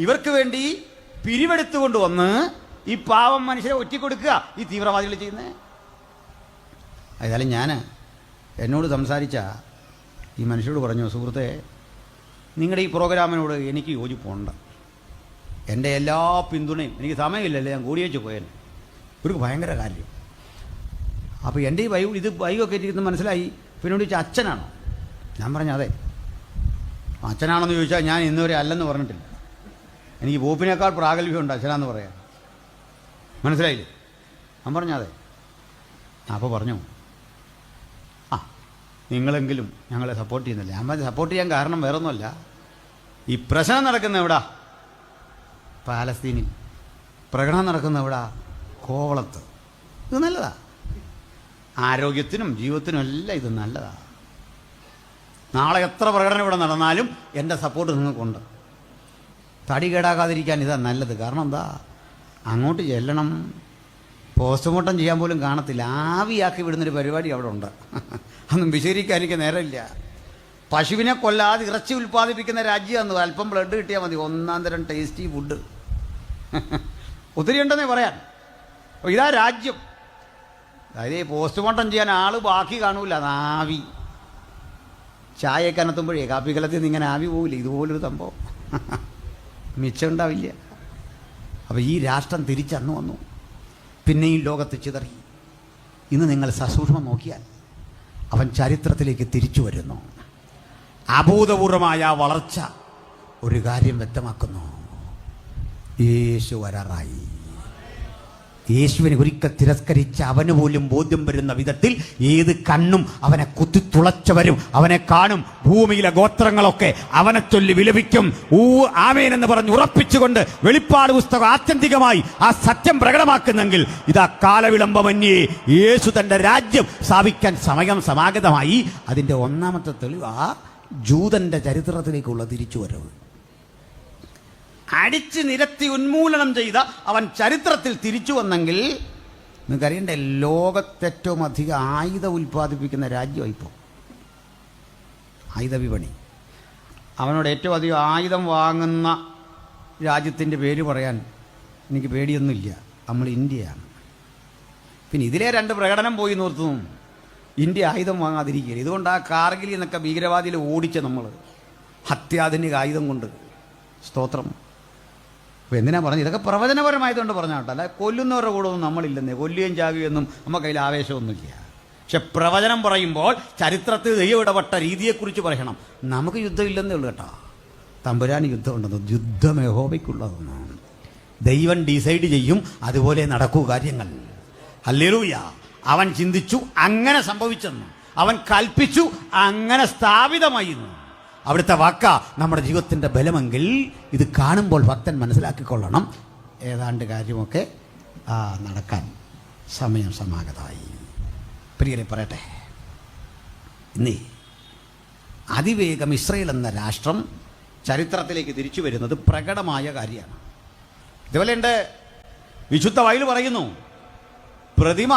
ഇവർക്ക് വേണ്ടി പിരിവെടുത്തുകൊണ്ട് വന്ന് ഈ പാവം മനുഷ്യരെ ഒറ്റിക്കൊടുക്കുക ഈ തീവ്രവാദികൾ ചെയ്യുന്നത്. ഏതായാലും ഞാൻ എന്നോട് സംസാരിച്ച ഈ മനുഷ്യരോട് പറഞ്ഞു, സുഹൃത്തെ, നിങ്ങളുടെ ഈ പ്രോഗ്രാമിനോട് എനിക്ക് യോജിപ്പുണ്ട്. എൻ്റെ എല്ലാ പിന്തുണയും, എനിക്ക് സമയമില്ലല്ലേ, ഞാൻ കൂടിയേച്ച് പോയാൽ ഒരു ഭയങ്കര കാര്യം. അപ്പോൾ എൻ്റെ ഈ ബൈബിൾ ഇത് ബൈബിളൊക്കെ ഇരിക്കുന്നത് മനസ്സിലായി. പിന്നോട് ചോദിച്ചാൽ അച്ഛനാണോ? ഞാൻ പറഞ്ഞു അതെ. അച്ഛനാണെന്ന് ചോദിച്ചാൽ ഞാൻ ഇന്നുവരെ അല്ലെന്ന് പറഞ്ഞിട്ടില്ല. എനിക്ക് പോപ്പിനേക്കാൾ പ്രാഗൽഭ്യമുണ്ട് അച്ഛനാന്ന് പറയാൻ. മനസ്സിലായില്ലേ? ഞാൻ പറഞ്ഞു അതെ. അപ്പോൾ പറഞ്ഞു ആ നിങ്ങളെങ്കിലും ഞങ്ങളെ സപ്പോർട്ട് ചെയ്യുന്നില്ല. ഞാൻ പറഞ്ഞു സപ്പോർട്ട് ചെയ്യാൻ കാരണം വേറൊന്നുമല്ല, ഈ പ്രശ്നം നടക്കുന്ന എവിടാ? പാലസ്തീനിൽ. പ്രകടനം നടക്കുന്ന എവിടാ? കോവളത്ത്. ഇത് നല്ലതാ, ആരോഗ്യത്തിനും ജീവിതത്തിനും എല്ലാം ഇത് നല്ലതാ. നാളെ എത്ര പ്രകടനം ഇവിടെ നടന്നാലും എൻ്റെ സപ്പോർട്ട് നിങ്ങൾക്കുണ്ട്. തടി കേടാകാതിരിക്കാൻ ഇതാ നല്ലത്. കാരണം എന്താ, അങ്ങോട്ട് ചെല്ലണം, പോസ്റ്റ്മോർട്ടം ചെയ്യാൻ പോലും കാണത്തില്ല, ആവിയാക്കി വിടുന്നൊരു പരിപാടി അവിടെ ഉണ്ട്. അതൊന്നും വിശദീകരിക്കാൻ എനിക്ക് നേരമില്ല. പശുവിനെ കൊല്ലാതെ ഇറച്ചി ഉൽപ്പാദിപ്പിക്കുന്ന രാജ്യമാണ്. അല്പം ബ്ലഡ് കിട്ടിയാൽ മതി, ഒന്നാം തരം ടേസ്റ്റി ഫുഡ്. ഒത്തിരി ഉണ്ടെന്നേ പറയാൻ. ഇതാ രാജ്യം. അതായത് ഈ പോസ്റ്റ്മോർട്ടം ചെയ്യാൻ ആൾ ബാക്കി കാണൂല, ആവി. ചായയൊക്കെ അനത്തുമ്പോഴേ കാപ്പിക്കലത്തിൽ നിന്ന് ഇങ്ങനെ ആവി പോവില്ല, ഇതുപോലൊരു സംഭവം മിച്ചം ഉണ്ടാവില്ല. അപ്പോൾ ഈ രാഷ്ട്രം തിരിച്ചന്ന് വന്നു, പിന്നെയും ലോകത്ത് ചിതറി. ഇന്ന് നിങ്ങൾ സസൂക്ഷ്മം നോക്കിയാൽ അവൻ ചരിത്രത്തിലേക്ക് തിരിച്ചു വരുന്നു. അഭൂതപൂർവമായ വളർച്ച ഒരു കാര്യം വ്യക്തമാക്കുന്നു, യേശു വരാറായി. യേശുവിനെ ഒരിക്കൽ തിരസ്കരിച്ച അവന് പോലും ബോധ്യം വരുന്ന വിധത്തിൽ ഏത് കണ്ണും അവനെ കുത്തിത്തുളച്ചവരും അവനെ കാണും. ഭൂമിയിലെ ഗോത്രങ്ങളൊക്കെ അവനെ ചൊല്ലി വിലപിക്കും. ആമേൻ എന്ന് പറഞ്ഞ് ഉറപ്പിച്ചുകൊണ്ട് വെളിപ്പാട് പുസ്തകം ആത്യന്തികമായി ആ സത്യം പ്രകടമാക്കുന്നെങ്കിൽ ഇതാ കാലവിളംബമന്യേ യേശു തന്റെ രാജ്യം സ്ഥാപിക്കാൻ സമയം സമാഗതമായി. അതിൻ്റെ ഒന്നാമത്തെ തെളിവ് ആ ജൂതന്റെ ചരിത്രത്തിലേക്കുള്ള തിരിച്ചുവരവ്. അടിച്ച് നിരത്തി ഉന്മൂലനം ചെയ്ത അവൻ ചരിത്രത്തിൽ തിരിച്ചു വന്നെങ്കിൽ നിങ്ങൾക്കറിയണ്ടേ, ലോകത്തേറ്റവും അധികം ആയുധം ഉൽപ്പാദിപ്പിക്കുന്ന രാജ്യമായി ഇപ്പോൾ ആയുധ വിപണി. അവനോട് ഏറ്റവും അധികം ആയുധം വാങ്ങുന്ന രാജ്യത്തിൻ്റെ പേര് പറയാൻ എനിക്ക് പേടിയൊന്നുമില്ല, നമ്മൾ ഇന്ത്യയാണ്. പിന്നെ ഇതിലെ രണ്ട് പ്രകടനം പോയി നിർത്തുന്നു, ഇന്ത്യ ആയുധം വാങ്ങാതിരിക്കുക. ഇതുകൊണ്ട് ആ കാർഗിലിൽ നിന്നൊക്കെ ഭീകരവാദിയിൽ ഓടിച്ച നമ്മൾ അത്യാധുനിക ആയുധം കൊണ്ട്. സ്തോത്രം. അപ്പോൾ എന്തിനാ പറഞ്ഞത്? ഇതൊക്കെ പ്രവചനപരമായതുകൊണ്ട് പറഞ്ഞ കേട്ടോ, അല്ല കൊല്ലുന്നവരുടെ കൂടെ ഒന്നും നമ്മളില്ലെന്നേ. കൊല്ലുകയും ചാകുകയൊന്നും നമ്മുടെ കയ്യിൽ ആവേശമൊന്നുമില്ല. പക്ഷെ പ്രവചനം പറയുമ്പോൾ ചരിത്രത്തിൽ ദൈവം ഇടപെട്ട രീതിയെക്കുറിച്ച് പറയണം. നമുക്ക് യുദ്ധമില്ലെന്നേ ഉള്ളൂ കേട്ടോ, തമ്പുരാന് യുദ്ധമുണ്ടെന്ന്. യുദ്ധം യഹോവയ്ക്കുള്ളതെന്നാണ്. ദൈവം ഡിസൈഡ് ചെയ്യും, അതുപോലെ നടക്കൂ കാര്യങ്ങൾ. ഹല്ലേലൂയ. അവൻ ചിന്തിച്ചു, അങ്ങനെ സംഭവിച്ചെന്ന്. അവൻ കൽപ്പിച്ചു, അങ്ങനെ സ്ഥാപിതമായി. അവിടുത്തെ വാക്ക നമ്മുടെ ജീവിതത്തിൻ്റെ ബലമെങ്കിൽ ഇത് കാണുമ്പോൾ ഭക്തൻ മനസ്സിലാക്കിക്കൊള്ളണം, ഏതാണ്ട് കാര്യമൊക്കെ നടക്കാൻ സമയം സമാഗതമായി. പ്രിയരെ പറയട്ടെ, ഇന്നേ അതിവേഗം ഇസ്രയേൽ എന്ന രാഷ്ട്രം ചരിത്രത്തിലേക്ക് തിരിച്ചു വരുന്നത് പ്രകടമായ കാര്യമാണ്. ഇതുപോലെ ഉണ്ട്, വിശുദ്ധ ബൈബിൾ പറയുന്നു, പ്രതിമ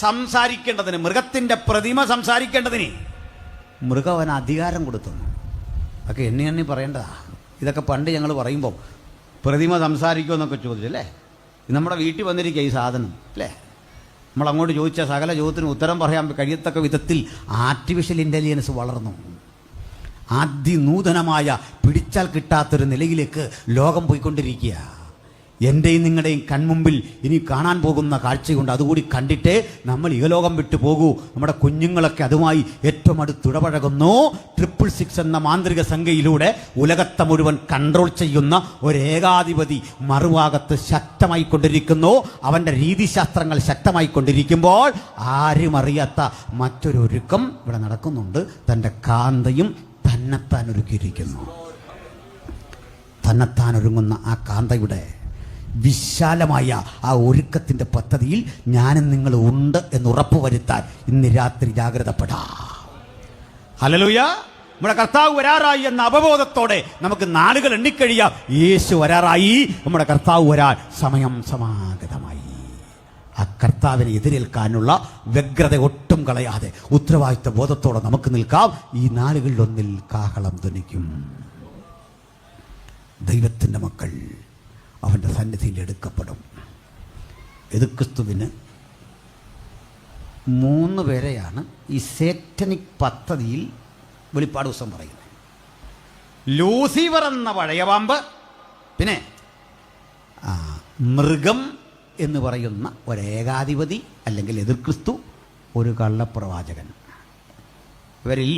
സംസാരിക്കേണ്ടതിന്, മൃഗത്തിൻ്റെ പ്രതിമ സംസാരിക്കേണ്ടതിന് മൃഗം അവന് അധികാരം കൊടുത്തു. അതൊക്കെ എണ്ണി പറയേണ്ടതാ. ഇതൊക്കെ പണ്ട് ഞങ്ങൾ പറയുമ്പോൾ പ്രതിമ സംസാരിക്കുമെന്നൊക്കെ ചോദിച്ചല്ലേ. നമ്മുടെ വീട്ടിൽ വന്നിരിക്കുക ഈ സാധനം അല്ലേ. നമ്മളങ്ങോട്ട് ചോദിച്ച സകല ചോദ്യത്തിനും ഉത്തരം പറയാൻ കഴിയത്തക്ക വിധത്തിൽ ആർട്ടിഫിഷ്യൽ ഇൻ്റലിജൻസ് വളർന്നു. അതിനൂതനമായ പിടിച്ചാൽ കിട്ടാത്തൊരു നിലയിലേക്ക് ലോകം പോയിക്കൊണ്ടിരിക്കുക. എൻ്റെയും നിങ്ങളുടെയും കൺമുമ്പിൽ ഇനി കാണാൻ പോകുന്ന കാഴ്ചയുണ്ട്. അതുകൂടി കണ്ടിട്ടേ നമ്മൾ ഇഹലോകം വിട്ടു പോകൂ. നമ്മുടെ കുഞ്ഞുങ്ങളൊക്കെ അതുമായി ഏറ്റവും അടുത്തിടപഴകുന്നു. 666 എന്ന മാന്ത്രിക സംഖ്യയിലൂടെ ഉലകത്തെ മുഴുവൻ കൺട്രോൾ ചെയ്യുന്ന ഒരേകാധിപതി മറുഭാഗത്ത് ശക്തമായിക്കൊണ്ടിരിക്കുന്നു. അവൻ്റെ രീതിശാസ്ത്രങ്ങൾ ശക്തമായിക്കൊണ്ടിരിക്കുമ്പോൾ ആരും അറിയാത്ത മറ്റൊരൊരുക്കം ഇവിടെ നടക്കുന്നുണ്ട്. തൻ്റെ കാന്തയും തന്നെത്താൻ ഒരുക്കിയിരിക്കുന്നു. തന്നെത്താൻ ഒരുങ്ങുന്ന ആ കാന്തയുടെ വിശാലമായ ആ ഒരുക്കത്തിൻ്റെ പദ്ധതിയിൽ ഞാനും നിങ്ങൾ ഉണ്ട് എന്ന് ഉറപ്പുവരുത്താൻ ഇന്ന് രാത്രി ജാഗ്രതപ്പെടാം. ഹല്ലേലൂയ. നമ്മുടെ കർത്താവ് വരാറായി എന്ന അവബോധത്തോടെ നമുക്ക് നാളുകൾ എണ്ണിക്കഴിയാം. യേശു വരാറായി, നമ്മുടെ കർത്താവ് വരാൻ സമയം സമാഗതമായി. ആ കർത്താവിനെ എതിരേൽക്കാനുള്ള വ്യഗ്രത ഒട്ടും കളയാതെ ഉത്തരവാദിത്വ ബോധത്തോടെ നമുക്ക് നിൽക്കാം. ഈ നാളുകളിലൊന്നിൽ കാഹളം ധ്വനിക്കും. ദൈവത്തിൻ്റെ മക്കൾ അവൻ്റെ സന്നിധിയിൽ എടുക്കപ്പെടും. എതിർക്രിസ്തുവിന് 3 പേരെയാണ് ഈ സേറ്റനിക് പദ്ധതിയിൽ വെളിപ്പാട് ദിവസം പറയുന്നത്. ലൂസിഫർ എന്ന പഴയ പാമ്പ്, പിന്നെ മൃഗം എന്ന് പറയുന്ന ഒരേകാധിപതി അല്ലെങ്കിൽ എതിർക്രിസ്തു, ഒരു കള്ളപ്രവാചകൻ. ഇവരിൽ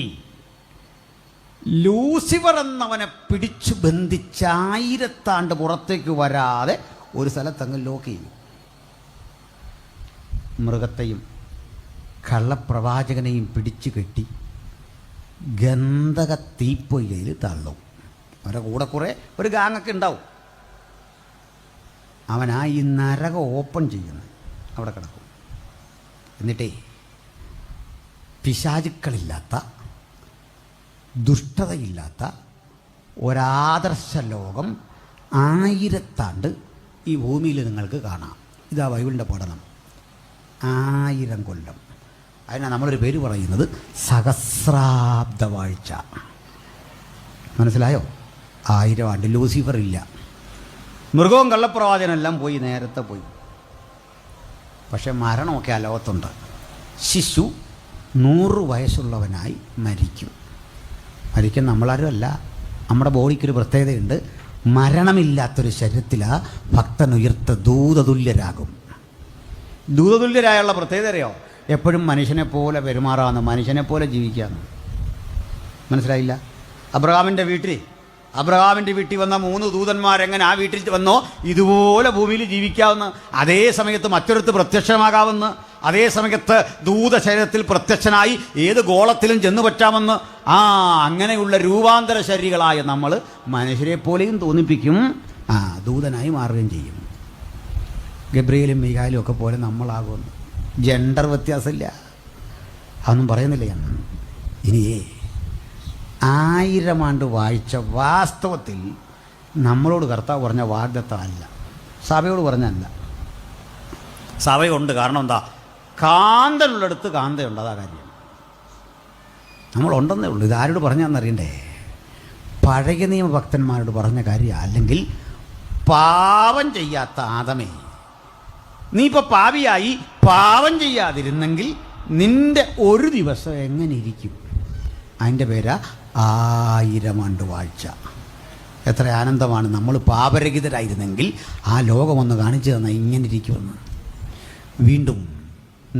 ലൂസിഫർ എന്നവനെ പിടിച്ചു ബന്ധിച്ച് 1000 ആണ്ട് പുറത്തേക്ക് വരാതെ ഒരു സ്ഥലത്തങ്ങ് ലോക്ക് ചെയ്യും. മൃഗത്തെയും കള്ളപ്രവാചകനെയും പിടിച്ചു കെട്ടി ഗന്ധക തീപ്പൊയ്കയിൽ തള്ളും. അവരുടെ കൂടെ കുറേ ഒരു ഗാങ്ങൊക്കെ ഉണ്ടാവും. അവനാ ഈ നരകം ഓപ്പൺ ചെയ്യുന്നു, അവിടെ കിടക്കും. എന്നിട്ടേ പിശാചുക്കളില്ലാത്ത, ദുഷ്ടതയില്ലാത്ത ഒരാദർശ ലോകം 1000 ആണ്ട് ഈ ഭൂമിയിൽ നിങ്ങൾക്ക് കാണാം. ഇതാ ബൈബിളിൻ്റെ പഠനം. 1000 കൊല്ലം. അതിനാണ് നമ്മളൊരു പേര് പറയുന്നത് സഹസ്രാബ്ദ വാഴ്ച. മനസ്സിലായോ? 1000 ആണ്ട്. ലൂസിഫർ ഇല്ല, മൃഗവും കള്ളപ്രവാചനെല്ലാം പോയി, നേരത്തെ പോയി. പക്ഷെ മരണമൊക്കെ ആ ലോകത്തുണ്ട്. ശിശു 100 വയസ്സുള്ളവനായി മരിക്കും. മരിക്കാൻ നമ്മളാരും അല്ല. നമ്മുടെ ബോഡിക്കൊരു പ്രത്യേകതയുണ്ട്. മരണമില്ലാത്തൊരു ശരീരത്തിലാ ഭക്തനുയർത്ത ദൂതതുല്യരാകും. ദൂതതുല്യരായുള്ള പ്രത്യേകത അറിയോ? എപ്പോഴും മനുഷ്യനെ പോലെ പെരുമാറാമെന്ന്, മനുഷ്യനെ പോലെ ജീവിക്കാമെന്ന്. മനസ്സിലായില്ല? അബ്രഹാമിൻ്റെ വീട്ടിൽ വന്ന 3 ദൂതന്മാരെങ്ങനെ ആ വീട്ടിൽ വന്നോ ഇതുപോലെ ഭൂമിയിൽ ജീവിക്കാവുന്ന, അതേ സമയത്ത് മറ്റൊരുത്ത് പ്രത്യക്ഷമാകാമെന്ന്, അതേ സമയത്ത് ദൂതശരീരത്തിൽ പ്രത്യക്ഷനായി ഏത് ഗോളത്തിലും ചെന്നു പറ്റാമെന്ന്. അങ്ങനെയുള്ള രൂപാന്തര ശരീരികളായ നമ്മൾ മനുഷ്യരെ പോലെയും തോന്നിപ്പിക്കും, ദൂതനായി മാറുകയും ചെയ്യും. ഗബ്രിയേലും മീഖായേലും ഒക്കെ പോലെ നമ്മളാകുമെന്ന്. ജെൻഡർ വ്യത്യാസമില്ല, അതൊന്നും പറയുന്നില്ല ഞാൻ. ഇനിയേ 1000 ആണ്ട് വാഴ്ച വാസ്തവത്തിൽ നമ്മളോട് കർത്താവ് പറഞ്ഞ വാഗ്ദത്തമല്ല, സഭയോട് പറഞ്ഞല്ല. സഭയുണ്ട്. കാരണം എന്താ? കാന്തനുള്ളിടത്ത് കാന്തയുണ്ട്, അതാ കാര്യം. നമ്മളുണ്ടെന്നേ ഉള്ളൂ. ഇതാരോട് പറഞ്ഞാന്നറിയണ്ടേ? പഴയ നിയമഭക്തന്മാരോട് പറഞ്ഞ കാര്യം. അല്ലെങ്കിൽ പാപം ചെയ്യാത്ത ആദമേ, നീ ഇപ്പോൾ പാപിയായി പാപം ചെയ്യാതിരുന്നെങ്കിൽ നിന്റെ ഒരു ദിവസം എങ്ങനെ ഇരിക്കും? അതിൻ്റെ പേരാ 1000 ആണ്ട് വാഴ്ച. എത്ര ആനന്ദമാണ്! നമ്മൾ പാപരഹിതരായിരുന്നെങ്കിൽ ആ ലോകമൊന്ന് കാണിച്ചു തന്നാൽ ഇങ്ങനെ ഇരിക്കുമെന്ന്. വീണ്ടും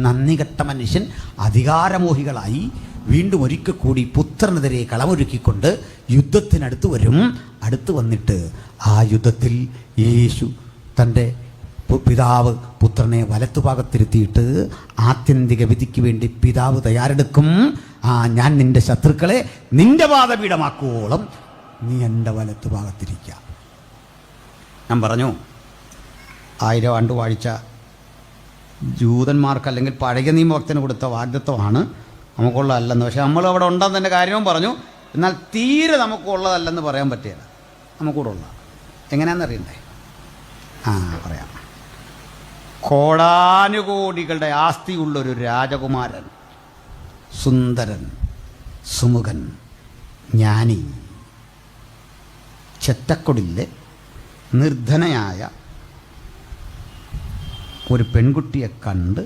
നന്ദി കെട്ട മനുഷ്യൻ അധികാരമോഹികളായി വീണ്ടും ഒരിക്കൽ കൂടി പുത്രനെതിരെ കളമൊരുക്കിക്കൊണ്ട് യുദ്ധത്തിനടുത്ത് വരും. അടുത്ത് വന്നിട്ട് ആ യുദ്ധത്തിൽ യേശു തൻ്റെ പിതാവ് പുത്രനെ വലത്തുഭാഗത്തിരുത്തിയിട്ട് ആത്യന്തിക വിധിക്ക് വേണ്ടി പിതാവ് തയ്യാറെടുക്കും. ഞാൻ നിന്റെ ശത്രുക്കളെ നിന്റെ പാദപീഠമാക്കുവോളം നീ എൻ്റെ വലത്തുഭാഗത്തിരിക്കുക. ഞാൻ പറഞ്ഞു 1000 ആണ്ട് വാഴ്ച ജൂതന്മാർക്ക് അല്ലെങ്കിൽ പഴയ നിയമഭക്തന് കൊടുത്ത വാഗ്ദത്വമാണ്, നമുക്കുള്ളതല്ലെന്ന്. പക്ഷെ നമ്മൾ അവിടെ ഉണ്ടെന്ന് എൻ്റെ കാര്യവും പറഞ്ഞു. എന്നാൽ തീരെ നമുക്കുള്ളതല്ലെന്ന് പറയാൻ പറ്റില്ല. നമുക്കൂടെ ഉള്ള എങ്ങനെയാണെന്നറിയണ്ടേ? പറയാം. കോടാനുകോടികളുടെ ആസ്തിയുള്ളൊരു രാജകുമാരൻ, സുന്ദരൻ, സുമുഖൻ, ജ്ഞാനി, ചെറ്റക്കൊടിലെ നിർധനയായ ഒരു പെൺകുട്ടിയെ കണ്ട്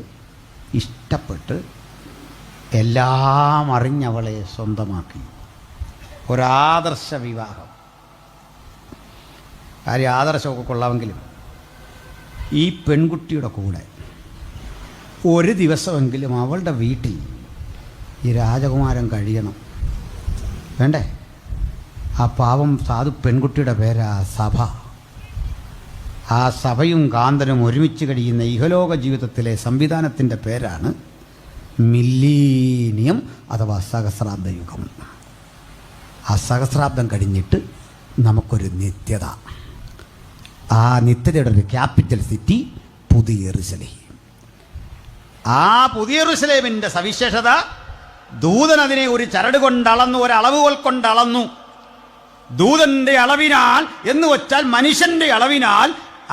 ഇഷ്ടപ്പെട്ട് എല്ലാം അറിഞ്ഞവളെ സ്വന്തമാക്കി. ഒരാദർശ വിവാഹം. കാര്യം ആദർശമൊക്കെ കൊള്ളാമെങ്കിലും ഈ പെൺകുട്ടിയുടെ കൂടെ ഒരു ദിവസമെങ്കിലും അവളുടെ വീട്ടിൽ ഈ രാജകുമാരൻ കഴിയണം. വേണ്ടേ? ആ പാവം സാധു പെൺകുട്ടിയുടെ പേരാ സഭ. ആ സഭയും കാന്തനും ഒരുമിച്ച് കഴിയുന്ന ഇഹലോക ജീവിതത്തിലെ സംവിധാനത്തിൻ്റെ പേരാണ് മില്ലീനിയം അഥവാ സഹസ്രാബ്ദ യുഗം. ആ സഹസ്രാബ്ദം കഴിഞ്ഞിട്ട് നമുക്കൊരു നിത്യത. ആ നിത്യതയുടെ ഒരു ക്യാപിറ്റൽ സിറ്റി പുതിയ യെരൂശലേം. ആ പുതിയ യെരൂശലേമിൻ്റെ സവിശേഷത, ദൂതൻ അതിനെ ഒരു ചരട് കൊണ്ടളന്നു, ഒരളവുകൾ കൊണ്ടളന്നു. ദൂതൻ്റെ അളവിനാൽ എന്ന് വച്ചാൽ മനുഷ്യൻ്റെ അളവിനാൽ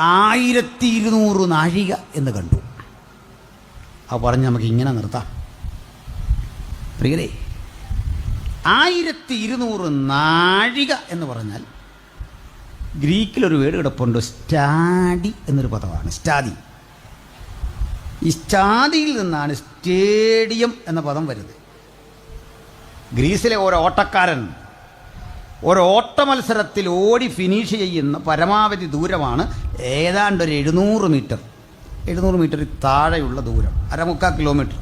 1200 നാഴിക എന്ന് കണ്ടു. അത് പറഞ്ഞ് നമുക്ക് ഇങ്ങനെ നിർത്താം. പ്രിയരേ, 1200 നാഴിക എന്ന് പറഞ്ഞാൽ ഗ്രീക്കിലൊരു വേർഡ് കിടപ്പുണ്ട്, സ്റ്റാഡി എന്നൊരു പദമാണ്. സ്റ്റാദി. ഈ സ്റ്റാദിയിൽ നിന്നാണ് സ്റ്റേഡിയം എന്ന പദം വരുന്നത്. ഗ്രീസിലെ ഒരു ഓട്ടക്കാരൻ ഒരു ഓട്ട മത്സരത്തിൽ ഓടി ഫിനിഷ് ചെയ്യുന്ന പരമാവധി ദൂരമാണ് ഏതാണ്ട് ഒരു 700 മീറ്റർ. 700 മീറ്ററിൽ താഴെയുള്ള ദൂരം, 1/4 കിലോമീറ്റർ.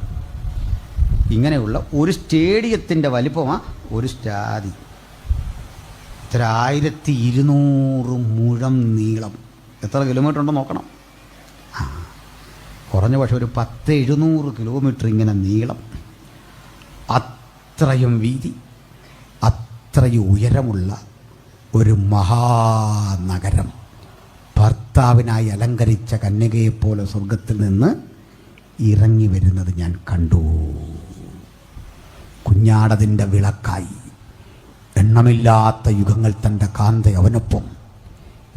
ഇങ്ങനെയുള്ള ഒരു സ്റ്റേഡിയത്തിൻ്റെ വലിപ്പമാണ് ഒരു സ്റ്റാദി. 1200 മുഴം നീളം. എത്ര കിലോമീറ്റർ ഉണ്ടെന്ന് നോക്കണം. കുറഞ്ഞ പക്ഷെ ഒരു 700 കിലോമീറ്റർ ഇങ്ങനെ നീളം, അത്രയും വീതി, അത്രയും ഉയരമുള്ള ഒരു മഹാനഗരം ഭർത്താവിനായി അലങ്കരിച്ച കന്യകയെപ്പോലെ സ്വർഗത്തിൽ നിന്ന് ഇറങ്ങി വരുന്നത് ഞാൻ കണ്ടു. കുഞ്ഞാടതിൻ്റെ വിളക്കായി എണ്ണമില്ലാത്ത യുഗങ്ങൾ തൻ്റെ കാന്ത അവനൊപ്പം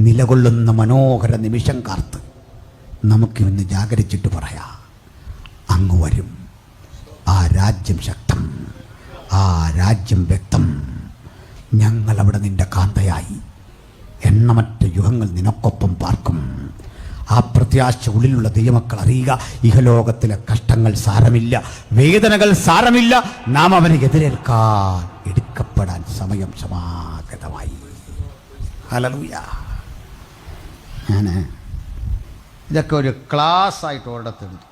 നിലകൊള്ളുന്ന മനോഹര നിമിഷം കാർത്ത് നമുക്കിന്ന് ജാഗരിച്ചിട്ട് പറയാം, അങ്ങ് വരും. ആ രാജ്യം ശക്തം, ആ രാജ്യം വ്യക്തം. ഞങ്ങളവിടെ നിൻ്റെ കാന്തയായി എണ്ണമറ്റ യുഗങ്ങൾ നിനക്കൊപ്പം പാർക്കും. ആ പ്രത്യാശ ഉള്ളിലുള്ള ദൈവമക്കൾ അറിയുക. ഇഹലോകത്തിലെ കഷ്ടങ്ങൾ സാരമില്ല, വേദനകൾ സാരമില്ല. നാം അവനെ എതിരേൽക്കാൻ എടുക്കപ്പെടാൻ സമയം സമാഗതമായി. ഹല്ലേലൂയ. ഞാൻ ഇതൊക്കെ ഒരു ക്ലാസ് ആയിട്ട് ഒരിടത്തെടുത്തു.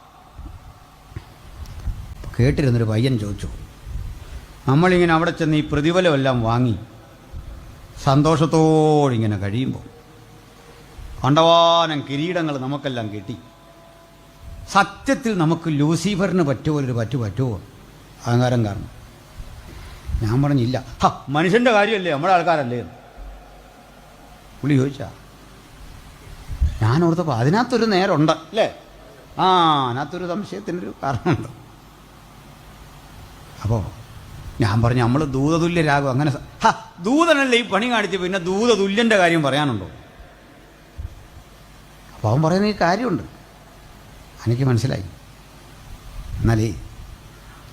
കേട്ടിരുന്നൊരു പയ്യൻ ചോദിച്ചു, നമ്മളിങ്ങനെ അവിടെ ചെന്ന് ഈ പ്രതിഫലമെല്ലാം വാങ്ങി സന്തോഷത്തോടിങ്ങനെ കഴിയുമ്പോൾ കണ്ടവാനം കിരീടങ്ങൾ നമുക്കെല്ലാം കിട്ടി, സത്യത്തിൽ നമുക്ക് ലൂസിഫറിന് പറ്റുമോ പറ്റുമോ അഹങ്കാരം കാരണം? ഞാൻ പറഞ്ഞില്ല. മനുഷ്യൻ്റെ കാര്യമല്ലേ, നമ്മുടെ ആൾക്കാരല്ലേ പുള്ളി ചോദിച്ചാ. ഞാൻ ഓർത്തപ്പോൾ അതിനകത്തൊരു നേരമുണ്ട് അല്ലേ? അതിനകത്തൊരു സംശയത്തിനൊരു കാരണമുണ്ട്. അപ്പോൾ ഞാൻ പറഞ്ഞു, നമ്മൾ ദൂതതുല്യരാകും. അങ്ങനെ ദൂതനല്ലേ ഈ പണി കാണിച്ച്, പിന്നെ ദൂതതുല്യൻ്റെ കാര്യം പറയാനുണ്ടോ? അപ്പോൾ അവൻ പറയുന്ന ഈ കാര്യമുണ്ട്, എനിക്ക് മനസ്സിലായി. എന്നാലേ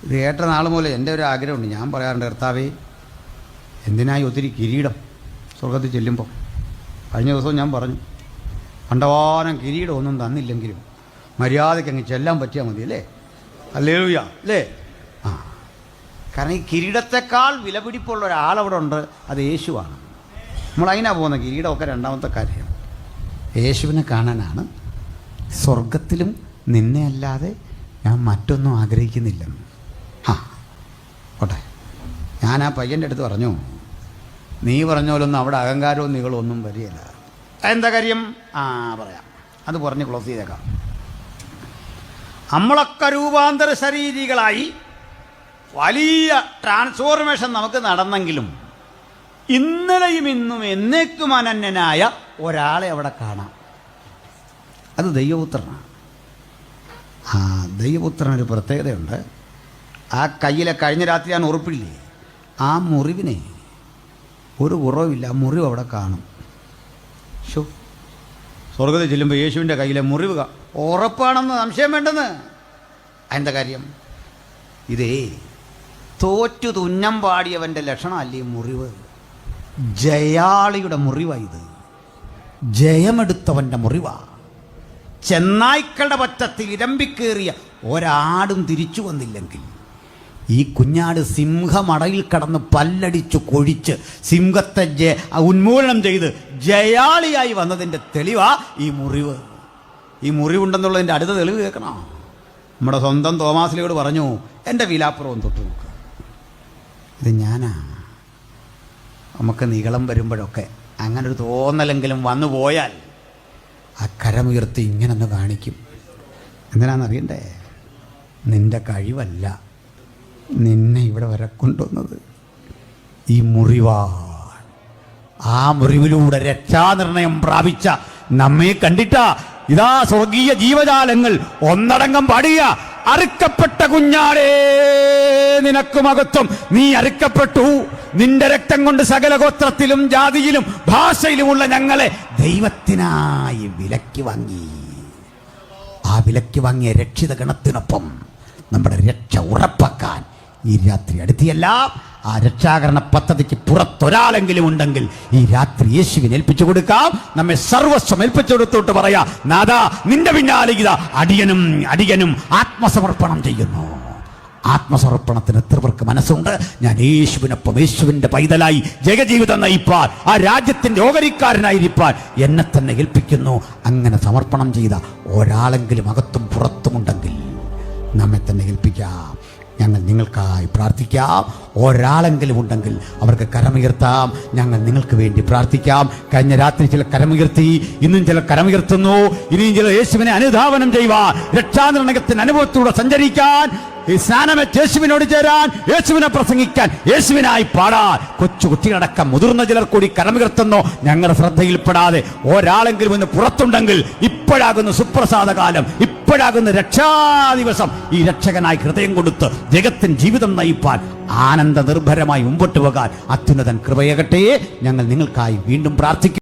ഇത് കേട്ട നാൾ മുതൽ എൻ്റെ ഒരു ആഗ്രഹമുണ്ട്. ഞാൻ പറയാറുണ്ട്, കർത്താവേ എന്തിനായി ഒത്തിരി കിരീടം സ്വർഗത്തിൽ ചെല്ലുമ്പോൾ. കഴിഞ്ഞ ദിവസവും ഞാൻ പറഞ്ഞു, കണ്ടവാനം കിരീടം ഒന്നും തന്നില്ലെങ്കിലും മര്യാദയ്ക്ക് അങ്ങ് ചെല്ലാൻ പറ്റിയാൽ മതി അല്ലേ? ഹല്ലേലൂയ അല്ലേ? കാരണം ഈ കിരീടത്തെക്കാൾ വിലപിടിപ്പുള്ള ഒരാളവിടെ ഉണ്ട്, അത് യേശുവാണ്. നമ്മളതിനാണ് പോകുന്നത്. കിരീടമൊക്കെ രണ്ടാമത്തെ കാര്യമാണ്. യേശുവിനെ കാണാനാണ്. സ്വർഗത്തിലും നിന്നെ അല്ലാതെ ഞാൻ മറ്റൊന്നും ആഗ്രഹിക്കുന്നില്ലെന്ന്. ഓട്ടെ, ഞാൻ ആ പയ്യൻ്റെ അടുത്ത് പറഞ്ഞു, നീ പറഞ്ഞ പോലൊന്നും അവിടെ അഹങ്കാരവും നികളൊന്നും വരികയില്ല. എന്താ കാര്യം? പറയാം, അത് പറഞ്ഞ് ക്ലോസ് ചെയ്തേക്കാം. നമ്മളൊക്കെ രൂപാന്തര ശരീരികളായി വലിയ ട്രാൻസ്ഫോർമേഷൻ നമുക്ക് നടന്നെങ്കിലും ഇന്നലെയും ഇന്നും എന്നേക്കും അനന്യനായ ഒരാളെ അവിടെ കാണാം. അത് ദൈവപുത്രനാണ്. ദൈവപുത്രനൊരു പ്രത്യേകതയുണ്ട്. ആ കയ്യിലെ കഴിഞ്ഞ രാത്രി ഞാൻ ഉറപ്പില്ലേ, ആ മുറിവിനെ ഒരു കുറവില്ല, ആ മുറിവ് അവിടെ കാണും. സ്വർഗത്തിൽ ചെല്ലുമ്പോൾ യേശുവിൻ്റെ കയ്യിലെ മുറിവ് ഉറപ്പാണെന്ന് സംശയം വേണ്ടെന്ന്. എന്താ കാര്യം? ഇതേ തോറ്റു തുന്നം പാടിയവൻ്റെ ലക്ഷണമല്ലേ മുറിവ്. ജയാളിയുടെ മുറിവായത്, ജയമെടുത്തവൻ്റെ മുറിവാ. ചെന്നായ്ക്കളുടെ പറ്റത്തിൽ ഇരമ്പിക്കേറിയ ഒരാടും തിരിച്ചു വന്നില്ലെങ്കിൽ ഈ കുഞ്ഞാട് സിംഹമടയിൽ കടന്ന് പല്ലടിച്ചു കൊഴിച്ച് സിംഹത്തെ ഉന്മൂലനം ചെയ്ത് ജയാളിയായി വന്നതിൻ്റെ തെളിവാ ഈ മുറിവ്. ഈ മുറിവുണ്ടെന്നുള്ളതിൻ്റെ അടുത്ത തെളിവ് കേൾക്കണം. നമ്മുടെ സ്വന്തം തോമാസിലോട് പറഞ്ഞു, എൻ്റെ വിലാപ്പുറവും തൊട്ട് നോക്കുക. ഇത് ഞാനാ. നമുക്ക് നികളം വരുമ്പോഴൊക്കെ അങ്ങനെ ഒരു തോന്നലെങ്കിലും വന്നു പോയാൽ ആ കരമുയർത്തി ഇങ്ങനൊന്ന് കാണിക്കും. എന്തിനാണെന്നറിയണ്ടേ? നിൻ്റെ കഴിവല്ല നിന്നെ ഇവിടെ വരെ കൊണ്ടുവന്നത്, ഈ മുറിവാണ്. ആ മുറിവിലൂടെ രക്ഷാനിർണയം പ്രാപിച്ച നമ്മെ കണ്ടിട്ടാ ഇതാ സ്വർഗീയ ജീവജാലങ്ങൾ ഒന്നടങ്കം പാടുക, അറുക്കപ്പെട്ട കുഞ്ഞാടേ നിനക്ക് മഹത്വം, നീ അറുക്കപ്പെട്ടു, നിന്റെ രക്തം കൊണ്ട് സകല ഗോത്രത്തിലും ജാതിയിലും ഭാഷയിലുമുള്ള ഞങ്ങളെ ദൈവത്തിനായി വിലയ്ക്ക് വാങ്ങി. ആ വിലയ്ക്ക് വാങ്ങിയ രക്ഷിത ഗണത്തിനൊപ്പം നമ്മുടെ രക്ഷ ഉറപ്പാക്കാൻ ഈ രാത്രി അടുത്തിയല്ല. ആ രക്ഷാകരണ പദ്ധതിക്ക് പുറത്തൊരാളെങ്കിലും ഉണ്ടെങ്കിൽ ഈ രാത്രി യേശുവിനെ ഏൽപ്പിച്ചു കൊടുക്കാം. നമ്മെ സർവസ്വം ഏൽപ്പിച്ചു കൊടുത്തോട്ട് പറയാ, നാഥാ നിന്റെ പിന്നാലെ ഇതാ അടിയനും ആത്മസമർപ്പണം ചെയ്യുന്നു. ആത്മസമർപ്പണത്തിന് എത്ര പേർക്ക് മനസ്സുണ്ട്? ഞാൻ യേശുവിനൊപ്പം യേശുവിൻ്റെ പൈതലായി ജയജീവിതം നയിപ്പാൻ, ആ രാജ്യത്തിൻ്റെ ഓഹരിക്കാരനായിരിക്കാൻ എന്നെ തന്നെ ഏൽപ്പിക്കുന്നു. അങ്ങനെ സമർപ്പണം ചെയ്ത ഒരാളെങ്കിലും അകത്തും പുറത്തുമുണ്ടെങ്കിൽ നമ്മെ തന്നെ ഏൽപ്പിക്കാം. ഞങ്ങൾ നിങ്ങൾക്കായി പ്രാർത്ഥിക്കാം. ഒരാളെങ്കിലും ഉണ്ടെങ്കിൽ അവർക്ക് കരമുയർത്താം. ഞങ്ങൾ നിങ്ങൾക്ക് വേണ്ടി പ്രാർത്ഥിക്കാം. കഴിഞ്ഞ രാത്രി ചില കരമുയർത്തി, ഇന്നും ചില കരമുയർത്തുന്നു. ഇനിയും ചില യേശുവിനെ അനുധാവനം ചെയ്യുവാൻ, രക്ഷാനിർണയത്തിന്റെ അനുഭവത്തിലൂടെ സഞ്ചരിക്കാൻ, ഈ സ്നാനമേറ്റ് യേശുവിനോട് ചേരാൻ, യേശുവിനെ പ്രസംഗിക്കാൻ, യേശുവിനായി പാടാൻ കൊച്ചു കുട്ടികളടക്കം മുതിർന്ന ചിലർ കൂടി കരമുയർത്തുന്നു. ഞങ്ങളുടെ ശ്രദ്ധയിൽപ്പെടാതെ ഒരാളെങ്കിലും ഒന്ന് പുറത്തുണ്ടെങ്കിൽ ഇപ്പോഴാകുന്ന സുപ്രസാദ കാലം, ഇപ്പോഴാകുന്ന രക്ഷാദിവസം ഈ രക്ഷകനായി ഹൃദയം കൊടുത്ത് ജഗത്തിൻ ജീവിതം നയിപ്പാൻ, ആനന്ദ നിർഭരമായി മുമ്പോട്ട് പോകാൻ അത്യുന്നതൻ കൃപയകട്ടെ. ഞങ്ങൾ നിങ്ങൾക്കായി വീണ്ടും പ്രാർത്ഥിക്കും.